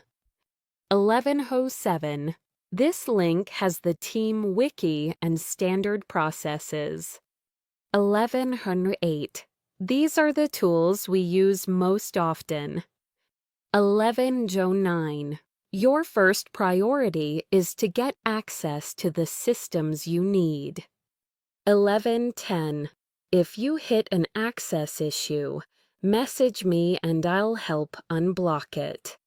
11:07 This link has the team wiki and standard processes. 11:08 These are the tools we use most often. 11:09 Your first priority is to get access to the systems you need. 11:10 If you hit an access issue, message me and I'll help unblock it.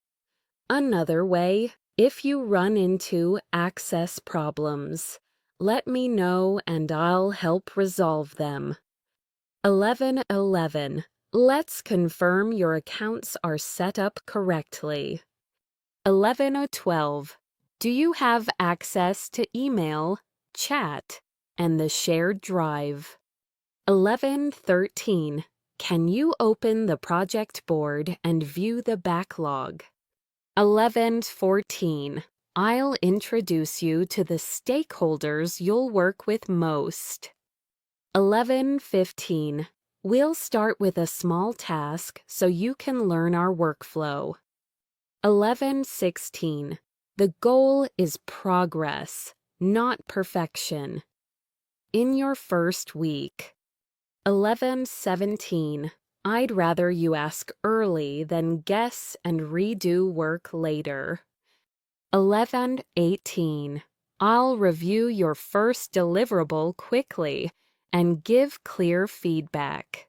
Another way, if you run into access problems, let me know and I'll help resolve them. 11:11 Let's confirm your accounts are set up correctly. 11:12 Do you have access to email, chat, and the shared drive? 11:13 Can you open the project board and view the backlog? 11:14 I'll introduce you to the stakeholders you'll work with most. 11:15 We'll start with a small task so you can learn our workflow. 11:16 The goal is progress, not perfection. In your first week. 11:17 I'd rather you ask early than guess and redo work later. 11:18 I'll review your first deliverable quickly and give clear feedback.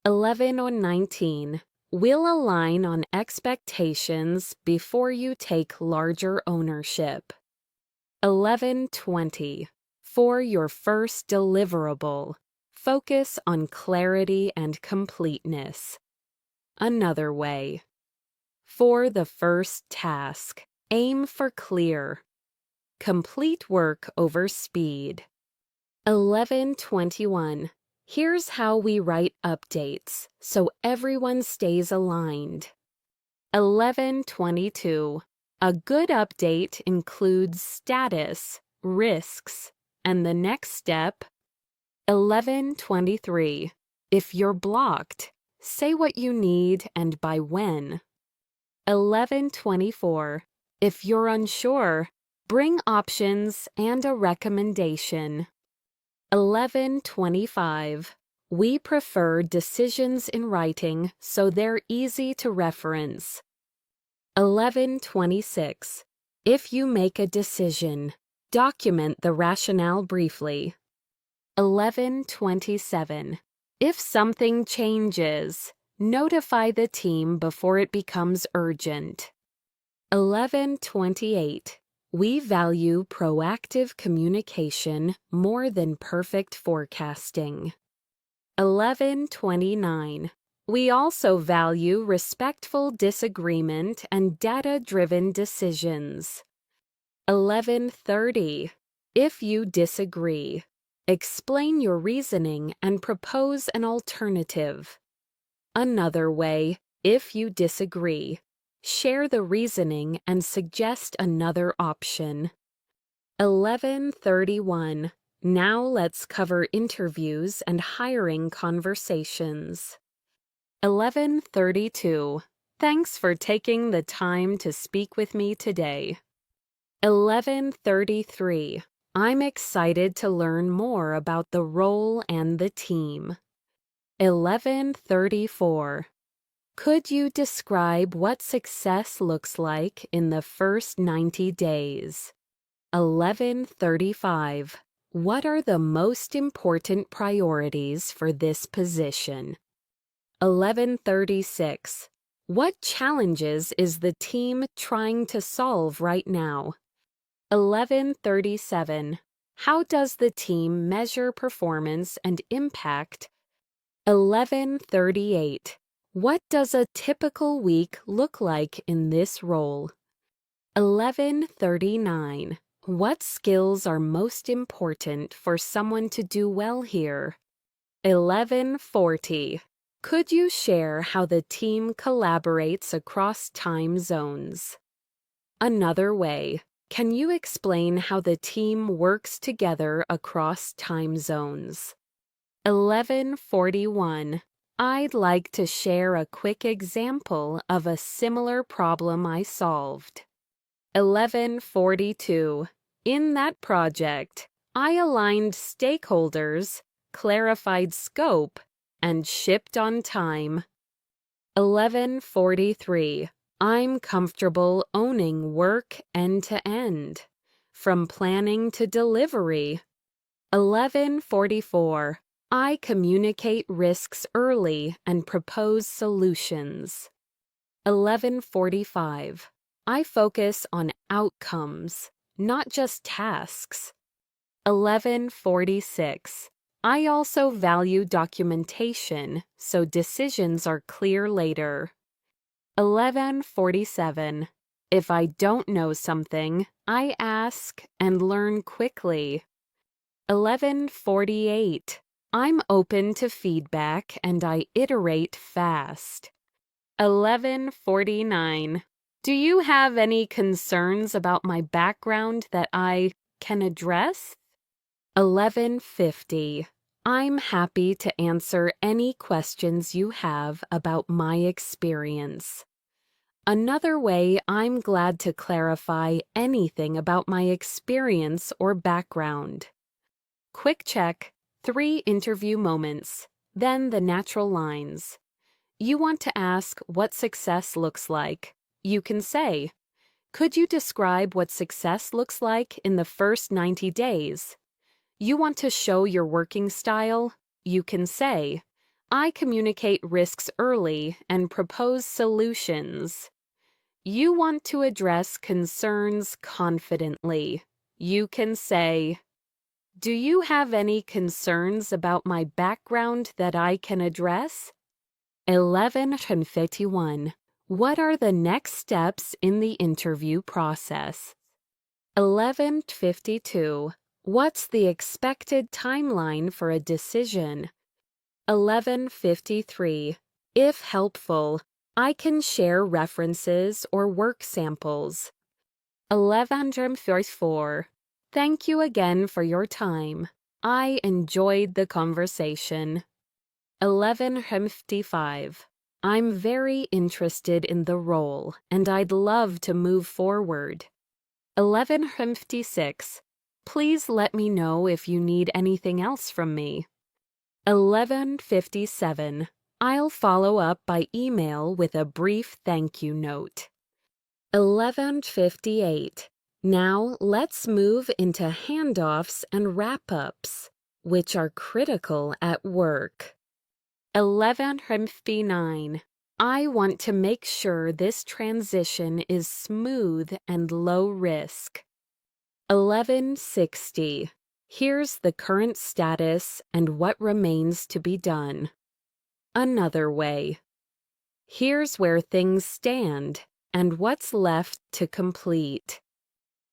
11:19 We'll align on expectations before you take larger ownership. 11:20 For your first deliverable, focus on clarity and completeness. Another way. For the first task, aim for clear. Complete work over speed. 11:21 Here's how we write updates so everyone stays aligned. 11:22 A good update includes status, risks, and the next step. 11:23 If you're blocked, say what you need and by when. 11:24 If you're unsure, bring options and a recommendation. 11:25 We prefer decisions in writing so they're easy to reference. 11:26 If you make a decision, document the rationale briefly. 11:27 If something changes, notify the team before it becomes urgent. 11:28 We value proactive communication more than perfect forecasting. 11:29 We also value respectful disagreement and data-driven decisions. 11:30 If you disagree, explain your reasoning and propose an alternative. Another way, if you disagree, share the reasoning and suggest another option. 11:31 Now let's cover interviews and hiring conversations. 11:32 Thanks for taking the time to speak with me today. 11:33 I'm excited to learn more about the role and the team. 11:34 Could you describe what success looks like in the first 90 days? 11:35 What are the most important priorities for this position? 11:36 What challenges is the team trying to solve right now? 11:37. How does the team measure performance and impact? 11:38. What does a typical week look like in this role? 11:39. What skills are most important for someone to do well here? 11:40. Could you share how the team collaborates across time zones? Another way. Can you explain how the team works together across time zones? 11:41. I'd like to share a quick example of a similar problem I solved. 11:42. In that project, I aligned stakeholders, clarified scope, and shipped on time. 11:43. I'm comfortable owning work end to end, from planning to delivery. 11:44. I communicate risks early and propose solutions. 11:45. I focus on outcomes, not just tasks. 11:46. I also value documentation so decisions are clear later. 11:47. If I don't know something, I ask and learn quickly. 11:48. I'm open to feedback and I iterate fast. 11:49. Do you have any concerns about my background that I can address? 11:50. I'm happy to answer any questions you have about my experience. Another way, I'm glad to clarify anything about my experience or background. Quick check, 3 interview moments, then the natural lines. You want to ask what success looks like. You can say, could you describe what success looks like in the first 90 days? You want to show your working style? You can say, I communicate risks early and propose solutions. You want to address concerns confidently. You can say, do you have any concerns about my background that I can address? 11:51. What are the next steps in the interview process? 11:52. What's the expected timeline for a decision? 11:53. If helpful, I can share references or work samples. 11:54. Thank you again for your time. I enjoyed the conversation. 11:55. I'm very interested in the role and I'd love to move forward. 11:56. Please let me know if you need anything else from me. 11:57. I'll follow up by email with a brief thank you note. 11:58. Now let's move into handoffs and wrap-ups, which are critical at work. 11:59. I want to make sure this transition is smooth and low risk. 11:60. Here's the current status and what remains to be done. Another way. Here's where things stand and what's left to complete.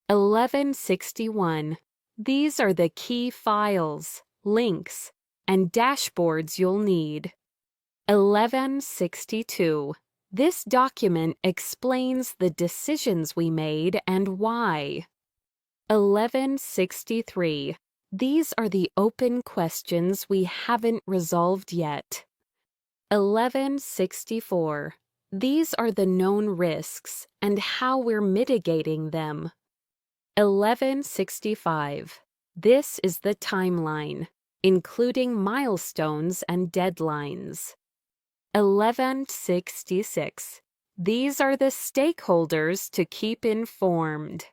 11:61. These are the key files, links, and dashboards you'll need. 11:62. This document explains the decisions we made and why. 11:63. These are the open questions we haven't resolved yet. 11:64. These are the known risks and how we're mitigating them. 11:65. This is the timeline, including milestones and deadlines. 11:66. These are the stakeholders to keep informed.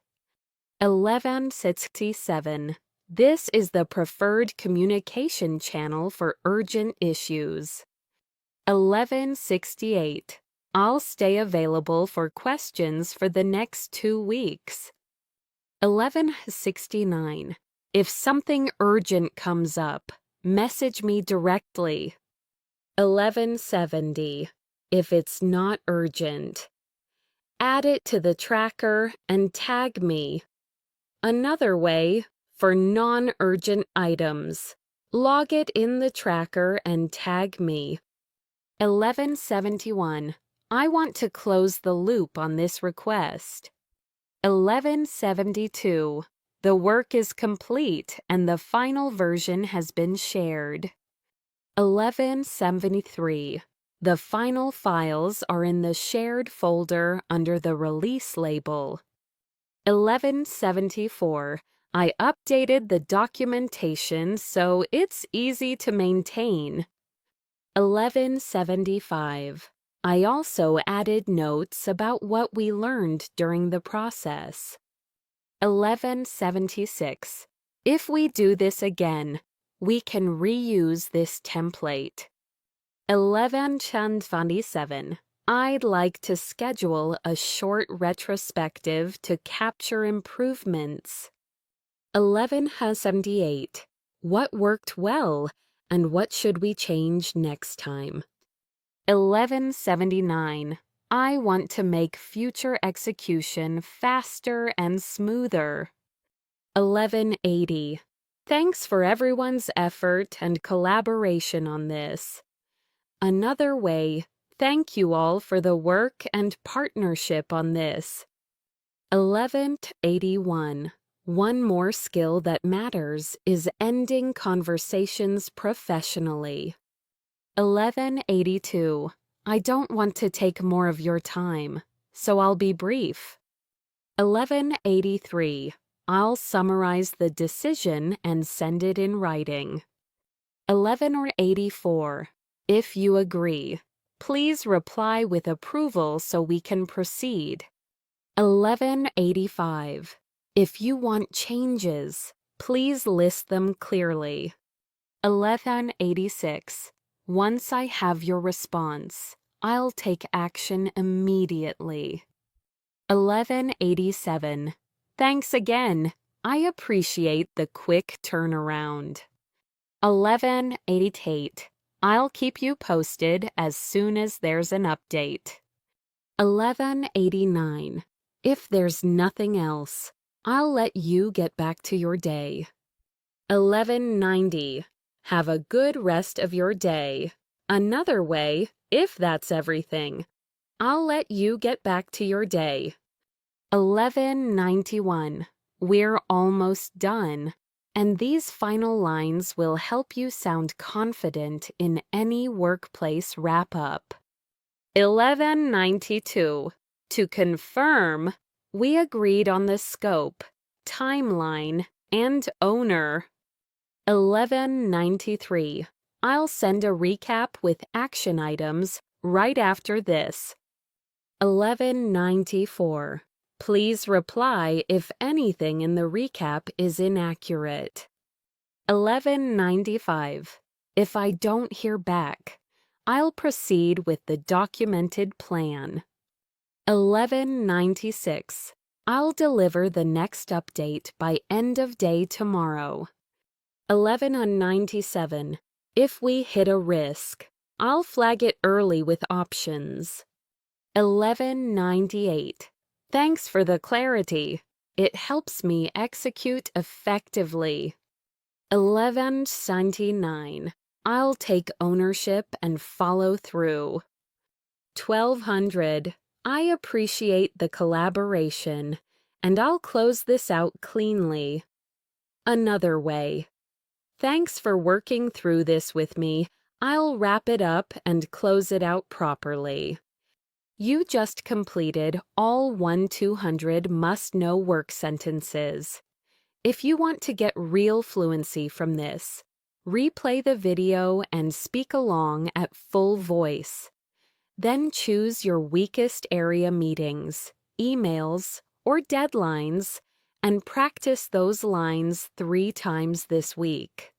11:67. This is the preferred communication channel for urgent issues. 11:68. I'll stay available for questions for the next 2 weeks. 1169. If something urgent comes up, message me directly. 1170. If it's not urgent, add it to the tracker and tag me. Another way, for non-urgent items, log it in the tracker and tag me. 1171. I want to close the loop on this request. 1172. The work is complete and the final version has been shared. 1173. The final files are in the shared folder under the release label. 1174. I updated the documentation so it's easy to maintain. 1175. I also added notes about what we learned during the process. 1176. If we do this again, we can reuse this template. 1127. I'd like to schedule a short retrospective to capture improvements. 1178. What worked well, and what should we change next time? 1179. I want to make future execution faster and smoother. 1180. Thanks for everyone's effort and collaboration on this. Another way, thank you all for the work and partnership on this. 1181. One more skill that matters is ending conversations professionally. 1182. I don't want to take more of your time, so I'll be brief. 1183. I'll summarize the decision and send it in writing. 1184. If you agree, please reply with approval so we can proceed. 1185. If you want changes, please list them clearly. 1186. Once I have your response, I'll take action immediately. 1187. Thanks again. I appreciate the quick turnaround. 1188. I'll keep you posted as soon as there's an update. 1189. If there's nothing else, I'll let you get back to your day. 1190. Have a good rest of your day. Another way, if that's everything, I'll let you get back to your day. 1191. We're almost done, and these final lines will help you sound confident in any workplace wrap-up. 1192. To confirm, we agreed on the scope, timeline, and owner. 1193. I'll send a recap with action items right after this. 1194. Please reply if anything in the recap is inaccurate. 1195. If I don't hear back, I'll proceed with the documented plan. 1196. I'll deliver the next update by end of day tomorrow. 1197. If we hit a risk, I'll flag it early with options. 1198. Thanks for the clarity. It helps me execute effectively. 1199. I'll take ownership and follow through. 1200. I appreciate the collaboration, and I'll close this out cleanly. Another way. Thanks for working through this with me. I'll wrap it up and close it out properly. You just completed all 1-200 must-know work sentences. If you want to get real fluency from this, replay the video and speak along at full voice. Then choose your weakest area meetings, emails, or deadlines, and practice those lines 3 times this week.